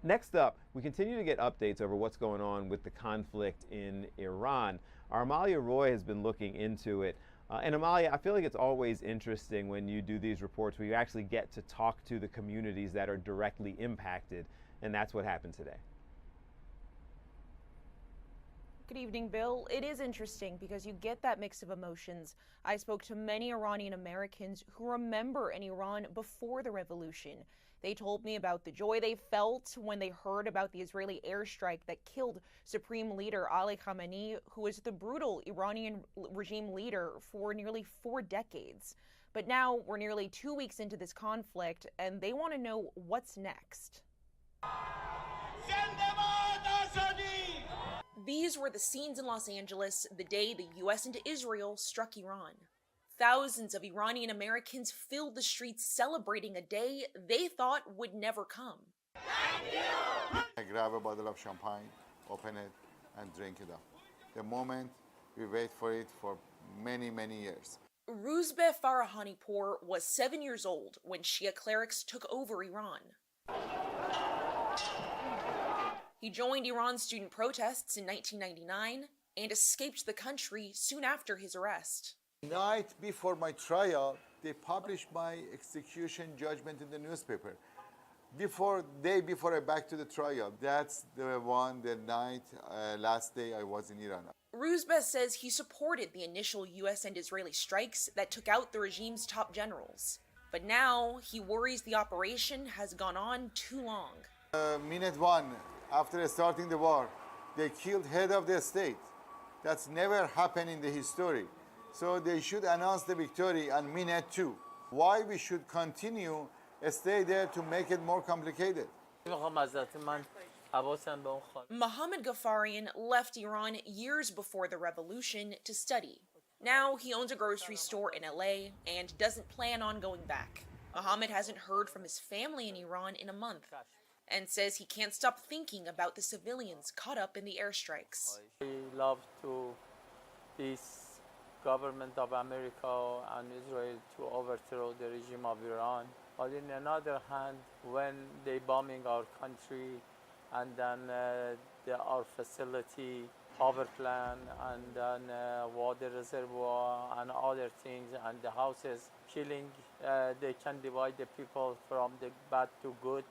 B: Next up, we continue to get updates over what's going on with the conflict in Iran. Our Amalia Roy has been looking into it. And Amalia, I feel like it's always interesting when you do these reports where you actually get to talk to the communities that are directly impacted, and that's what happened today.
N: Good evening, Bill. It is interesting because you get that mix of emotions. I spoke to many Iranian Americans who remember in Iran before the revolution. They told me about the joy they felt when they heard about the Israeli airstrike that killed Supreme Leader Ali Khamenei, who was the brutal Iranian regime leader for nearly 4 decades. But now we're nearly 2 weeks into this conflict, and they want to know what's next. These were the scenes in Los Angeles the day the U.S. into Israel struck Iran. Thousands of Iranian Americans filled the streets celebrating a day they thought would never come.
M: I grab a bottle of champagne, open it, and drink it up. The moment we wait for it for many, many years.
N: Rouzbeh Farahanipour was 7 years old when Shia clerics took over Iran. He joined Iran's student protests in 1999 and escaped the country soon after his arrest.
M: Night before my trial, they published my execution judgment in the newspaper. Day before I back to the trial, that's the last day I was in Iran.
N: Rouzbeh says he supported the initial U.S. and Israeli strikes that took out the regime's top generals. But now he worries the operation has gone on too long.
M: Minute one, after starting the war, they killed head of the state. That's never happened in the history. So they should announce the victory on minute 2. Why we should continue stay there to make it more complicated?
N: Mohammad Ghaffarian left Iran years before the revolution to study. Now he owns a grocery store in LA and doesn't plan on going back. Mohammed hasn't heard from his family in Iran in a month and says he can't stop thinking about the civilians caught up in the airstrikes.
O: I love to peace government of America and Israel to overthrow the regime of Iran. But on another hand, when they bombing our country and then our facility, power plant, and then water reservoir and other things, and the houses killing, they can divide the people from the bad to good.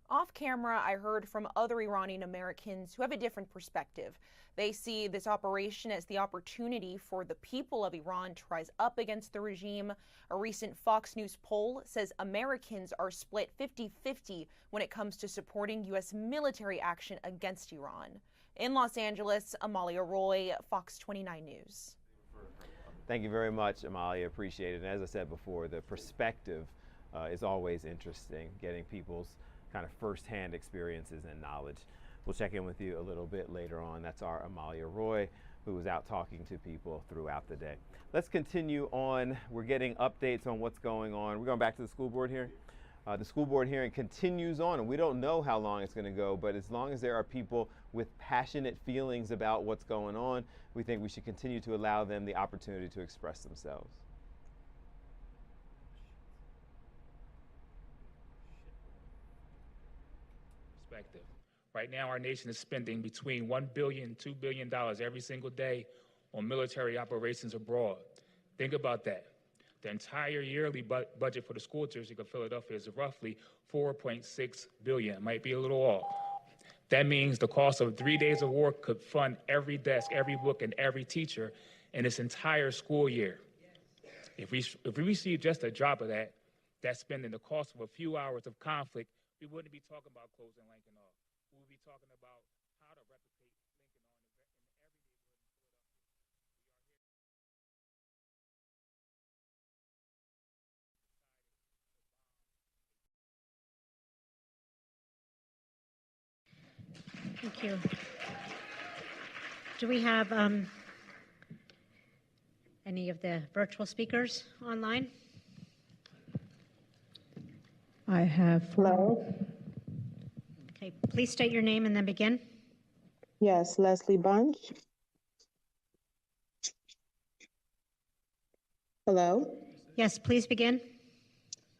N: Off camera, I heard from other Iranian Americans who have a different perspective. They see this operation as the opportunity for the people of Iran to rise up against the regime. A recent Fox News poll says Americans are split 50-50 when it comes to supporting U.S. military action against Iran. In Los Angeles, Amalia Roy, Fox 29 News.
B: Thank you very much, Amalia. Appreciate it. And as I said before, the perspective is always interesting, getting people's kind of firsthand experiences and knowledge. We'll check in with you a little bit later on. That's our Amalia Roy, who was out talking to people throughout the day. Let's continue on. We're getting updates on what's going on. We're going back to the school board hearing. The school board hearing continues on, and we don't know how long it's going to go, but as long as there are people with passionate feelings about what's going on, we think we should continue to allow them the opportunity to express themselves.
P: Right now, our nation is spending between $1 billion and $2 billion every single day on military operations abroad. Think about that. The entire yearly budget for the school district of Philadelphia is roughly $4.6 billion. It might be a little off. That means the cost of 3 days of work could fund every desk, every book, and every teacher in this entire school year. If we receive just a drop of that, that's spending the cost of a few hours of conflict, we wouldn't be talking about closing Lincoln off. We would be talking about how to replicate Lincoln on in every neighborhood in Philadelphia.
F: Thank you. Do we have any of the virtual speakers online?
J: I have four.
F: Okay, please state your name and then begin.
J: Yes, Leslie Bunch. Hello?
F: Yes, please begin.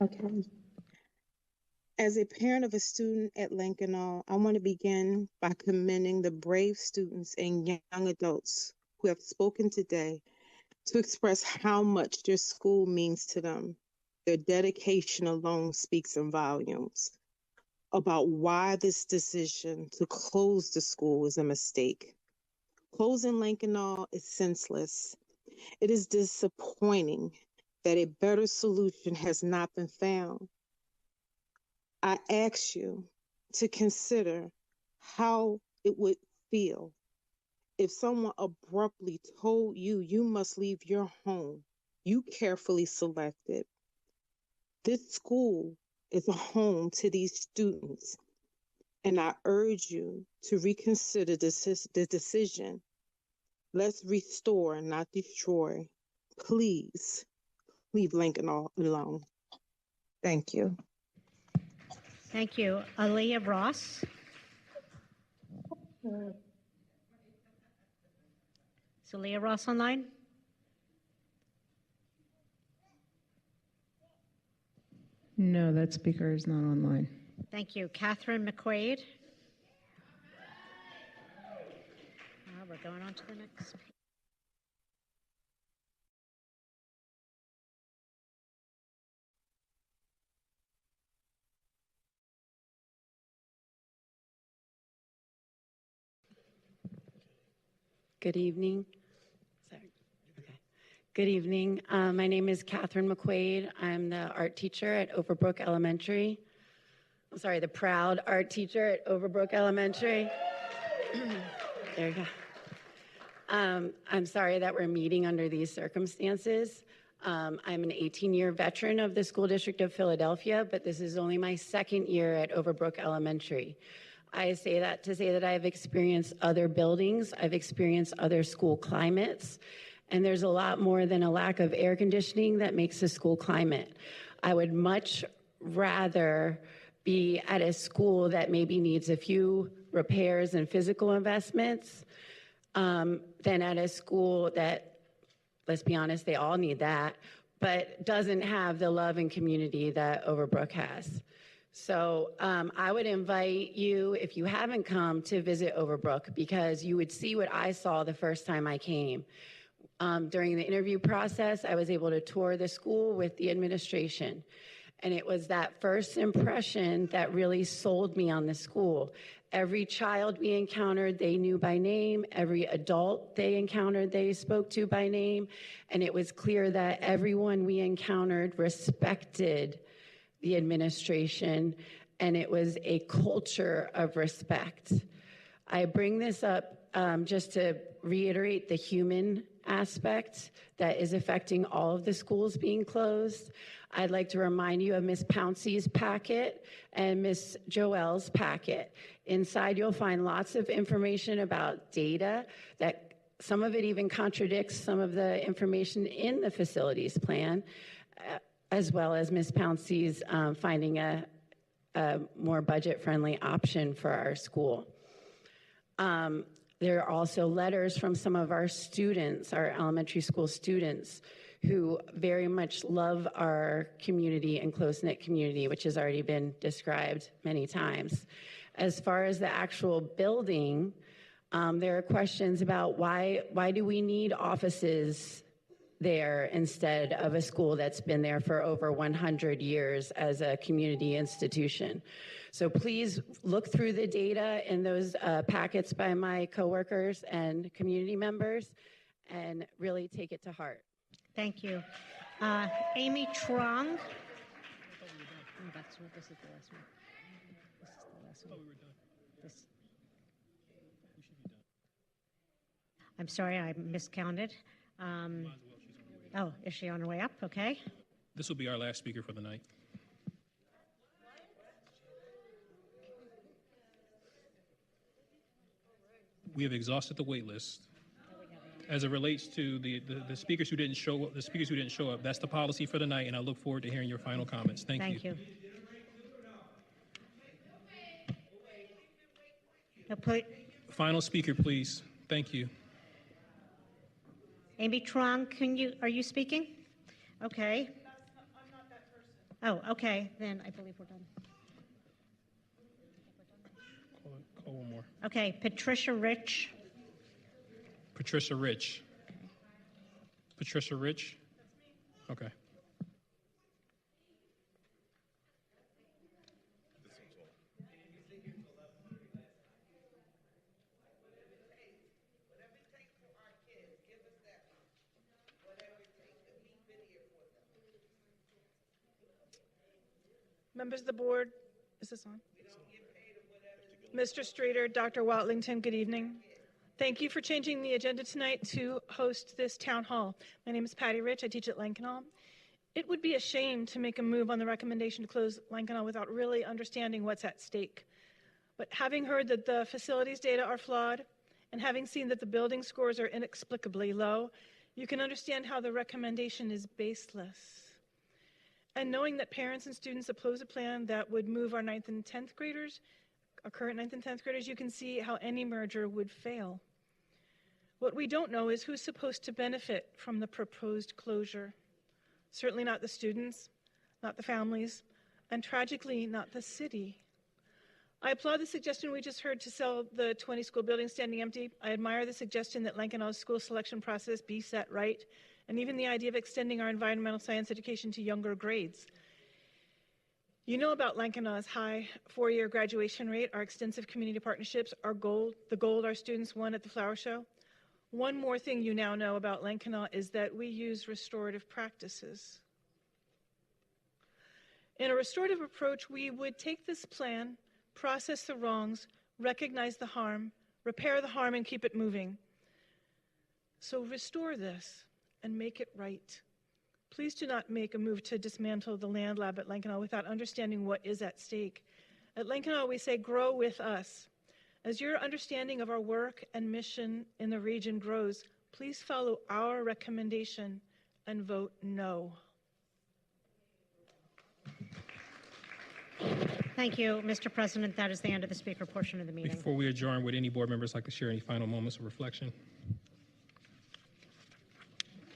J: Okay. As a parent of a student at Lincoln, I want to begin by commending the brave students and young adults who have spoken today to express how much their school means to them. Their dedication alone speaks in volumes about why this decision to close the school is a mistake. Closing Lincoln is senseless. It is disappointing that a better solution has not been found. I ask you to consider how it would feel if someone abruptly told you you must leave your home you carefully selected. This school is a home to these students, and I urge you to reconsider the decision. Let's restore, not destroy. Please leave Lincoln alone. Thank you.
F: Thank you. Aaliyah Ross. Is Aaliyah Ross online?
J: No, that speaker is not online.
F: Thank you. Catherine McQuaid. We're going on to the next page.
Q: Good evening. Sorry. Okay. Good evening. My name is Catherine McQuaid. I'm the art teacher at Overbrook Elementary. I'm sorry, the proud art teacher at Overbrook Elementary. There you go. I'm sorry that we're meeting under these circumstances. I'm an 18-year veteran of the School District of Philadelphia, but this is only my second year at Overbrook Elementary. I say that to say that I've experienced other buildings, I've experienced other school climates, and there's a lot more than a lack of air conditioning that makes a school climate. I would much rather be at a school that maybe needs a few repairs and physical investments than at a school that, let's be honest, they all need that, but doesn't have the love and community that Overbrook has. So I would invite you, if you haven't come, to visit Overbrook, because you would see what I saw the first time I came. During the interview process, I was able to tour the school with the administration. And it was that first impression that really sold me on the school. Every child we encountered, they knew by name. Every adult they encountered, they spoke to by name. And it was clear that everyone we encountered respected the administration, and it was a culture of respect. I bring this up just to reiterate the human aspect that is affecting all of the schools being closed. I'd like to remind you of Ms. Pouncey's packet and Ms. Joelle's packet. Inside, you'll find lots of information about data that some of it even contradicts some of the information in the facilities plan, as well as Ms. Pouncey's finding a more budget-friendly option for our school. There are also letters from some of our students, our elementary school students, who very much love our community and close-knit community, which has already been described many times. As far as the actual building, there are questions about why do we need offices there instead of a school that's been there for over 100 years as a community institution. So please look through the data in those packets by my coworkers and community members and really take it to heart.
F: Thank you. Amy Trong. This is the last one. I'm sorry, I miscounted. Oh, is she on her way up? Okay.
S: This will be our last speaker for the night. we have exhausted the wait list. As it relates to the speakers who didn't show up, that's the policy for the night, and I look forward to hearing your final comments. Thank you. Final speaker, please. Thank you.
F: Amy Trong, are you speaking? Okay. Oh, okay, then I believe we're done.
S: Call one more.
F: Okay, Patricia Rich.
S: Patricia Rich. Patricia Rich? Okay.
T: Members of the board, is this on? Mr. Streeter, Dr. Watlington, good evening. Thank you for changing the agenda tonight to host this town hall. My name is Patty Rich. I teach at Lankenau. It would be a shame to make a move on the recommendation to close Lankenau without really understanding what's at stake. But having heard that the facilities data are flawed and having seen that the building scores are inexplicably low, you can understand how the recommendation is baseless. And knowing that parents and students oppose a plan that would move our 9th and 10th graders, our current 9th and 10th graders, you can see how any merger would fail. What we don't know is who's supposed to benefit from the proposed closure. Certainly not the students, not the families, and tragically not the city. I applaud the suggestion we just heard to sell the 20 school buildings standing empty. I admire the suggestion that Lankenau's school selection process be set right, and even the idea of extending our environmental science education to younger grades. You know about Lankenau's high 4-year graduation rate, our extensive community partnerships, the gold our students won at the flower show. One more thing you now know about Lankenau is that we use restorative practices. In a restorative approach, we would take this plan, process the wrongs, recognize the harm, repair the harm, and keep it moving. So restore this and make it right. Please do not make a move to dismantle the land lab at Lankenau without understanding what is at stake. At Lankenau, we say, grow with us. As your understanding of our work and mission in the region grows, please follow our recommendation and vote no.
F: Thank you, Mr. President. That is the end of the speaker portion of the meeting.
S: Before we adjourn, would any board members like to share any final moments of reflection?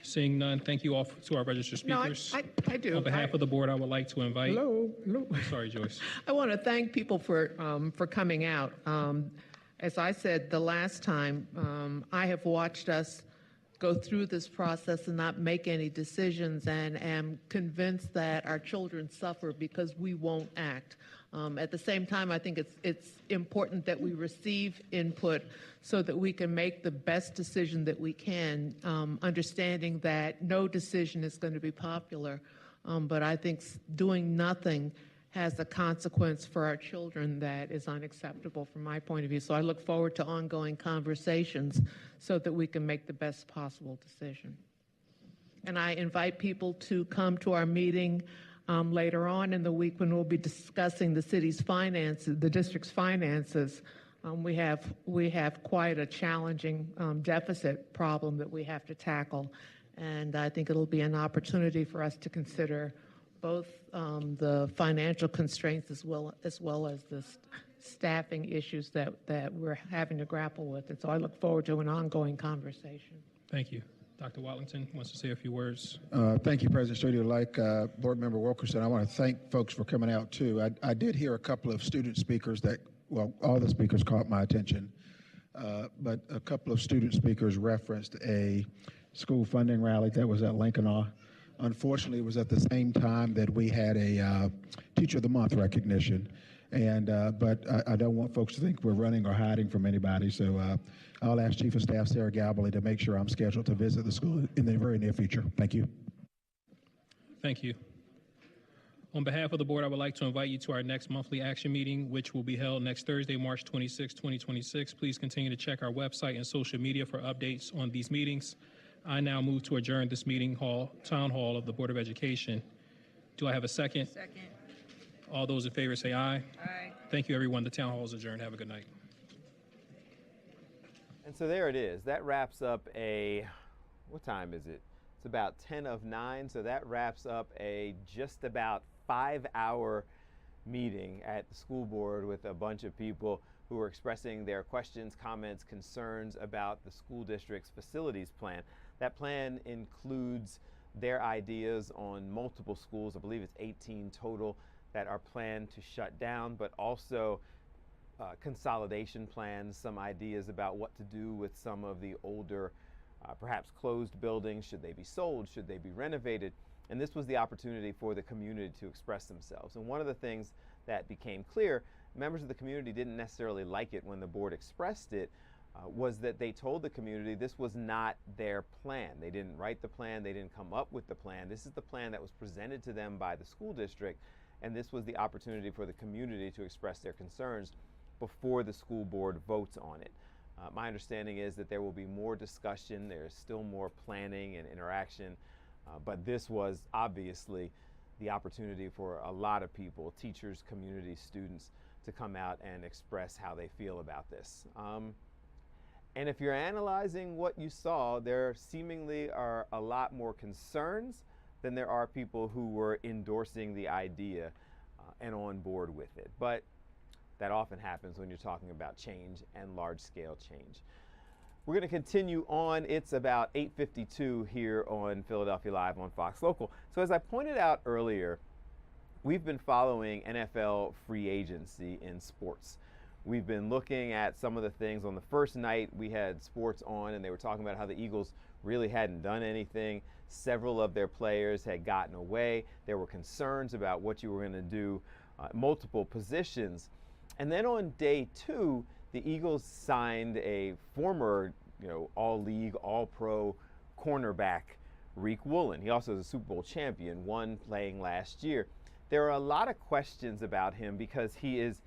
S: Seeing none, thank you all to our registered speakers.
U: No, I do.
S: On behalf of the board, I would like to invite.
U: Hello.
S: Sorry, Joyce.
U: I want to thank people for coming out. As I said the last time, I have watched us go through this process and not make any decisions, and am convinced that our children suffer because we won't act. At the same time, I think it's important that we receive input so that we can make the best decision that we can, understanding that no decision is going to be popular. But I think doing nothing has a consequence for our children that is unacceptable from my point of view. So I look forward to ongoing conversations so that we can make the best possible decision. And I invite people to come to our meeting later on in the week when we'll be discussing the city's finances, the district's finances. We have quite a challenging deficit problem that we have to tackle, and I think it'll be an opportunity for us to consider both the financial constraints as well as the staffing issues that we're having to grapple with. And so I look forward to an ongoing conversation.
S: Thank you. Dr. Watlington wants to say a few words.
V: Thank you, President Streeter. Like Board Member Wilkerson, I want to thank folks for coming out, too. I did hear a couple of student speakers all the speakers caught my attention, but a couple of student speakers referenced a school funding rally that was at Lankenau. Unfortunately, it was at the same time that we had a Teacher of the Month recognition. But I don't want folks to think we're running or hiding from anybody, so I'll ask Chief of Staff Sarah Galbally to make sure I'm scheduled to visit the school in the very near future. Thank you.
S: Thank you. On behalf of the board, I would like to invite you to our next monthly action meeting, which will be held next Thursday, March 26, 2026. Please continue to check our website and social media for updates on these meetings. I now move to adjourn this town hall of the Board of Education. Do I have a second?
U: Second.
S: All those in favor say aye.
U: Aye.
S: Thank you, everyone. The town hall is adjourned. Have a good night.
B: And so there it is. That wraps up what time is it? It's about 10 of 9, so that wraps up a just about 5-hour meeting at the school board with a bunch of people who were expressing their questions, comments, concerns about the school district's facilities plan. That plan includes their ideas on multiple schools. I believe it's 18 total that are planned to shut down, but also consolidation plans, some ideas about what to do with some of the older, perhaps closed buildings. Should they be sold? Should they be renovated? And this was the opportunity for the community to express themselves. And one of the things that became clear, members of the community didn't necessarily like it when the board expressed it, was that they told the community this was not their plan. They didn't write the plan, they didn't come up with the plan. This is the plan that was presented to them by the school district, and this was the opportunity for the community to express their concerns before the school board votes on it. My understanding is that there will be more discussion, there's still more planning and interaction, but this was obviously the opportunity for a lot of people, teachers, community, students, to come out and express how they feel about this. And if you're analyzing what you saw, there seemingly are a lot more concerns than there are people who were endorsing the idea and on board with it. But that often happens when you're talking about change and large-scale change. We're going to continue on. It's about 8:52 here on Philadelphia Live on Fox Local. So as I pointed out earlier, we've been following NFL free agency in sports. We've been looking at some of the things. On the first night, we had sports on, and they were talking about how the Eagles really hadn't done anything. Several of their players had gotten away. There were concerns about what you were going to do, multiple positions. And then on day 2, the Eagles signed a former, all-league, all-pro cornerback, Reek Woolen. He also is a Super Bowl champion, one playing last year. There are a lot of questions about him because he is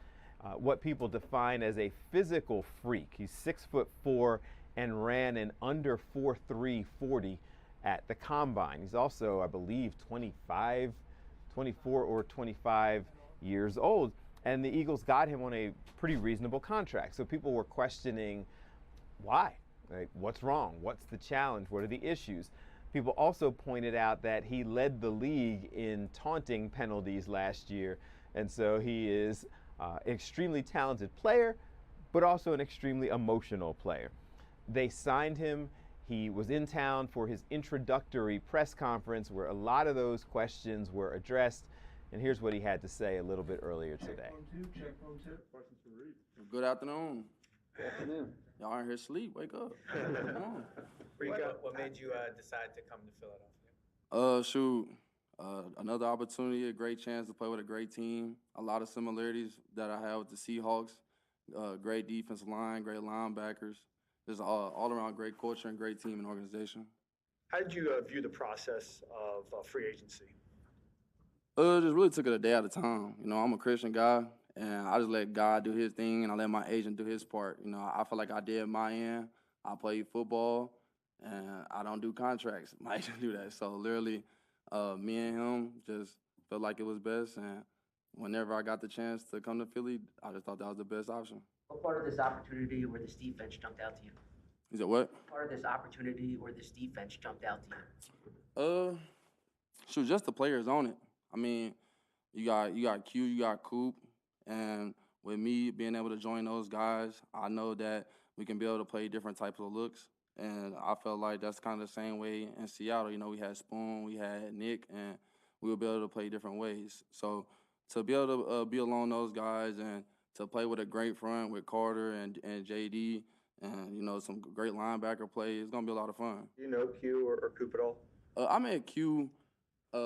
B: what people define as a physical freak. He's 6'4" and ran an under 4.3 40 at the combine. He's also, I believe, 24 or 25 years old. And the Eagles got him on a pretty reasonable contract. So people were questioning why? Like, what's wrong? What's the challenge? What are the issues? People also pointed out that he led the league in taunting penalties last year. And so he is an extremely talented player, but also an extremely emotional player. They signed him. He was in town for his introductory press conference where a lot of those questions were addressed. And here's what he had to say a little bit earlier today.
C: Good afternoon. Good afternoon. Y'all aren't here asleep. Wake up. Come on.
I: What made you decide to come to Philadelphia?
C: Another opportunity, a great chance to play with a great team. A lot of similarities that I have with the Seahawks. Great defensive line, great linebackers. Just all around great culture and great team and organization.
I: How did you view the process of free agency?
C: Just really took it a day at a time. I'm a Christian guy, and I just let God do his thing, and I let my agent do his part. I feel like I did my end. I play football, and I don't do contracts. My agent do that. So literally, me and him just felt like it was best, and whenever I got the chance to come to Philly, I just thought that was the best option.
W: What part of this opportunity or this defense jumped out to you?
C: Is it what?
W: What part of this opportunity or this defense jumped out to you?
C: Just the players on it. I mean, you got Q, you got Coop, and with me being able to join those guys, I know that we can be able to play different types of looks, and I felt like that's kind of the same way in Seattle. We had Spoon, we had Nick, and we would be able to play different ways. So to be able to be along those guys and to play with a great front with Carter and JD and, some great linebacker play, it's going to be a lot of fun.
I: Do you know Q or Coop at all?
C: I met Q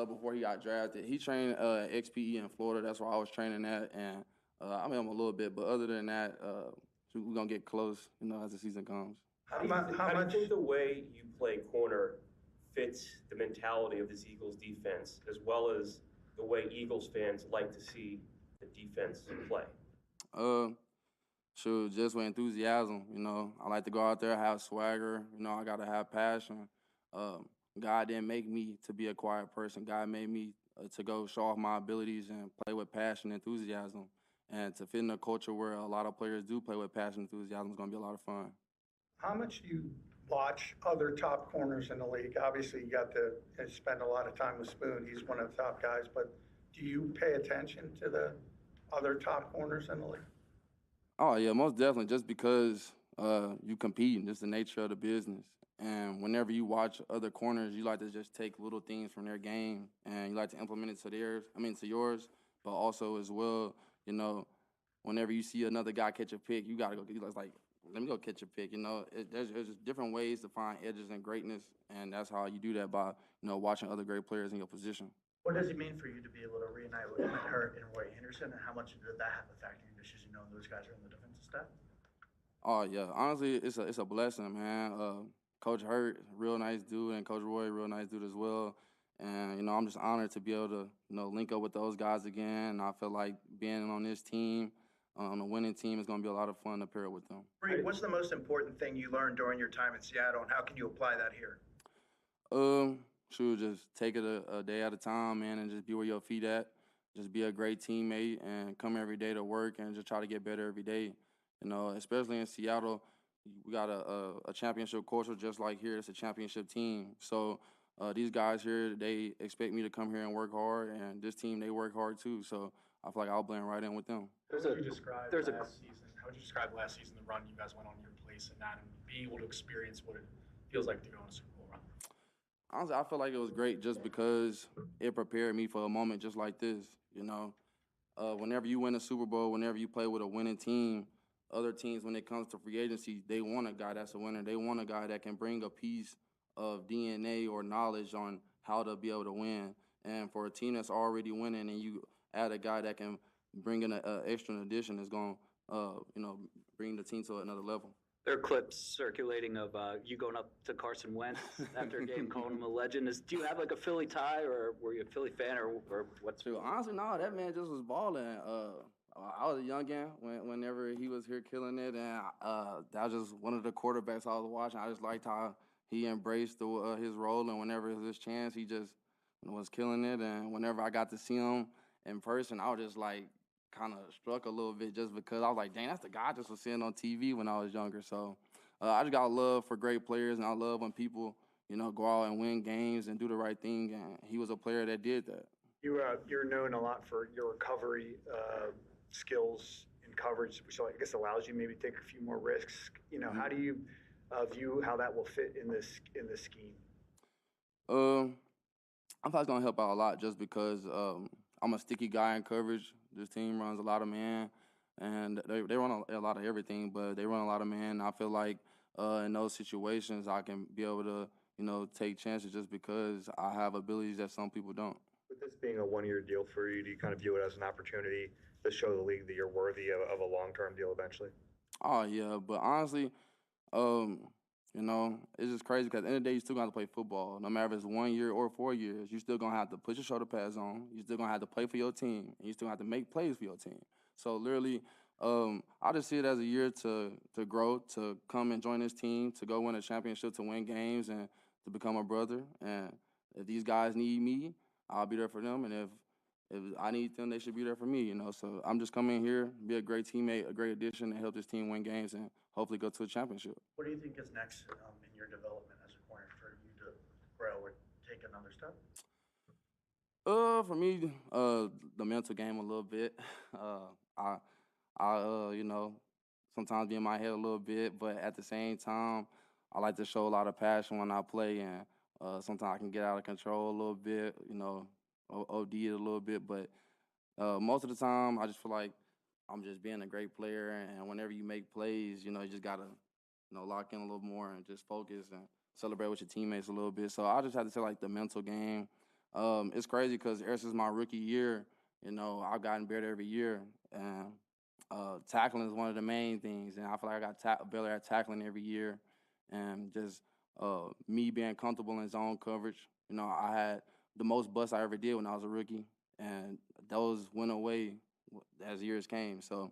C: before he got drafted. He trained at XPE in Florida. That's where I was training at, and I met him a little bit. But other than that, we're going to get close, as the season comes.
I: How do you think the way you play corner fits the mentality of this Eagles defense, as well as the way Eagles fans like to see the defense play?
C: Just with enthusiasm. I like to go out there, have swagger. I got to have passion. God didn't make me to be a quiet person. God made me to go show off my abilities and play with passion and enthusiasm. And to fit in a culture where a lot of players do play with passion and enthusiasm is going to be a lot of fun.
E: How much do you watch other top corners in the league? Obviously, you got to spend a lot of time with Spoon. He's one of the top guys, but do you pay attention to the other top corners in the league?
C: Oh, yeah, most definitely, just because you compete, and it's the nature of the business. And whenever you watch other corners, you like to just take little things from their game, and you like to implement it to yours, but also as well, you know, whenever you see another guy catch a pick, you got to go, like, let me go catch a pick, you know. There's just different ways to find edges and greatness, and that's how you do that by, you know, watching other great players in your position.
G: What does it mean for you to be able to reunite with Clint Hurt and Roy Anderson, and how much did that have a factor in your decision, knowing those guys are in the defensive staff?
C: Oh, yeah. Honestly, it's a blessing, man. Coach Hurt, real nice dude, and Coach Roy, real nice dude as well. And, you know, I'm just honored to be able to, you know, link up with those guys again. And I feel like being on this team, on a winning team, is going to be a lot of fun to pair with them.
G: Bree, what's the most important thing you learned during your time in Seattle, and how can you apply that here?
C: Just take it a day at a time, man, and just be where your feet at. Just be a great teammate and come every day to work and just try to get better every day. You know, especially in Seattle, we got a championship culture just like here. It's a championship team. So these guys here, they expect me to come here and work hard, and this team, they work hard too. So I feel like I'll blend right in with them.
R: How would you describe last season, the run you guys went on your place and that, and being able to experience what it feels like to go on a Super Bowl run?
C: Honestly, I feel like it was great just because it prepared me for a moment just like this, you know. Whenever you win a Super Bowl, whenever you play with a winning team, other teams, when it comes to free agency, they want a guy that's a winner. They want a guy that can bring a piece of DNA or knowledge on how to be able to win. And for a team that's already winning and you add a guy that can bring in an extra addition, is going to, you know, bring the team to another level.
X: There are clips circulating of you going up to Carson Wentz after a game, calling him a legend. Do you have like a Philly tie, or were you a Philly fan, or what's?
C: True. Honestly, no, that man just was balling. I was a youngin' whenever he was here killing it, and that was just one of the quarterbacks I was watching. I just liked how he embraced his role, and whenever it was his chance, he just was killing it. And whenever I got to see him in person, I was just like kind of struck a little bit, just because I was like, dang, that's the guy I just was seeing on TV when I was younger. So I just got love for great players, and I love when people, you know, go out and win games and do the right thing, and he was a player that did that.
R: You're known a lot for your recovery skills in coverage, which I guess allows you maybe to take a few more risks. You know, how do you view how that will fit in this scheme?
C: I thought it's gonna help out a lot just because I'm a sticky guy in coverage. This team runs a lot of man, and they run a lot of everything, but they run a lot of man. I feel like in those situations I can be able to, you know, take chances just because I have abilities that some people don't.
R: With this being a one-year deal for you, do you kind of view it as an opportunity to show the league that you're worthy of a long-term deal eventually?
C: Oh, yeah, but honestly, you know, it's just crazy because at the end of the day, you still going to have to play football. No matter if it's 1 year or 4 years, you still going to have to put your shoulder pads on. You still going to have to play for your team, and you still have to make plays for your team. So literally, I just see it as a year to grow, to come and join this team, to go win a championship, to win games, and to become a brother. And if these guys need me, I'll be there for them, and if I need them, they should be there for me, you know. So I'm just coming here, be a great teammate, a great addition, and help this team win games and hopefully go to a championship.
G: What do you think is next in your development as a corner for you to grow or take another step?
C: For me, the mental game a little bit. I you know, sometimes be in my head a little bit, but at the same time, I like to show a lot of passion when I play, and sometimes I can get out of control a little bit, you know, OD it a little bit, but most of the time, I just feel like I'm just being a great player, and whenever you make plays, you know, you just gotta, you know, lock in a little more and just focus and celebrate with your teammates a little bit. So I just have to say, like, the mental game. It's crazy because ever since my rookie year, you know, I've gotten better every year, and tackling is one of the main things, and I feel like I got better at tackling every year, and just me being comfortable in zone coverage. You know, I had the most busts I ever did when I was a rookie, and those went away as years came. So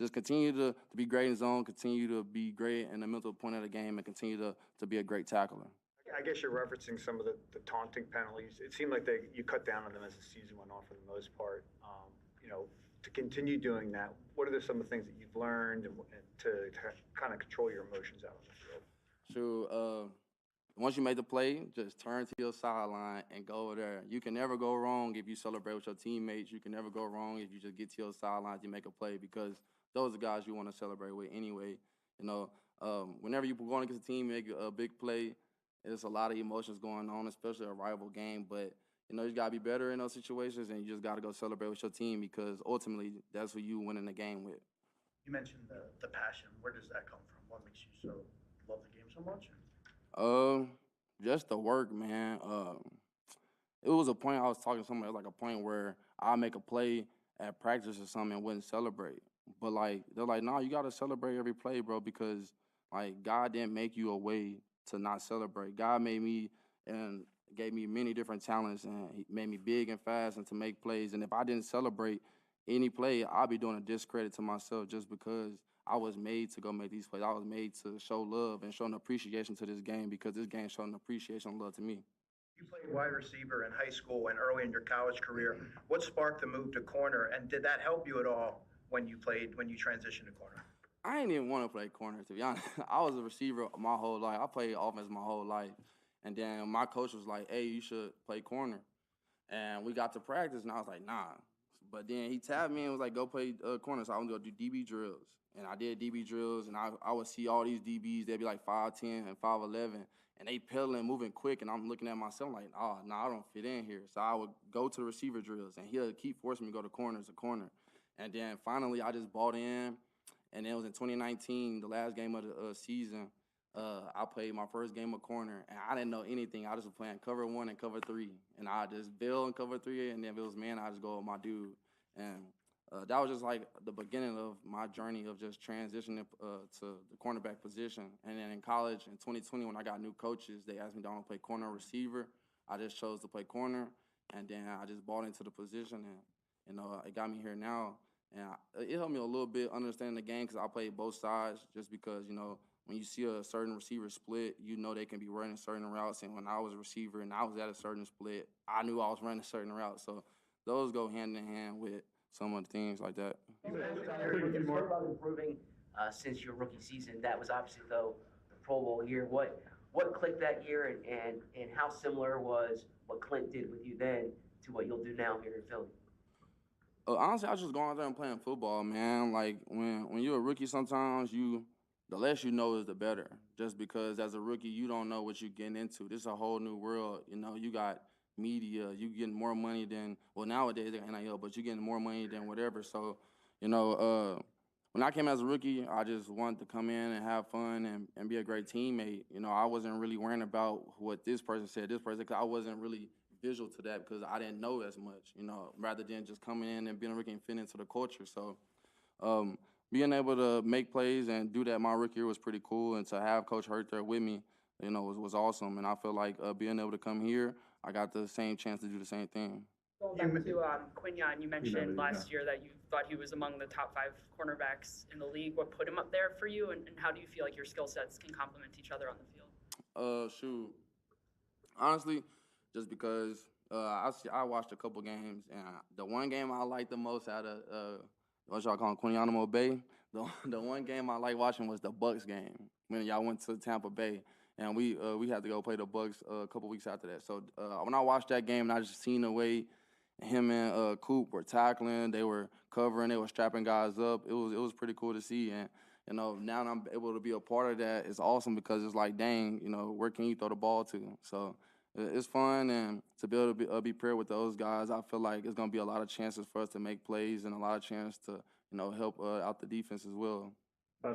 C: just continue to be great in zone, continue to be great in the mental point of the game, and continue to be a great tackler.
R: I guess you're referencing some of the taunting penalties. It seemed like you cut down on them as the season went on for the most part. You know, to continue doing that, what are some of the things that you've learned and to kind of control your emotions out on the field?
C: Sure. Once you make the play, just turn to your sideline and go over there. You can never go wrong if you celebrate with your teammates. You can never go wrong if you just get to your sidelines, you make a play, because those are guys you want to celebrate with anyway. You know, whenever you're going against a team, make a big play, there's a lot of emotions going on, especially a rival game. But, you know, you got to be better in those situations, and you just got to go celebrate with your team, because ultimately that's who you winning the game with.
G: You mentioned the passion. Where does that come from? What makes you so love the game so much?
C: Just the work, man. It was a point I was talking to somebody, like a point where I make a play at practice or something and wouldn't celebrate. But like they're like, nah, you gotta celebrate every play, bro, because like God didn't make you a way to not celebrate. God made me and gave me many different talents, and he made me big and fast and to make plays. And if I didn't celebrate any play, I'd be doing a discredit to myself, just because I was made to go make these plays. I was made to show love and show an appreciation to this game, because this game showed an appreciation and love to me.
G: You played wide receiver in high school and early in your college career. What sparked the move to corner, and did that help you at all when you transitioned to corner?
C: I didn't even want to play corner, to be honest. I was a receiver my whole life. I played offense my whole life. And then my coach was like, hey, you should play corner. And we got to practice, and I was like, nah. But then he tapped me and was like, go play corner. So I was going to do DB drills. And I did DB drills, and I would see all these DBs. They'd be like 5'10" and 5'11", and they pedaling, moving quick, and I'm looking at myself like, oh, no, I don't fit in here. So I would go to the receiver drills, and he'll keep forcing me to go to corner. And then finally I just bought in, and it was in 2019, the last game of the season. I played my first game of corner, and I didn't know anything. I just was playing cover 1 and cover 3, and I just bail in cover 3, and then if it was man, I just go with my dude. And that was just like the beginning of my journey of just transitioning to the cornerback position. And then in college in 2020, when I got new coaches, they asked me, do I want to play corner or receiver? I just chose to play corner, and then I just bought into the position, and you know, it got me here now. And it helped me a little bit understanding the game, because I played both sides, just because, you know, when you see a certain receiver split, you know they can be running certain routes. And when I was a receiver and I was at a certain split, I knew I was running a certain route. So those go hand in hand with some of the things like that.
W: You spoke about improving since your rookie season. That was obviously, though, the Pro Bowl year. What clicked that year, and how similar was what Clint did with you then to what you'll do now here in Philly?
C: Honestly, I was just going out there and playing football, man. Like, when you're a rookie, sometimes the less you know is the better. Just because as a rookie, you don't know what you're getting into. This is a whole new world. You know, you got media, you getting more money than, well, nowadays they're NIL, but you're getting more money than whatever. So, you know, when I came as a rookie, I just wanted to come in and have fun and be a great teammate. You know, I wasn't really worrying about what this person said, because I wasn't really visual to that, because I didn't know as much, you know, rather than just coming in and being a rookie and fitting into the culture. So being able to make plays and do that my rookie year was pretty cool, and to have Coach Hurt there with me, you know, was awesome. And I feel like being able to come here, I got the same chance to do the same thing.
D: Going back to Quinyon, you mentioned last year that you thought he was among the top 5 cornerbacks in the league. What put him up there for you, and how do you feel like your skill sets can complement each other on the field?
C: Honestly, just because I watched a couple games, and the one game I liked the most out of what y'all call Guantanamo Bay, the one game I liked watching was the Bucks game when y'all went to Tampa Bay, and we had to go play the Bucks a couple weeks after that. So when I watched that game, and I just seen the way him and Coop were tackling, they were covering, they were strapping guys up. It was pretty cool to see, and you know, now that I'm able to be a part of that, it's awesome, because it's like, dang, you know, where can you throw the ball to? So it's fun, and to be able to be paired with those guys, I feel like it's going to be a lot of chances for us to make plays and a lot of chance to, you know, help out the defense as well.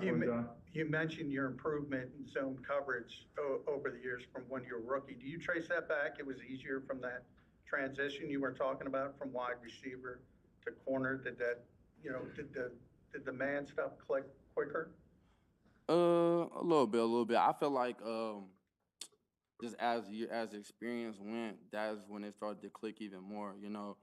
E: You mentioned your improvement in zone coverage over the years from when you were a rookie. Do you trace that back? It was easier from that transition you were talking about from wide receiver to corner. Did that, you know, did the man stuff click quicker?
C: A little bit. I feel like just as the experience went, that's when it started to click even more, you know.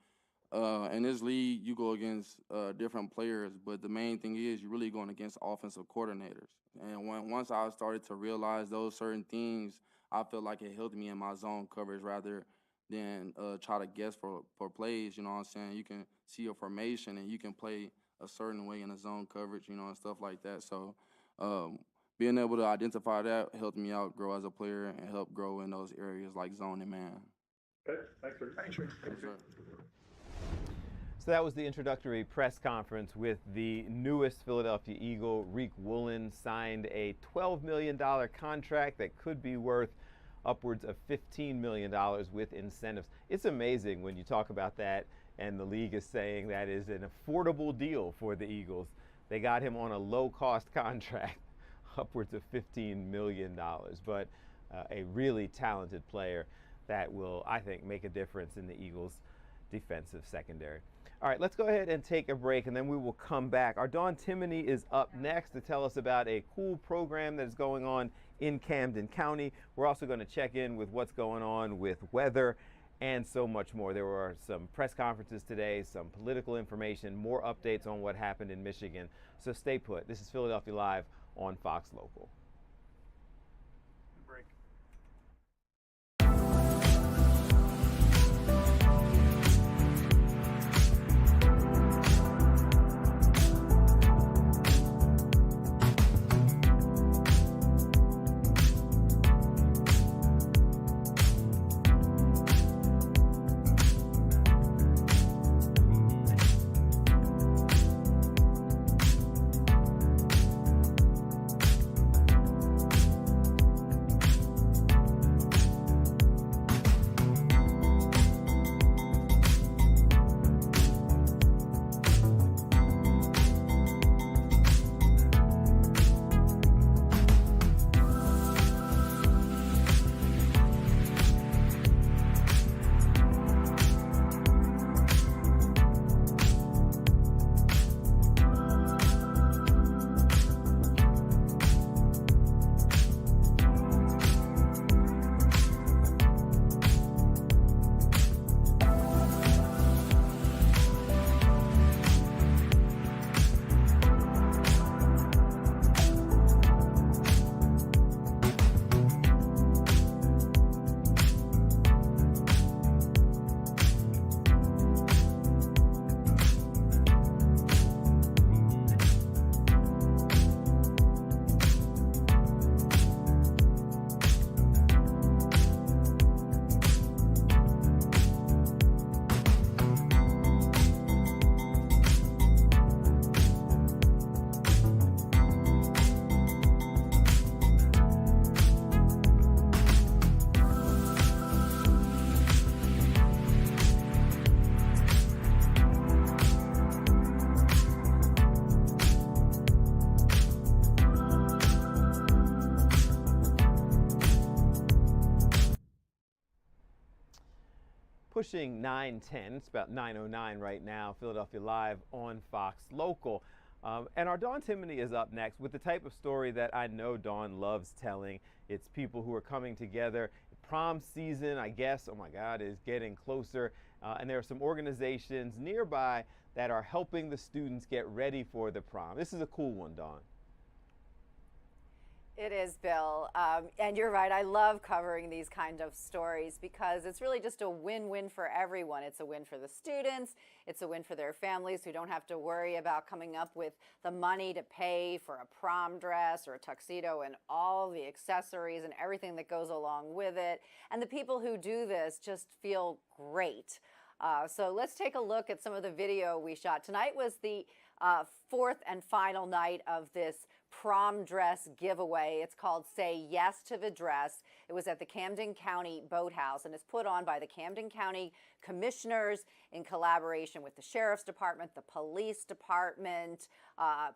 C: In this league, you go against different players, but the main thing is you're really going against offensive coordinators. And once I started to realize those certain things, I feel like it helped me in my zone coverage rather than try to guess for plays. You know what I'm saying? You can see your formation and you can play a certain way in a zone coverage, you know, and stuff like that. So being able to identify that helped me out grow as a player and help grow in those areas like zone and man.
R: Okay, thanks, Rick.
E: Thanks, Rick.
C: Yes, sir.
B: So that was the introductory press conference with the newest Philadelphia Eagle. Reek Woolen signed a $12 million contract that could be worth upwards of $15 million with incentives. It's amazing when you talk about that, and the league is saying that is an affordable deal for the Eagles. They got him on a low-cost contract, upwards of $15 million, but a really talented player that will, I think, make a difference in the Eagles' defensive secondary. All right, let's go ahead and take a break, and then we will come back. Our Dawn Timoney is up next to tell us about a cool program that is going on in Camden County. We're also going to check in with what's going on with weather and so much more. There were some press conferences today, some political information, more updates on what happened in Michigan. So stay put. This is Philadelphia Live on Fox Local.
R: Break.
B: Pushing 9:10, it's about 9:09 right now, Philadelphia Live on Fox Local. And our Dawn Timoney is up next with the type of story that I know Dawn loves telling. It's people who are coming together. Prom season, I guess, oh my God, is getting closer. And there are some organizations nearby that are helping the students get ready for the prom. This is a cool one, Dawn.
A: It is, Bill. And you're right. I love covering these kind of stories because it's really just a win-win for everyone. It's a win for the students. It's a win for their families who don't have to worry about coming up with the money to pay for a prom dress or a tuxedo and all the accessories and everything that goes along with it. And the people who do this just feel great. So let's take a look at some of the video we shot. Tonight was the fourth and final night of this prom dress giveaway. It's called Say Yes to the Dress. It was at the Camden County Boathouse, and it's put on by the Camden County Commissioners in collaboration with the Sheriff's Department, the Police Department,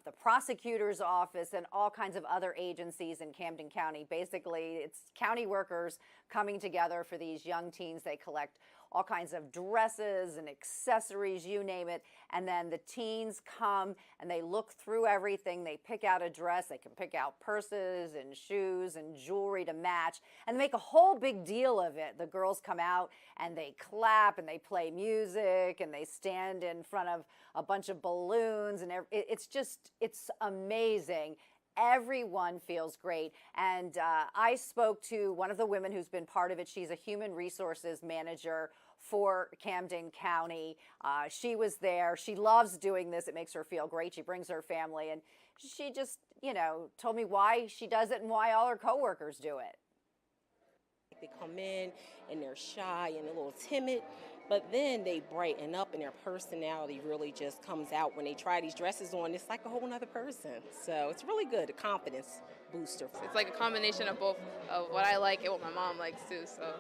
A: the Prosecutor's Office, and all kinds of other agencies in Camden County. Basically, it's county workers coming together for these young teens. They collect all kinds of dresses and accessories, you name it. And then the teens come and they look through everything. They pick out a dress. They can pick out purses and shoes and jewelry to match and make a whole big deal of it. The girls come out and they clap and they play music and they stand in front of a bunch of balloons. And it's amazing. everyone feels great. And I spoke to one of the women who's been part of it. She's a human resources manager for Camden County. She was there. She loves doing this. It makes her feel great. She brings her family, and she just, told me why she does it and why all her coworkers do it.
H: They come in and they're shy and a little timid, but then they brighten up and their personality really just comes out when they try these dresses on. It's like a whole nother person. So it's really good, a confidence booster.
K: It's like a combination of both of what I like and what my mom likes too. So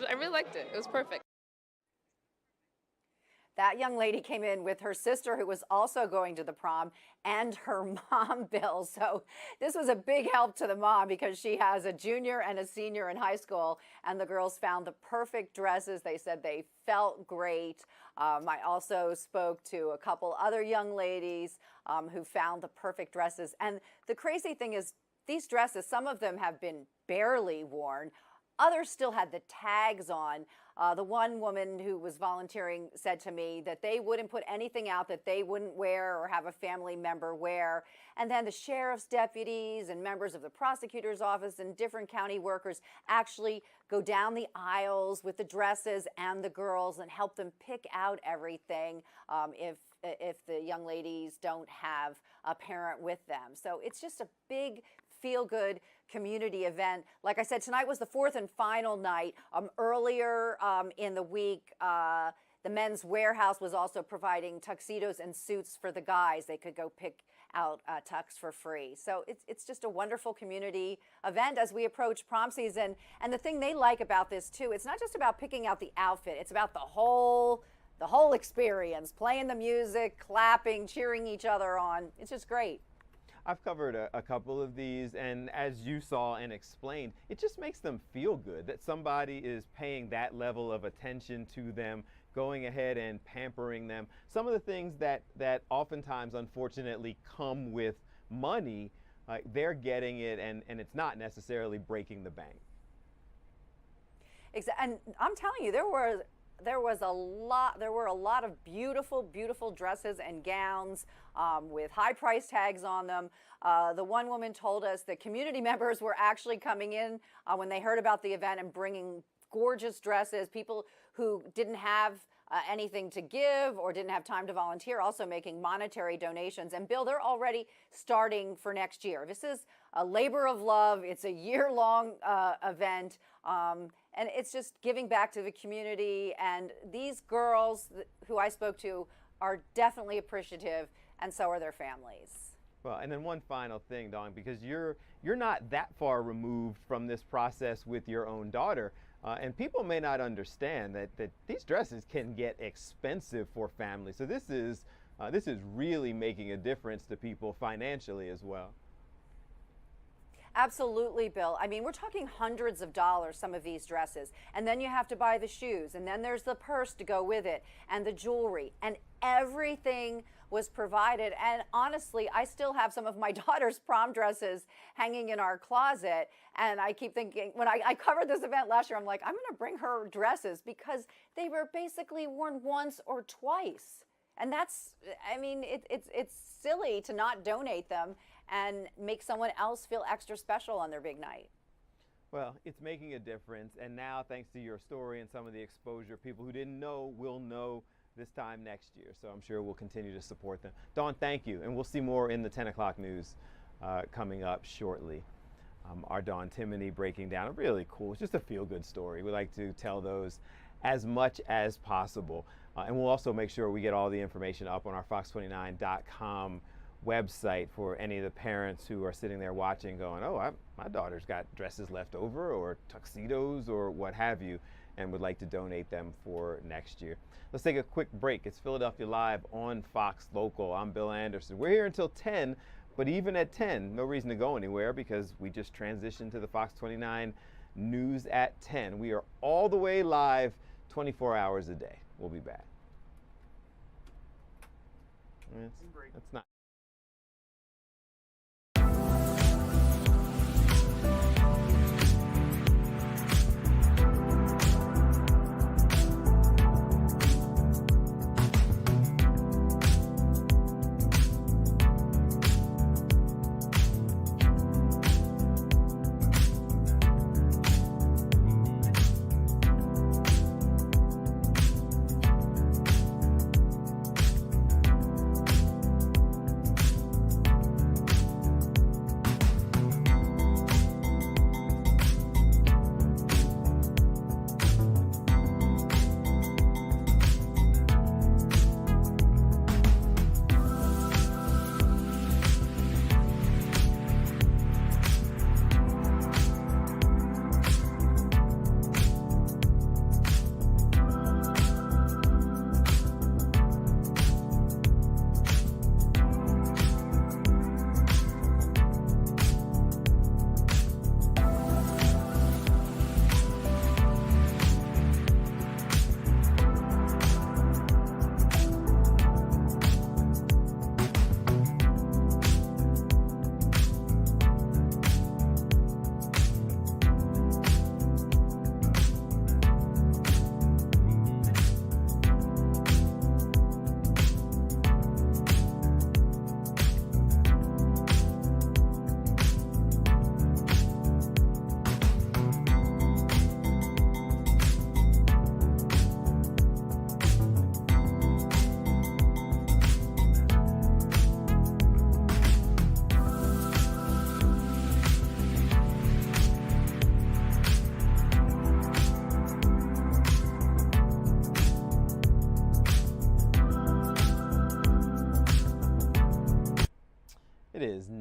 K: I really liked it. It was perfect.
A: That young lady came in with her sister, who was also going to the prom, and her mom, Bill. So this was a big help to the mom because she has a junior and a senior in high school, and the girls found the perfect dresses. They said they felt great. I also spoke to a couple other young ladies who found the perfect dresses. And the crazy thing is, these dresses, some of them have been barely worn. Others still had the tags on. The one woman who was volunteering said to me that they wouldn't put anything out that they wouldn't wear or have a family member wear. And then the sheriff's deputies and members of the prosecutor's office and different county workers actually go down the aisles with the dresses and the girls and help them pick out everything if the young ladies don't have a parent with them. So it's just a big feel-good community event. Like I said, tonight was the fourth and final night. Earlier in the week, the Men's Warehouse was also providing tuxedos and suits for the guys. They could go pick out tux for free. So it's just a wonderful community event as we approach prom season. And the thing they like about this too, it's not just about picking out the outfit. It's about the whole experience, playing the music, clapping, cheering each other on. It's just great.
B: I've covered a couple of these, and as you saw and explained, it just makes them feel good that somebody is paying that level of attention to them, going ahead and pampering them. Some of the things that oftentimes, unfortunately, come with money, they're getting it, and it's not necessarily breaking the bank.
A: And I'm telling you, there were a lot of beautiful dresses and gowns with high price tags on them. The one woman told us that community members were actually coming in when they heard about the event and bringing gorgeous dresses. People who didn't have anything to give or didn't have time to volunteer, also making monetary donations. And Bill, they're already starting for next year. This is a labor of love. It's a year-long event. And it's just giving back to the community. And these girls who I spoke to are definitely appreciative, and so are their families.
B: Well, and then one final thing, Dawn, because you're not that far removed from this process with your own daughter. And people may not understand that these dresses can get expensive for families. So this is really making a difference to people financially as well.
A: Absolutely, Bill. I mean, we're talking hundreds of dollars, some of these dresses. And then you have to buy the shoes, and then there's the purse to go with it, and the jewelry, and everything was provided. And honestly, I still have some of my daughter's prom dresses hanging in our closet. And I keep thinking, when I covered this event last year, I'm like, I'm going to bring her dresses because they were basically worn once or twice. And that's, I mean, it's silly to not donate them and make someone else feel extra special on their big night.
B: Well, it's making a difference. And now, thanks to your story and some of the exposure, people who didn't know will know this time next year. So I'm sure we'll continue to support them. Dawn, thank you. And we'll see more in the 10 o'clock news coming up shortly. Our Dawn Timoney breaking down a really cool, it's just a feel-good story. We like to tell those as much as possible. And we'll also make sure we get all the information up on our fox29.com website for any of the parents who are sitting there watching going, oh, my daughter's got dresses left over or tuxedos or what have you, and would like to donate them for next year. Let's take a quick break. It's Philadelphia Live on Fox Local. I'm Bill Anderson. We're here until 10, but even at 10, no reason to go anywhere because we just transitioned to the Fox 29 news at 10. We are all the way live 24 hours a day. We'll be back. That's not.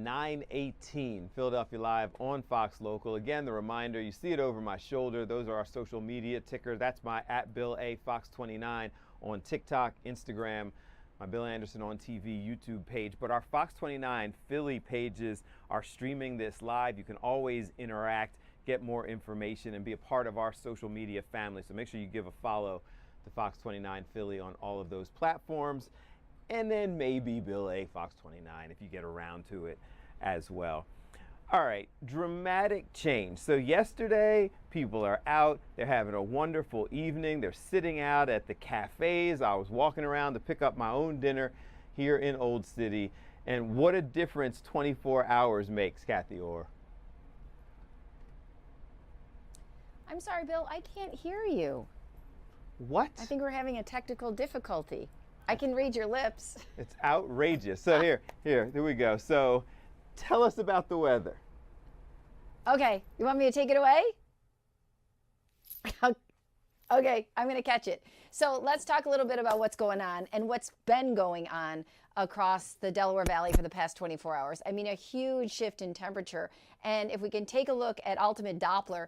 B: 9:18. Philadelphia Live on Fox Local. Again, the reminder, you see it over my shoulder. Those are our social media tickers. That's my @BillAFox29 on TikTok, Instagram, my Bill Anderson on TV YouTube page. But our Fox 29 Philly pages are streaming this live. You can always interact, get more information, and be a part of our social media family. So make sure you give a follow to Fox 29 Philly on all of those platforms. And then maybe Bill A. Fox 29 if you get around to it as well. All right, dramatic change. So yesterday, people are out. They're having a wonderful evening. They're sitting out at the cafes. I was walking around to pick up my own dinner here in Old City. And what a difference 24 hours makes, Kathy Orr.
L: I'm sorry, Bill, I can't hear you.
B: What?
L: I think we're having a technical difficulty. I can read your lips.
B: It's outrageous. So here we go. So tell us about the weather.
L: Okay, you want me to take it away? Okay, I'm going to catch it. So let's talk a little bit about what's going on and what's been going on across the Delaware Valley for the past 24 hours. I mean, a huge shift in temperature. And if we can take a look at ultimate Doppler,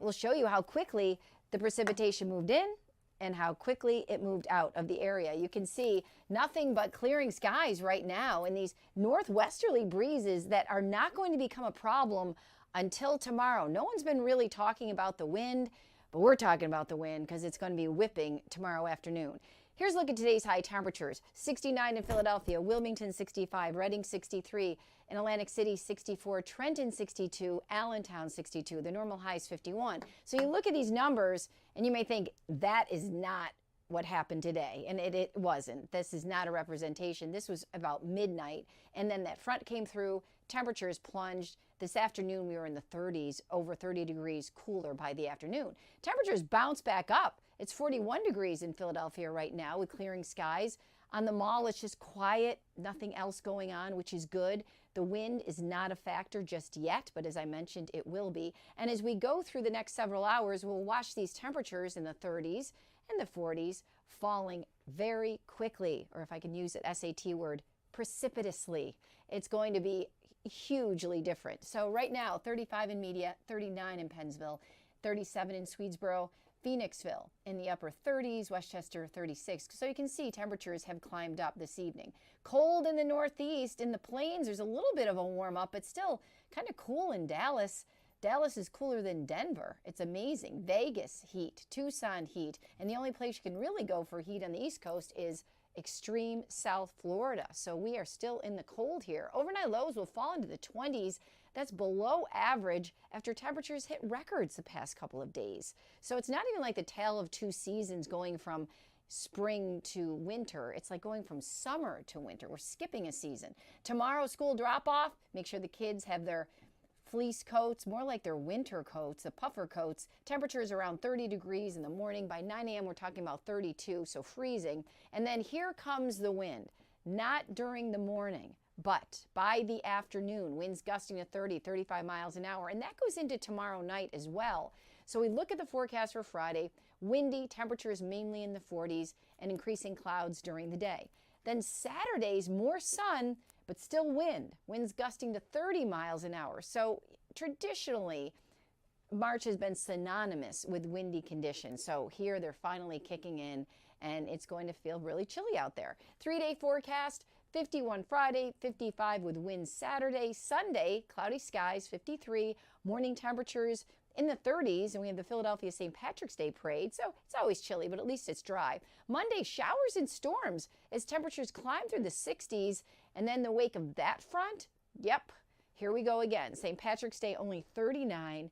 L: we'll show you how quickly the precipitation moved in and how quickly it moved out of the area. You can see nothing but clearing skies right now and these northwesterly breezes that are not going to become a problem until tomorrow. No one's been really talking about the wind, but we're talking about the wind because it's going to be whipping tomorrow afternoon. Here's a look at today's high temperatures. 69 in Philadelphia, Wilmington 65, Reading 63, in Atlantic City 64, Trenton 62, Allentown 62. The normal high is 51. So you look at these numbers and you may think that is not what happened today, and it wasn't. This is not a representation. This was about midnight, and then that front came through, temperatures plunged. This afternoon we were in the 30s, over 30 degrees cooler by the afternoon. Temperatures bounce back up. It's 41 degrees in Philadelphia right now with clearing skies. On the Mall, it's just quiet, nothing else going on, which is good. The wind is not a factor just yet, but as I mentioned, it will be. And as we go through the next several hours, we'll watch these temperatures in the 30s and the 40s falling very quickly, or if I can use an SAT word, precipitously. It's going to be hugely different. So right now, 35 in Media, 39 in Pennsville, 37 in Swedesboro, Phoenixville in the upper 30s, Westchester 36. So you can see temperatures have climbed up this evening. Cold in the northeast, in the plains, there's a little bit of a warm up, but still kind of cool in Dallas. Dallas is cooler than Denver. It's amazing. Vegas heat, Tucson heat, and the only place you can really go for heat on the East Coast is extreme South Florida. So we are still in the cold here. Overnight lows will fall into the 20s. That's below average after temperatures hit records the past couple of days. So it's not even like the tale of two seasons going from spring to winter. It's like going from summer to winter. We're skipping a season. Tomorrow, school drop-off. Make sure the kids have their fleece coats, more like their winter coats, the puffer coats. Temperatures around 30 degrees in the morning. By 9 a.m., we're talking about 32, so freezing. And then here comes the wind. Not during the morning, but by the afternoon, winds gusting to 30, 35 miles an hour. And that goes into tomorrow night as well. So we look at the forecast for Friday. Windy, temperatures mainly in the 40s, and increasing clouds during the day. Then Saturday's more sun, but still wind. Winds gusting to 30 miles an hour. So traditionally, March has been synonymous with windy conditions. So here they're finally kicking in, and it's going to feel really chilly out there. 3-day forecast, 51 Friday, 55 with winds Saturday. Sunday, cloudy skies, 53. Morning temperatures in the 30s, and we have the Philadelphia St. Patrick's Day parade, so it's always chilly, but at least it's dry. Monday, showers and storms as temperatures climb through the 60s, and then in the wake of that front, yep, here we go again. St. Patrick's Day only 39,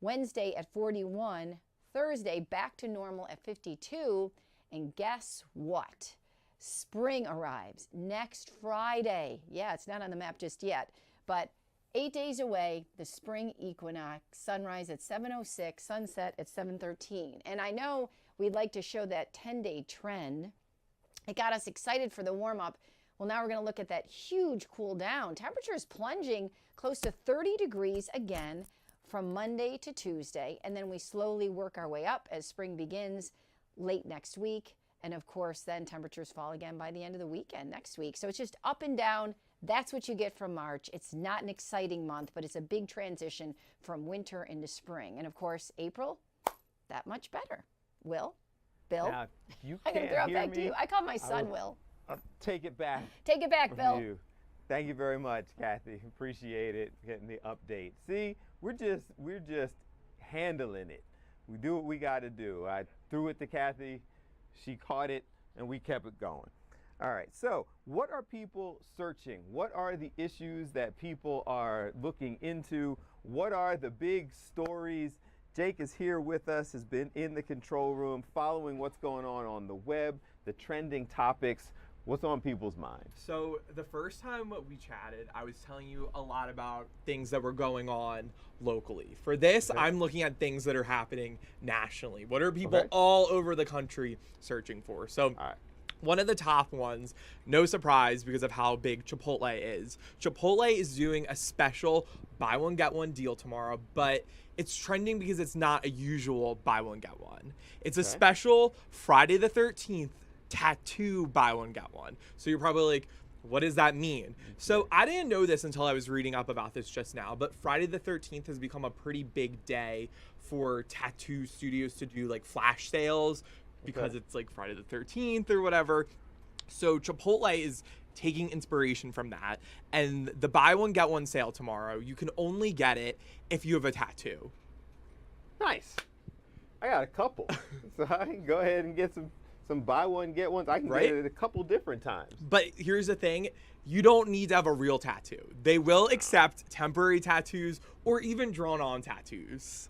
L: Wednesday at 41, Thursday back to normal at 52, and guess what? Spring arrives next Friday. Yeah, it's not on the map just yet, but 8 days away, the spring equinox, sunrise at 7:06, sunset at 7:13. And I know we'd like to show that 10-day trend. It got us excited for the warm-up. Well, now we're going to look at that huge cool down. Temperatures plunging close to 30 degrees again from Monday to Tuesday. And then we slowly work our way up as spring begins late next week. And of course, then temperatures fall again by the end of the weekend next week. So it's just up and down, That's what you get from March. It's not an exciting month, but it's a big transition from winter into spring. And of course, April, that much better. Will? Bill?
B: Now, you
L: I'm going
B: can't
L: to throw it
B: hear
L: back to
B: me.
L: you. I call my son Will.
B: I'll take it back.
L: Take it back,
B: from
L: Bill.
B: you. Thank you very much, Kathy. Appreciate it, getting the update. See, we're just handling it. We do what we got to do. I threw it to Kathy, she caught it, and we kept it going. All right, so what are people searching? What are the issues that people are looking into? What are the big stories? Jake is here with us, has been in the control room, following what's going on the web, the trending topics. What's on people's minds?
M: So the first time we chatted, I was telling you a lot about things that were going on locally. For this, I'm looking at things that are happening nationally. What are people all over the country searching for? So one of the top ones, no surprise because of how big Chipotle is. Chipotle is doing a special buy one, get one deal tomorrow, but it's trending because it's not a usual buy one, get one. It's a special Friday the 13th tattoo buy one, get one. So you're probably like, what does that mean? So I didn't know this until I was reading up about this just now, but Friday the 13th has become a pretty big day for tattoo studios to do like flash sales because it's like Friday the 13th or whatever. So Chipotle is taking inspiration from that. And the buy one, get one sale tomorrow, you can only get it if you have a tattoo.
B: Nice. I got a couple. So I can go ahead and get some buy one, get ones. I can get it a couple different times.
M: But here's the thing. You don't need to have a real tattoo. They will accept temporary tattoos or even drawn on tattoos.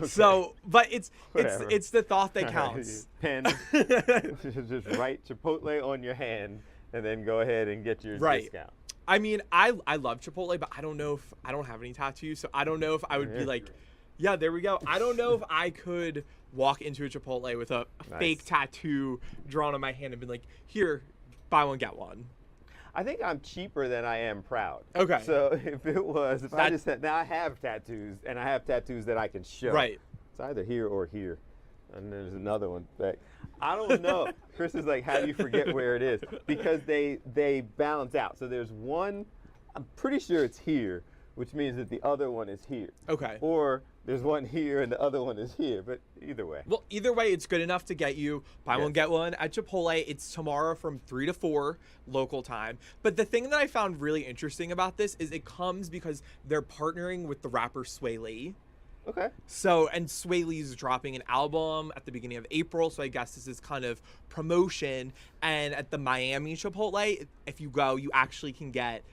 M: So, but it's the thought that counts.
B: Pen, just write Chipotle on your hand and then go ahead and get your discount.
M: I mean, I love Chipotle, but I don't know if I don't have any tattoos, so I don't know if I would be like, yeah, there we go. I don't know if I could walk into a Chipotle with a fake tattoo drawn on my hand and be like, here, buy one, get one.
B: I think I'm cheaper than I am proud.
M: Okay.
B: So if I just said, now I have tattoos, and I have tattoos that I can show.
M: Right.
B: It's either here or here. And there's another one back. I don't know. Chris is like, how do you forget where it is? Because they balance out. So there's one, I'm pretty sure it's here, which means that the other one is here.
M: Okay.
B: Or there's one here and the other one is here, but either way.
M: Well, either way, it's good enough to get you buy one, get one at Chipotle. It's tomorrow from 3 to 4 local time. But the thing that I found really interesting about this is it comes because they're partnering with the rapper Sway Lee.
B: Okay.
M: So, and Sway Lee's dropping an album at the beginning of April, so I guess this is kind of promotion. And at the Miami Chipotle, if you go, you actually can get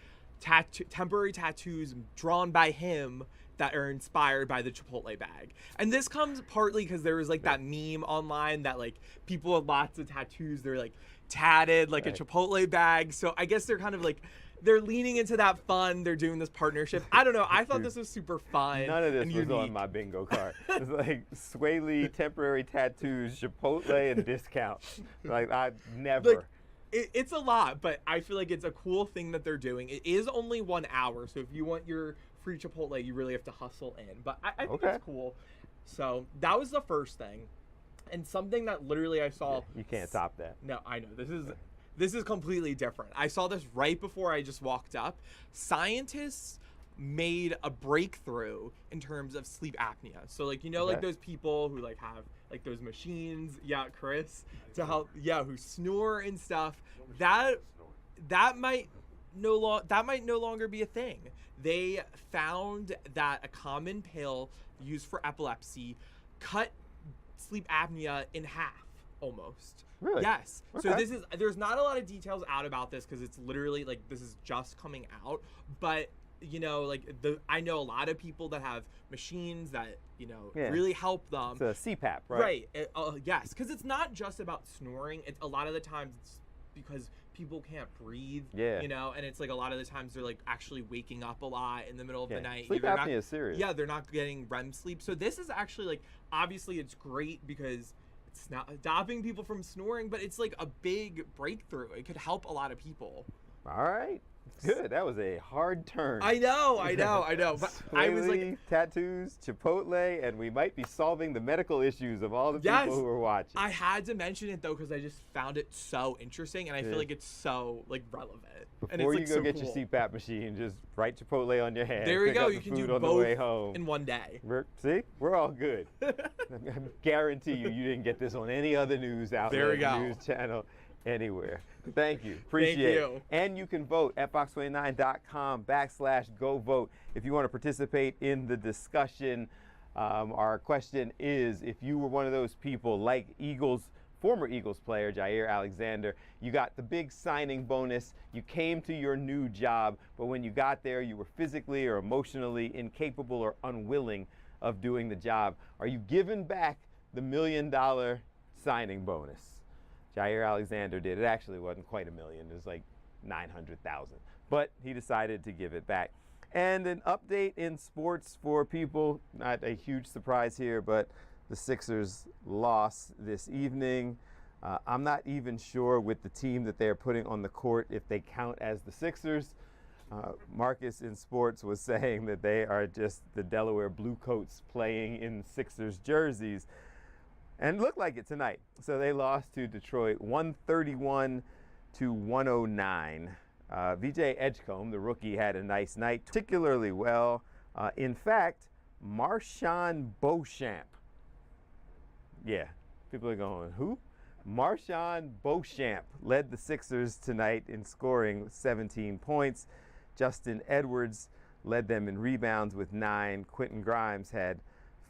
M: temporary tattoos drawn by him that are inspired by the Chipotle bag. And this comes partly because there was like that meme online that like people with lots of tattoos, they're like tatted like a Chipotle bag. So I guess they're kind of like, they're leaning into that fun. They're doing this partnership. I don't know. I thought this was super fun.
B: None of this
M: and
B: was
M: unique.
B: on my bingo card. It's like Sway Lee, temporary tattoos, Chipotle, and discount. Like I never.
M: Like, it's a lot, but I feel like it's a cool thing that they're doing. It is only 1 hour, so if you want your free Chipotle, you really have to hustle in. But I think it's cool. So that was the first thing. And something that literally I saw.
B: You can't top that.
M: No, I know. This is completely different. I saw this right before I just walked up. Scientists made a breakthrough in terms of sleep apnea. So like, you know, like those people who like have like those machines, Chris, to help, who snore and stuff. That might no longer be a thing. They found that a common pill used for epilepsy cut sleep apnea in half almost.
B: Really?
M: Yes.
B: Okay.
M: So there's not a lot of details out about this because it's literally like this is just coming out, but you know, like I know a lot of people that have machines that, you know, really help them.
B: It's a CPAP, right?
M: Right. Yes, because it's not just about snoring. It's a lot of the times it's because people can't breathe.
B: Yeah.
M: You know, and it's like a lot of the times they're like actually waking up a lot in the middle of the night.
B: Sleep apnea is serious.
M: Yeah, they're not getting REM sleep. So this is actually like obviously it's great because it's not stopping people from snoring, but it's like a big breakthrough. It could help a lot of people.
B: All right. Good. That was a hard turn.
M: I know. But I was like,
B: Swaley, tattoos, Chipotle, and we might be solving the medical issues of all the
M: yes,
B: people who are watching.
M: I had to mention it though because I just found it so interesting, and I
B: Yeah.
M: feel like it's so like relevant. And
B: Before
M: it's,
B: you
M: like,
B: go
M: so
B: get
M: cool.
B: your CPAP machine, just write Chipotle on your hand.
M: There you
B: pick
M: go.
B: up
M: You
B: the
M: can
B: food
M: do
B: on the
M: both
B: way home.
M: in one day.
B: See, we're all good. I guarantee you didn't get this on any other news outlet,
M: There we go.
B: news channel, anywhere. Thank you. Appreciate
M: you.
B: it. And you can vote at fox29.com/go vote if you want to participate in the discussion. Our question is, if you were one of those people like former Eagles player Jair Alexander, you got the big signing bonus, you came to your new job, but when you got there, you were physically or emotionally incapable or unwilling of doing the job. Are you giving back the $1 million signing bonus? Jair Alexander did. It actually wasn't quite $1 million. It was like 900,000. But he decided to give it back. And an update in sports for people, not a huge surprise here, but the Sixers lost this evening. I'm not even sure with the team that they're putting on the court if they count as the Sixers. Marcus in sports was saying that they are just the Delaware Bluecoats playing in Sixers jerseys. And looked like it tonight. So they lost to Detroit 131-109. VJ Edgecombe, the rookie, had a nice night, particularly well. In fact, Marshawn Beauchamp. Yeah, people are going, who? Marshawn Beauchamp led the Sixers tonight in scoring 17 points. Justin Edwards led them in rebounds with 9. Quentin Grimes had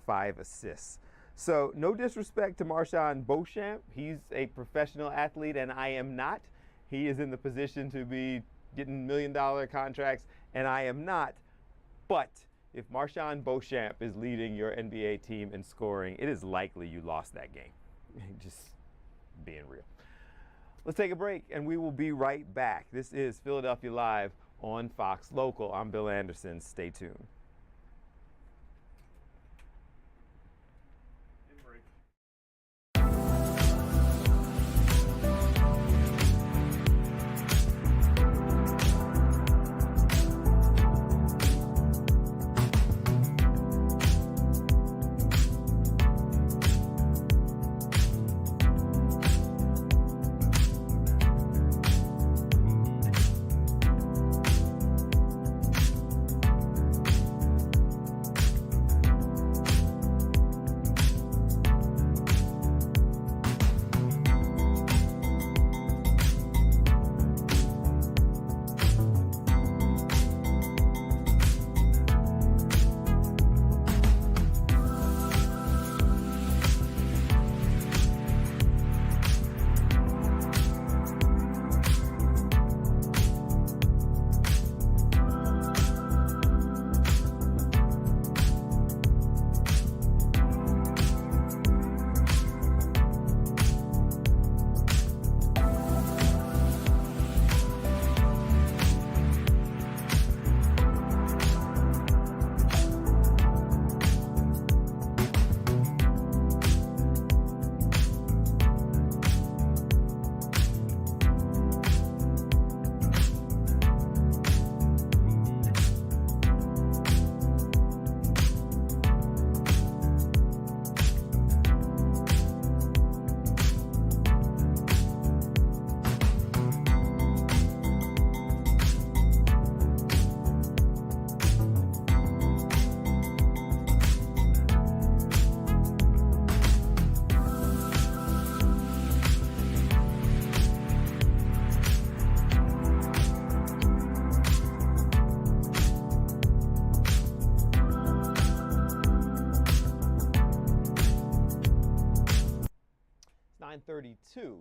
B: 5 assists. So no disrespect to Marshawn Beauchamp. He's a professional athlete, and I am not. He is in the position to be getting $1 million contracts, and I am not. But if Marshawn Beauchamp is leading your NBA team in scoring, it is likely you lost that game. Just being real. Let's take a break, and we will be right back. This is Philadelphia Live on Fox Local. I'm Bill Anderson. Stay tuned.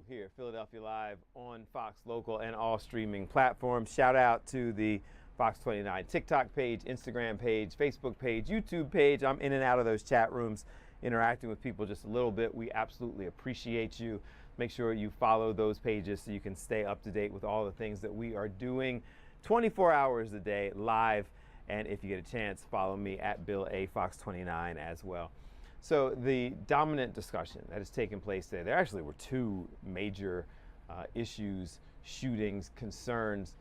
B: Here, Philadelphia Live on Fox Local and all streaming platforms. Shout out to the Fox 29 TikTok page, Instagram page, Facebook page, YouTube page. I'm in and out of those chat rooms, interacting with people just a little bit. We absolutely appreciate you. Make sure you follow those pages so you can stay up to date with all the things that we are doing 24 hours a day live. And if you get a chance, follow me at Bill A. Fox 29 as well. So the dominant discussion that has taken place there actually were two major issues, shootings, concerns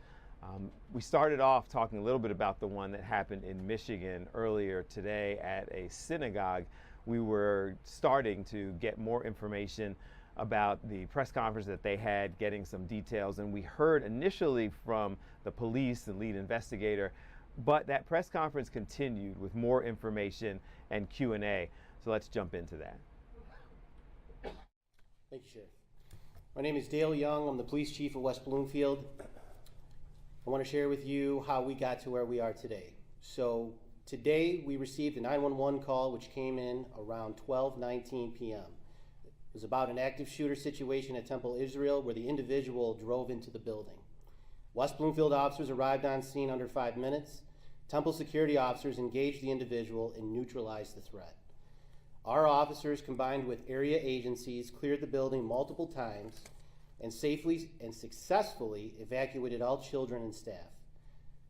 B: We started off talking a little bit about the one that happened in Michigan earlier today at a synagogue. We were starting to get more information about the press conference that they had, getting some details, and we heard initially from the police and lead investigator, but that press conference continued with more information and Q&A. So let's jump into that.
J: Thank you, Sheriff. My name is Dale Young. I'm the police chief of West Bloomfield. I want to share with you how we got to where we are today. So today we received a 911 call which came in around 12:19 p.m. It was about an active shooter situation at Temple Israel where the individual drove into the building. West Bloomfield officers arrived on scene under 5 minutes. Temple security officers engaged the individual and neutralized the threat. Our officers, combined with area agencies, cleared the building multiple times and safely and successfully evacuated all children and staff.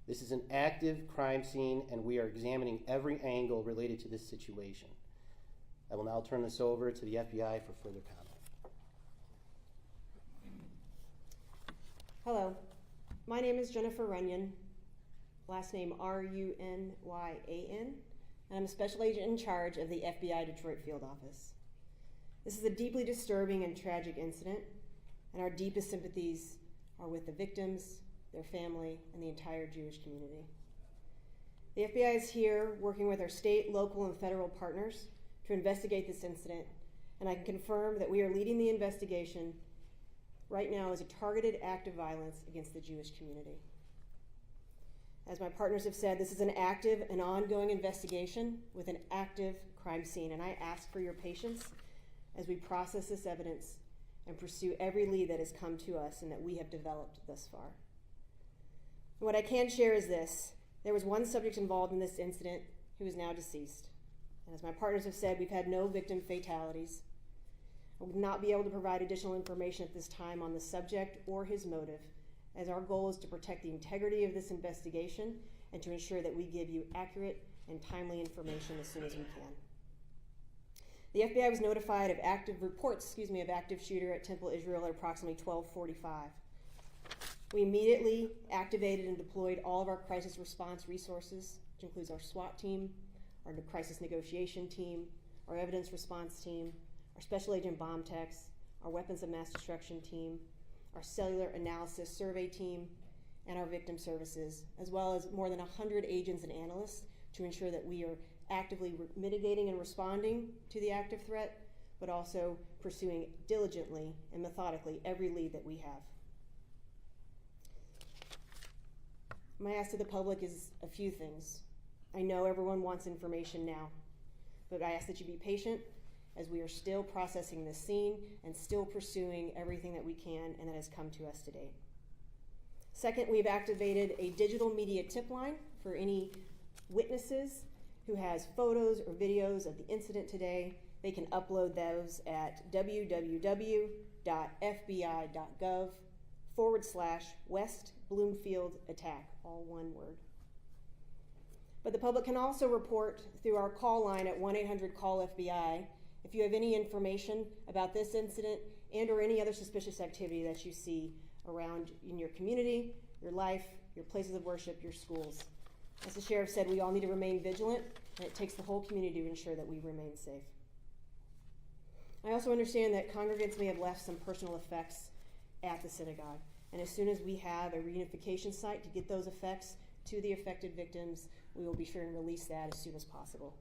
J: This is an active crime scene and we are examining every angle related to this situation. I will now turn this over to the FBI for further comment.
N: Hello, my name is Jennifer Runyon, last name Runyan, and I'm a special agent in charge of the FBI Detroit Field Office. This is a deeply disturbing and tragic incident, and our deepest sympathies are with the victims, their family, and the entire Jewish community. The FBI is here working with our state, local, and federal partners to investigate this incident, and I can confirm that we are leading the investigation right now as a targeted act of violence against the Jewish community. As my partners have said, this is an active and ongoing investigation with an active crime scene, and I ask for your patience as we process this evidence and pursue every lead that has come to us and that we have developed thus far. And what I can share is this: there was one subject involved in this incident who is now deceased. And as my partners have said, we've had no victim fatalities. I would not be able to provide additional information at this time on the subject or his motive, as our goal is to protect the integrity of this investigation and to ensure that we give you accurate and timely information as soon as we can. The FBI was notified of active shooter at Temple Israel at approximately 12:45. We immediately activated and deployed all of our crisis response resources, which includes our SWAT team, our crisis negotiation team, our evidence response team, our special agent bomb techs, our weapons of mass destruction team, our cellular analysis survey team, and our victim services, as well as more than 100 agents and analysts to ensure that we are actively mitigating and responding to the active threat, but also pursuing diligently and methodically every lead that we have. My ask to the public is a few things. I know everyone wants information now, but I ask that you be patient as we are still processing this scene and still pursuing everything that we can and that has come to us to date. Second, we've activated a digital media tip line for any witnesses who has photos or videos of the incident today. They can upload those at www.fbi.gov/West Bloomfield attack, all one word. But the public can also report through our call line at 1-800-CALL-FBI if you have any information about this incident and or any other suspicious activity that you see around in your community, your life, your places of worship, your schools. As the sheriff said, we all need to remain vigilant, and it takes the whole community to ensure that we remain safe. I also understand that congregants may have left some personal effects at the synagogue, and as soon as we have a reunification site to get those effects to the affected victims, we will be sure and release that as soon as possible.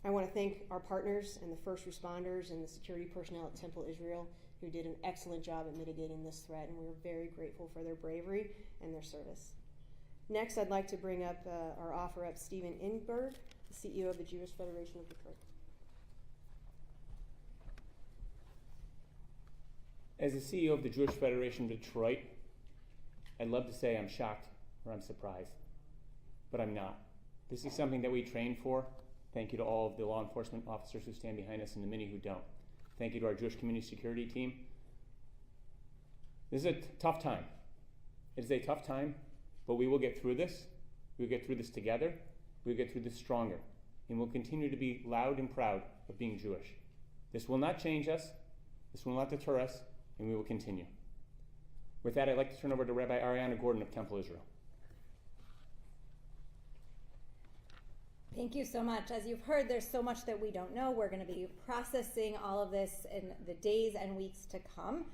N: I want to thank our partners and the first responders and the security personnel at Temple Israel who did an excellent job at mitigating this threat, and we're very grateful for their bravery and their service. Next, I'd like to bring up or offer up Stephen Ingberg, the CEO of the Jewish Federation of Detroit.
O: As the CEO of the Jewish Federation of Detroit, I'd love to say I'm shocked or I'm surprised, but I'm not. This is something that we train for. Thank you to all of the law enforcement officers who stand behind us and the many who don't. Thank you to our Jewish community security team. This is a tough time. It is a tough time, but we will get through this. We'll get through this together. We'll get through this stronger. And we'll continue to be loud and proud of being Jewish. This will not change us. This will not deter us, and we will continue. With that, I'd like to turn over to Rabbi Ariana Gordon of Temple Israel.
F: Thank you so much. As you've heard, there's so much that we don't know. We're going to be processing all of this in the days and weeks to come.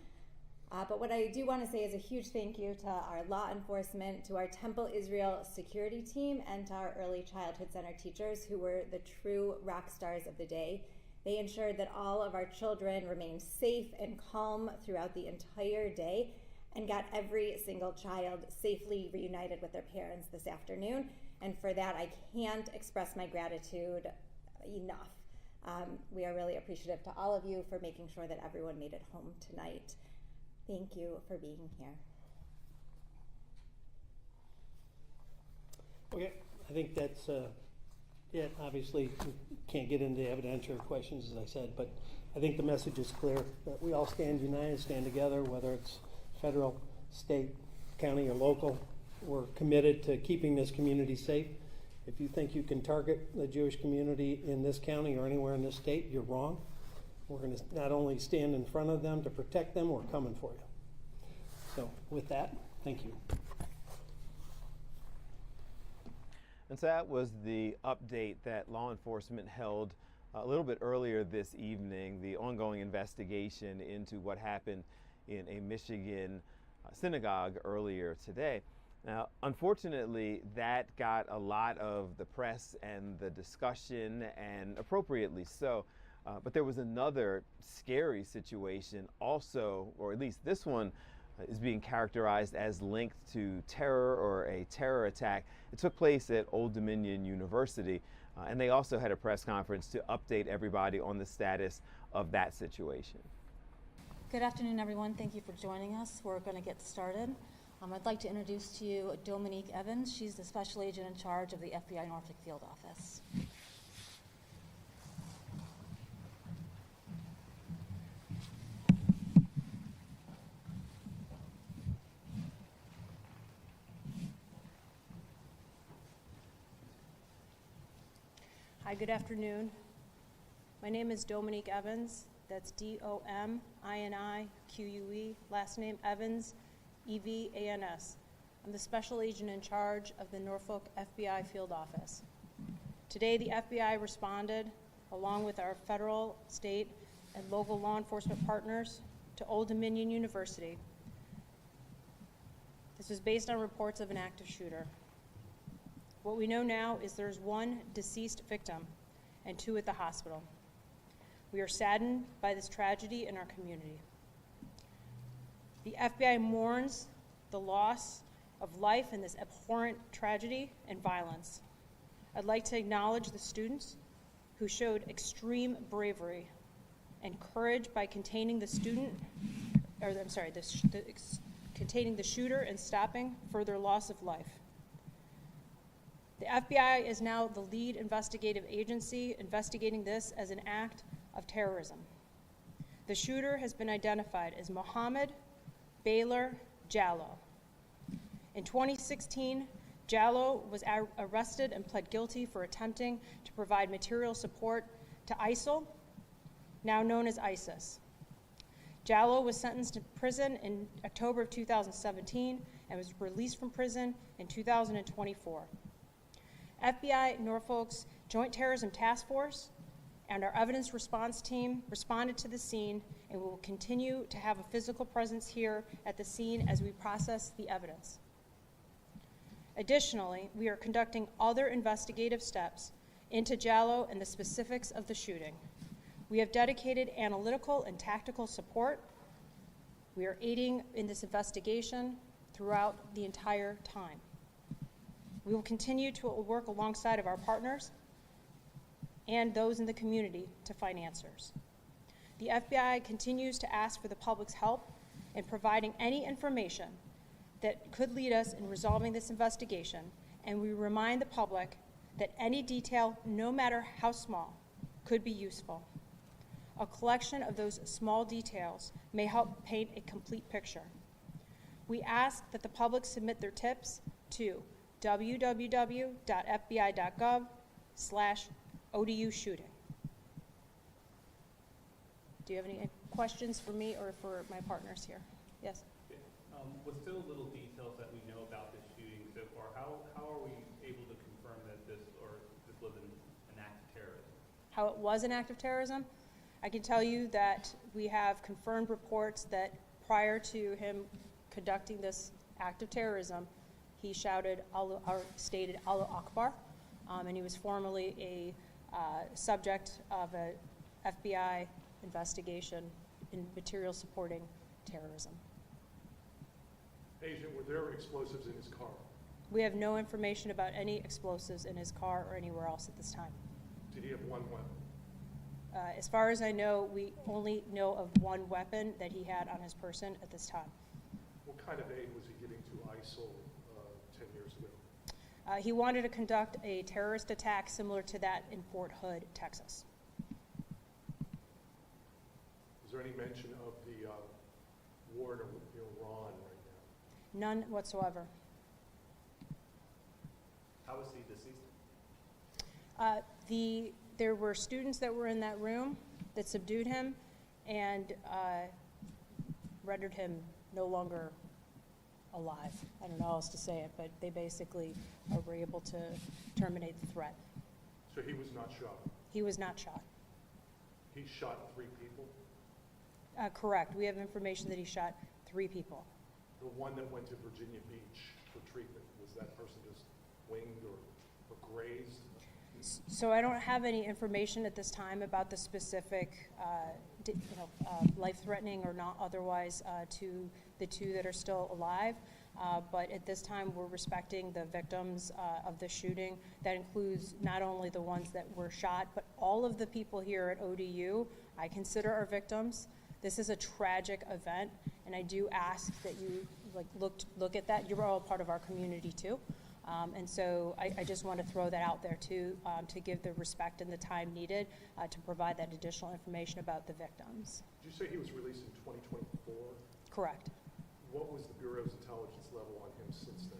F: But what I do want to say is a huge thank you to our law enforcement, to our Temple Israel security team, and to our early childhood center teachers who were the true rock stars of the day. They ensured that all of our children remained safe and calm throughout the entire day and got every single child safely reunited with their parents this afternoon. And for that, I can't express my gratitude enough. We are really appreciative to all of you for making sure that everyone made it home tonight. Thank you for being here.
P: Okay, I think that's it. Obviously, we can't get into evidentiary questions, as I said, but I think the message is clear that we all stand united, stand together, whether it's federal, state, county, or local. We're committed to keeping this community safe. If you think you can target the Jewish community in this county or anywhere in this state, you're wrong. We're going to not only stand in front of them to protect them, we're coming for you. So with that, thank you.
B: And so that was the update that law enforcement held a little bit earlier this evening, the ongoing investigation into what happened in a Michigan synagogue earlier today. Now, unfortunately, that got a lot of the press and the discussion, and appropriately so. But there was another scary situation also, or at least this one is being characterized as linked to terror or a terror attack. It took place at Old Dominion University, and they also had a press conference to update everybody on the status of that situation.
Q: Good afternoon, everyone. Thank you for joining us. We're going to get started. I'd like to introduce to you Dominique Evans. She's the special agent in charge of the FBI Norfolk Field Office. Hi, good afternoon. My name is Dominique Evans. That's D-O-M-I-N-I-Q-U-E. Last name Evans, E-V-A-N-S. I'm the special agent in charge of the Norfolk FBI Field Office. Today, the FBI responded, along with our federal, state, and local law enforcement partners, to Old Dominion University. This was based on reports of an active shooter. What we know now is there's one deceased victim and 2 at the hospital. We are saddened by this tragedy in our community. The FBI mourns the loss of life in this abhorrent tragedy and violence. I'd like to acknowledge the students who showed extreme bravery and courage by containing the containing the shooter and stopping further loss of life. The FBI is now the lead investigative agency investigating this as an act of terrorism. The shooter has been identified as Mohammed Baylor Jallow. In 2016, Jallow was arrested and pled guilty for attempting to provide material support to ISIL, now known as ISIS. Jallow was sentenced to prison in October of 2017 and was released from prison in 2024. FBI Norfolk's Joint Terrorism Task Force and our evidence response team responded to the scene, and we will continue to have a physical presence here at the scene as we process the evidence. Additionally, we are conducting other investigative steps into Jallow and the specifics of the shooting. We have dedicated analytical and tactical support. We are aiding in this investigation throughout the entire time. We will continue to work alongside of our partners and those in the community to find answers. The FBI continues to ask for the public's help in providing any information that could lead us in resolving this investigation, and we remind the public that any detail, no matter how small, could be useful. A collection of those small details may help paint a complete picture. We ask that the public submit their tips to www.fbi.gov/ODU shooting. Do you have any questions for me or for my partners here? Yes?
O: With so little details that we know about this shooting so far, how are we able to confirm that this was an act of terrorism?
Q: How it was an act of terrorism? I can tell you that we have confirmed reports that prior to him conducting this act of terrorism, he shouted or stated Allah Akbar, and he was formerly a subject of a FBI investigation in material supporting terrorism.
S: Agent, were there explosives in his car?
Q: We have no information about any explosives in his car or anywhere else at this time.
S: Did he have one weapon?
Q: As far as I know, we only know of one weapon that he had on his person at this time.
S: What kind of aid was he giving to ISIL 10 years ago?
Q: He wanted to conduct a terrorist attack similar to that in Fort Hood, Texas.
S: Is there any mention of the war in Iran right now?
Q: None whatsoever.
O: How was he deceased?
Q: There were students that were in that room that subdued him and rendered him no longer alive. I don't know how else to say it, but they basically were able to terminate the threat.
S: So he was not shot?
Q: He was not shot.
S: He shot 3 people?
Q: Correct. We have information that he shot 3 people.
S: The one that went to Virginia Beach for treatment, was that person just winged or grazed?
Q: So I don't have any information at this time about the specific, life-threatening or not otherwise to the 2 that are still alive. But at this time, we're respecting the victims of the shooting. That includes not only the ones that were shot, but all of the people here at ODU I consider our victims. This is a tragic event, and I do ask that you look at that. You're all part of our community too. And so I just want to throw that out there too, to give the respect and the time needed to provide that additional information about the victims.
S: Did you say he was released in 2024?
Q: Correct.
S: What was the Bureau's intelligence level on him since then?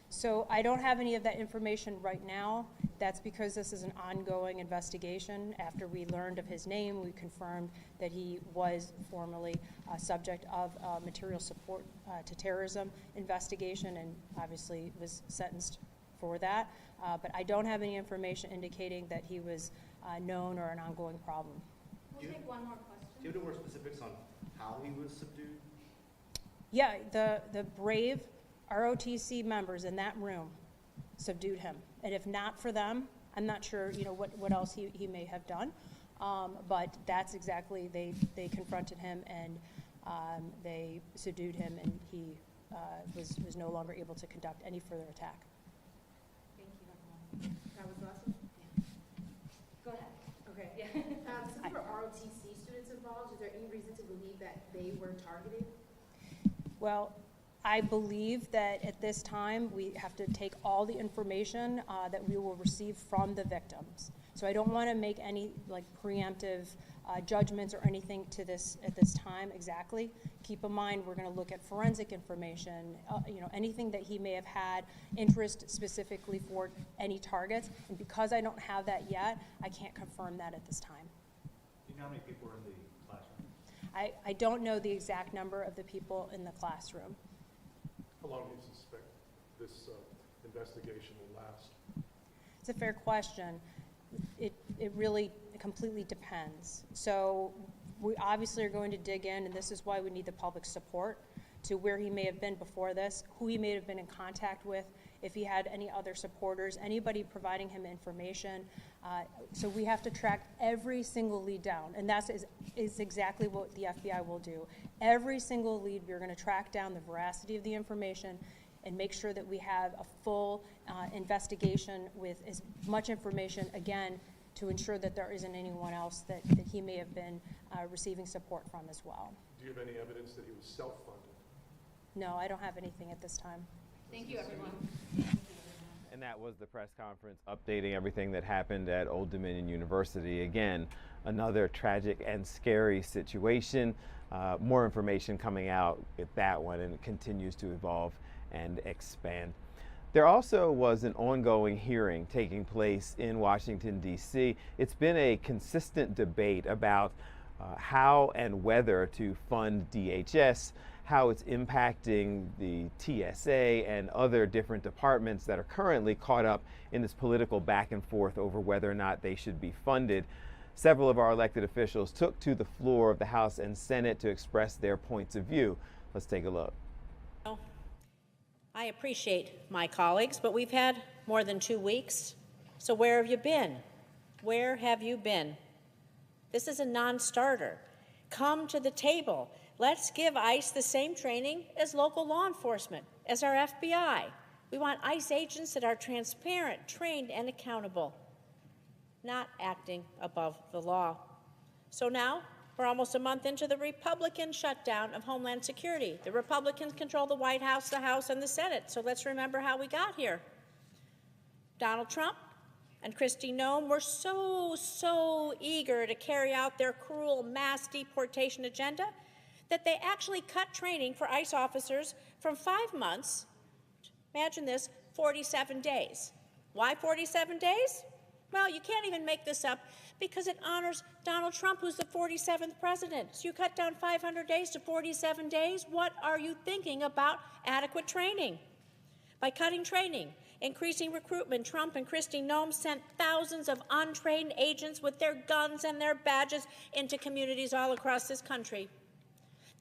Q: So I don't have any of that information right now. That's because this is an ongoing investigation. After we learned of his name, we confirmed that he was formerly a subject of material support to terrorism investigation and obviously was sentenced for that. But I don't have any information indicating that he was known or an ongoing problem.
T: We'll take one more question.
U: Do you have any more specifics on how he was subdued?
Q: Yeah, the brave ROTC members in that room subdued him. And if not for them, I'm not sure, what else he may have done. But that's exactly, they confronted him and they subdued him, and he was no longer able to conduct any further attack.
T: Thank you. That was awesome. Yeah. Go ahead. Okay. Yeah. Since there were ROTC students involved, is there any reason to believe that they were targeted?
Q: Well, I believe that at this time we have to take all the information that we will receive from the victims. So I don't want to make any preemptive judgments or anything to this at this time exactly. Keep in mind we're going to look at forensic information, anything that he may have had interest specifically for any targets. And because I don't have that yet, I can't confirm that at this time.
U: Do you know how many people were in the classroom?
Q: I don't know the exact number of the people in the classroom.
S: How long do you suspect this investigation will last?
Q: It's a fair question. It really completely depends. So we obviously are going to dig in, and this is why we need the public support to where he may have been before this, who he may have been in contact with, if he had any other supporters, anybody providing him information. So we have to track every single lead down, and that is exactly what the FBI will do. Every single lead, we're going to track down the veracity of the information and make sure that we have a full investigation with as much information, again, to ensure that there isn't anyone else that he may have been receiving support from as well.
S: Do you have any evidence that he was self-funded?
Q: No, I don't have anything at this time.
T: Thank you, everyone.
B: And that was the press conference updating everything that happened at Old Dominion University. Again, another tragic and scary situation. More information coming out at that one, and it continues to evolve and expand. There also was an ongoing hearing taking place in Washington, D.C. It's been a consistent debate about how and whether to fund DHS, how it's impacting the TSA and other different departments that are currently caught up in this political back and forth over whether or not they should be funded. Several of our elected officials took to the floor of the House and Senate to express their points of view. Let's take a look.
G: I appreciate my colleagues, but we've had more than 2 weeks. So where have you been? Where have you been? This is a non-starter. Come to the table. Let's give ICE the same training as local law enforcement, as our FBI. We want ICE agents that are transparent, trained, and accountable, not acting above the law. So now, we're almost a month into the Republican shutdown of Homeland Security. The Republicans control the White House, the House, and the Senate. So let's remember how we got here. Donald Trump and Kristi Noem were so eager to carry out their cruel mass deportation agenda that they actually cut training for ICE officers from 5 months, imagine this, 47 days. Why 47 days? Well, you can't even make this up because it honors Donald Trump, who's the 47th president. So you cut down 500 days to 47 days. What are you thinking about adequate training? By cutting training, increasing recruitment, Trump and Kristi Noem sent thousands of untrained agents with their guns and their badges into communities all across this country.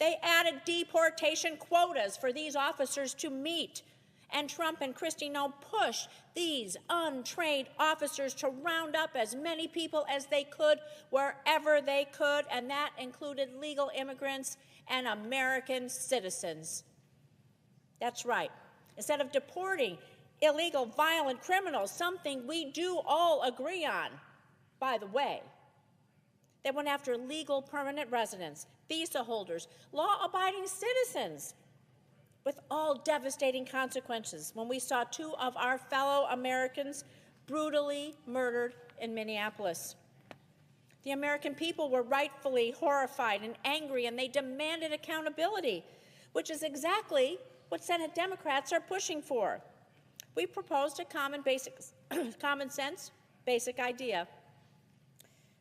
G: They added deportation quotas for these officers to meet. And Trump and Kristi Noem pushed these untrained officers to round up as many people as they could wherever they could, and that included legal immigrants and American citizens. That's right. Instead of deporting illegal, violent criminals, something we do all agree on, by the way, they went after legal permanent residents, visa holders, law-abiding citizens, with all devastating consequences when we saw 2 of our fellow Americans brutally murdered in Minneapolis. The American people were rightfully horrified and angry, and they demanded accountability, which is exactly what Senate Democrats are pushing for. We proposed a common sense, basic idea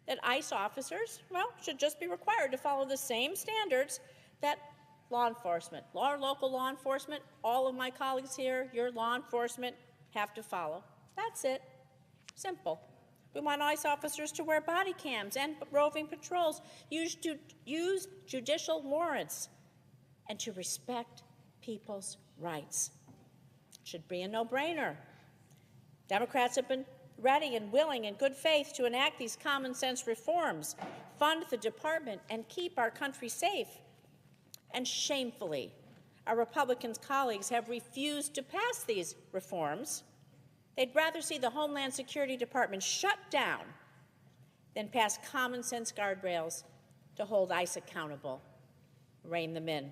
G: that ICE officers, should just be required to follow the same standards that law enforcement, local law enforcement, all of my colleagues here, your law enforcement, have to follow. That's it. Simple. We want ICE officers to wear body cams and roving patrols, use judicial warrants, and to respect people's rights. Should be a no-brainer. Democrats have been ready and willing in good faith to enact these common sense reforms, fund the department, and keep our country safe. And shamefully, our Republican colleagues have refused to pass these reforms. They'd rather see the Homeland Security Department shut down than pass common sense guardrails to hold ICE accountable, rein them in.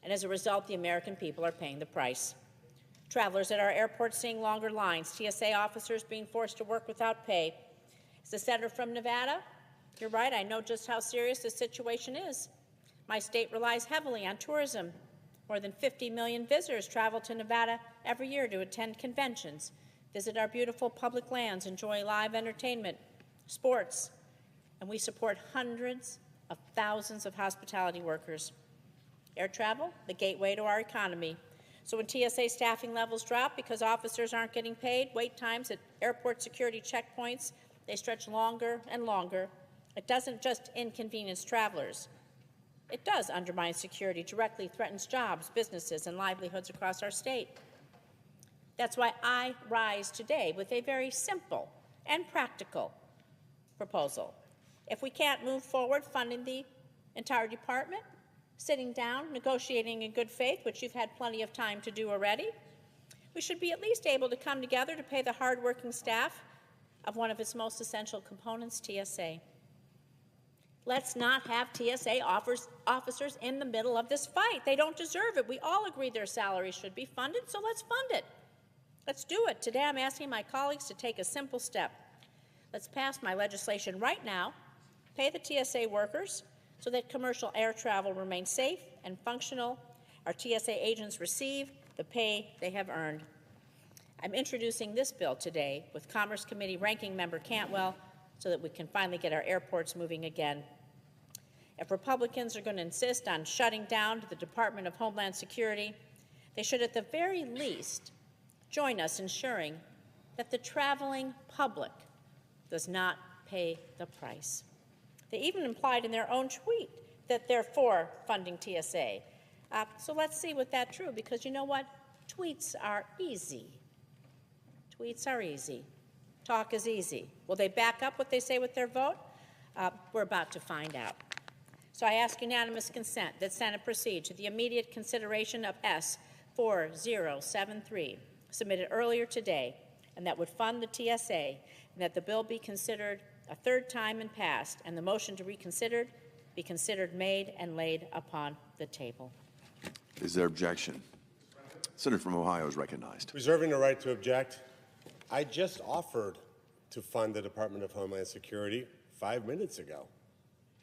G: And as a result, the American people are paying the price. Travelers at our airports seeing longer lines, TSA officers being forced to work without pay. As a senator from Nevada, you're right, I know just how serious this situation is. My state relies heavily on tourism. More than 50 million visitors travel to Nevada every year to attend conventions, visit our beautiful public lands, enjoy live entertainment, sports, and we support hundreds of thousands of hospitality workers. Air travel, the gateway to our economy. So when TSA staffing levels drop because officers aren't getting paid, wait times at airport security checkpoints, they stretch longer and longer. It doesn't just inconvenience travelers. It does undermine security, directly threatens jobs, businesses, and livelihoods across our state. That's why I rise today with a very simple and practical proposal. If we can't move forward funding the entire department, sitting down, negotiating in good faith, which you've had plenty of time to do already, we should be at least able to come together to pay the hardworking staff of one of its most essential components, TSA. Let's not have TSA officers in the middle of this fight. They don't deserve it. We all agree their salaries should be funded, so let's fund it. Let's do it. Today I'm asking my colleagues to take a simple step. Let's pass my legislation right now, pay the TSA workers so that commercial air travel remains safe and functional. Our TSA agents receive the pay they have earned. I'm introducing this bill today with Commerce Committee Ranking Member Cantwell so that we can finally get our airports moving again. If Republicans are going to insist on shutting down the Department of Homeland Security, they should at the very least join us ensuring that the traveling public does not pay the price. They even implied in their own tweet that they're for funding TSA. So let's see what that's true, because you know what? Tweets are easy. Tweets are easy. Talk is easy. Will they back up what they say with their vote? We're about to find out. So I ask unanimous consent that Senate proceed to the immediate consideration of S4073, submitted earlier today, and that would fund the TSA, and that the bill be considered a third time and passed, and the motion to reconsider be considered made and laid upon the table.
I: Is there objection? Senator from Ohio is recognized.
V: Reserving the right to object, I just offered to fund the Department of Homeland Security 5 minutes ago.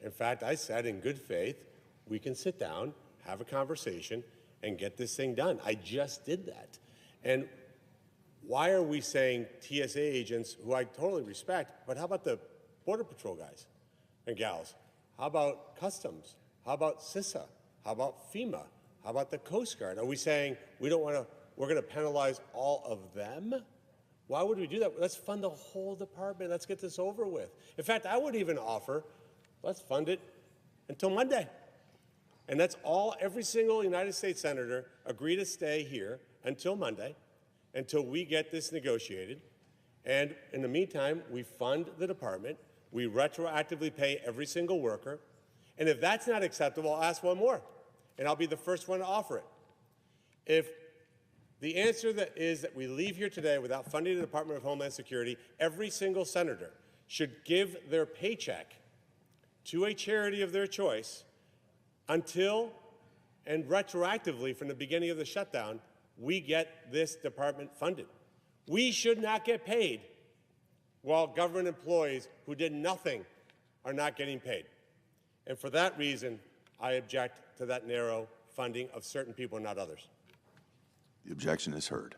V: In fact, I said in good faith, we can sit down, have a conversation, and get this thing done. I just did that. And why are we saying TSA agents, who I totally respect, but how about the Border Patrol guys and gals? How about Customs? How about CISA? How about FEMA? How about the Coast Guard? Are we saying we're going to penalize all of them? Why would we do that? Let's fund the whole department. Let's get this over with. In fact, I would even offer, let's fund it until Monday. And that's all, every single United States senator agree to stay here until Monday, until we get this negotiated. And in the meantime, we fund the department. We retroactively pay every single worker. And if that's not acceptable, I'll ask one more, and I'll be the first one to offer it. If the answer is that we leave here today without funding the Department of Homeland Security, every single senator should give their paycheck to a charity of their choice until and retroactively from the beginning of the shutdown, we get this department funded. We should not get paid while government employees who did nothing are not getting paid. And for that reason, I object to that narrow funding of certain people and not others.
I: The objection is heard.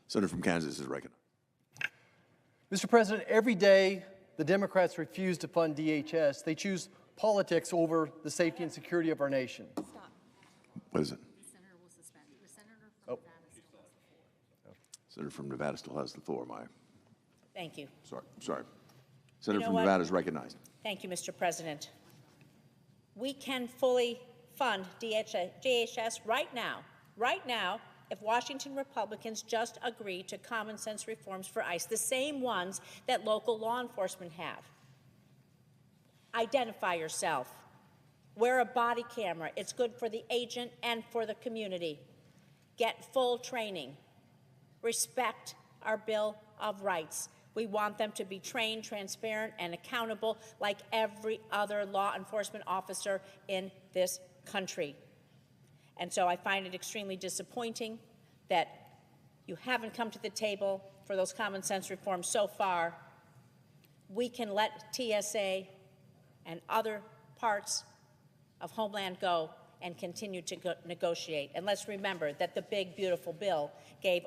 I: Senator from Kansas is recognized.
W: Mr. President, every day the Democrats refuse to fund DHS. They choose politics over the safety and security of our nation.
I: Stop. What is it?
T: The senator will suspend. The senator from
I: Nevada still has the floor. Senator from Nevada still has the floor,
G: Thank you.
I: Sorry. Senator from
G: what?
I: Nevada is recognized.
G: Thank you, Mr. President. We can fully fund DHS right now, if Washington Republicans just agree to common sense reforms for ICE, the same ones that local law enforcement have. Identify yourself. Wear a body camera. It's good for the agent and for the community. Get full training. Respect our Bill of Rights. We want them to be trained, transparent, and accountable like every other law enforcement officer in this country. And so I find it extremely disappointing that you haven't come to the table for those common sense reforms so far. We can let TSA and other parts of Homeland go and continue to negotiate. And let's remember that the big, beautiful bill gave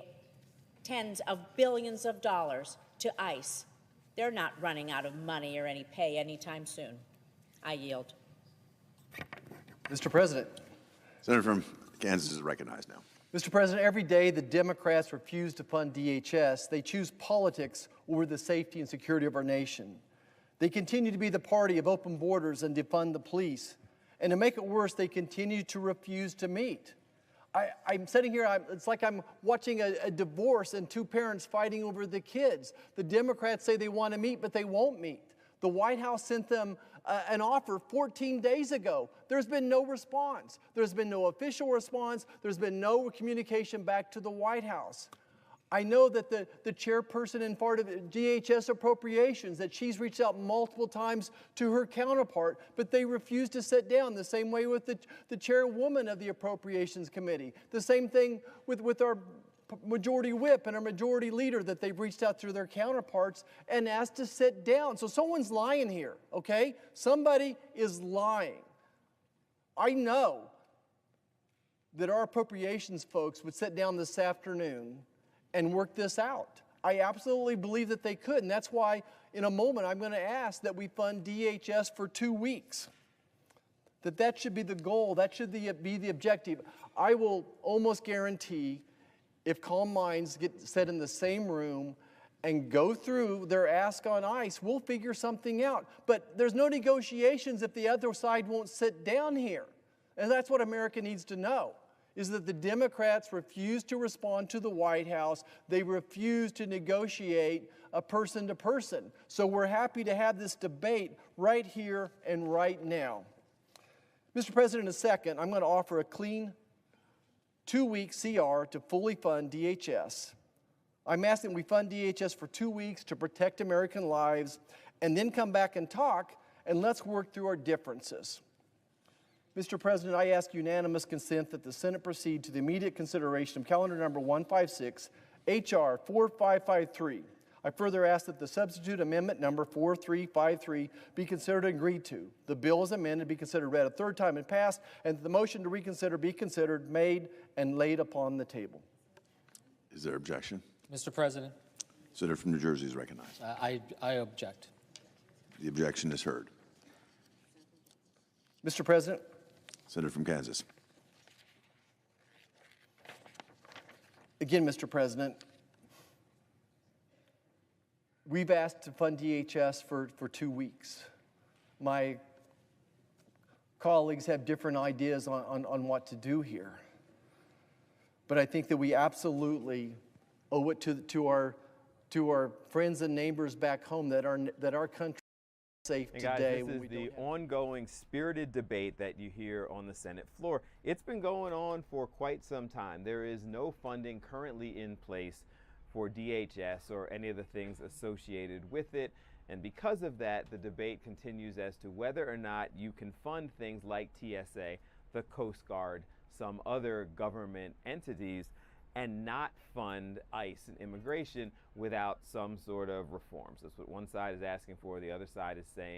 G: tens of billions of dollars to ICE. They're not running out of money or any pay anytime soon. I yield.
W: Mr. President.
I: Senator from Kansas is recognized now.
W: Mr. President, every day the Democrats refuse to fund DHS. They choose politics over the safety and security of our nation. They continue to be the party of open borders and defund the police. And to make it worse, they continue to refuse to meet. I'm sitting here, it's like I'm watching a divorce and two parents fighting over the kids. The Democrats say they want to meet, but they won't meet. The White House sent them an offer 14 days ago. There's been no response. There's been no official response. There's been no communication back to the White House. I know that the chairperson in part of DHS appropriations, that she's reached out multiple times to her counterpart, but they refuse to sit down. The same way with the chairwoman of the Appropriations Committee. The same thing with our majority whip and our majority leader, that they've reached out to their counterparts and asked to sit down. So someone's lying here, okay? Somebody is lying. I know that our appropriations folks would sit down this afternoon and work this out. I absolutely believe that they could, and that's why in a moment I'm going to ask that we fund DHS for 2 weeks. that should be the goal, that should be the objective. I will almost guarantee if calm minds get set in the same room and go through their ask on ice, we'll figure something out. But there's no negotiations if the other side won't sit down here. And that's what America needs to know, is that the Democrats refuse to respond to the White House. They refuse to negotiate a person to person. So we're happy to have this debate right here and right now. Mr. President, in a second, I'm going to offer a clean 2-week CR to fully fund DHS. I'm asking we fund DHS for 2 weeks to protect American lives, and then come back and talk, and let's work through our differences. Mr. President, I ask unanimous consent that the Senate proceed to the immediate consideration of calendar number 156, H.R. 4553. I further ask that the substitute amendment number 4353 be considered and agreed to. The bill is amended, be considered read a third time and passed, and that the motion to reconsider be considered, made, and laid upon the table.
I: Is there objection?
C: Mr. President.
I: Senator from New Jersey is recognized.
C: I object.
I: The objection is heard.
W: Mr. President.
I: Senator from Kansas.
W: Again, Mr. President, we've asked to fund DHS for 2 weeks. My colleagues have different ideas on what to do here. But I think that we absolutely owe it to our friends and neighbors back home that our country is safe
B: and guys,
W: today.
B: this is the ongoing spirited debate that you hear on the Senate floor. It's been going on for quite some time. There is no funding currently in place for DHS or any of the things associated with it. And because of that, the debate continues as to whether or not you can fund things like TSA, the Coast Guard, some other government entities, and not fund ICE and immigration without some sort of reforms. That's what one side is asking for. The other side is saying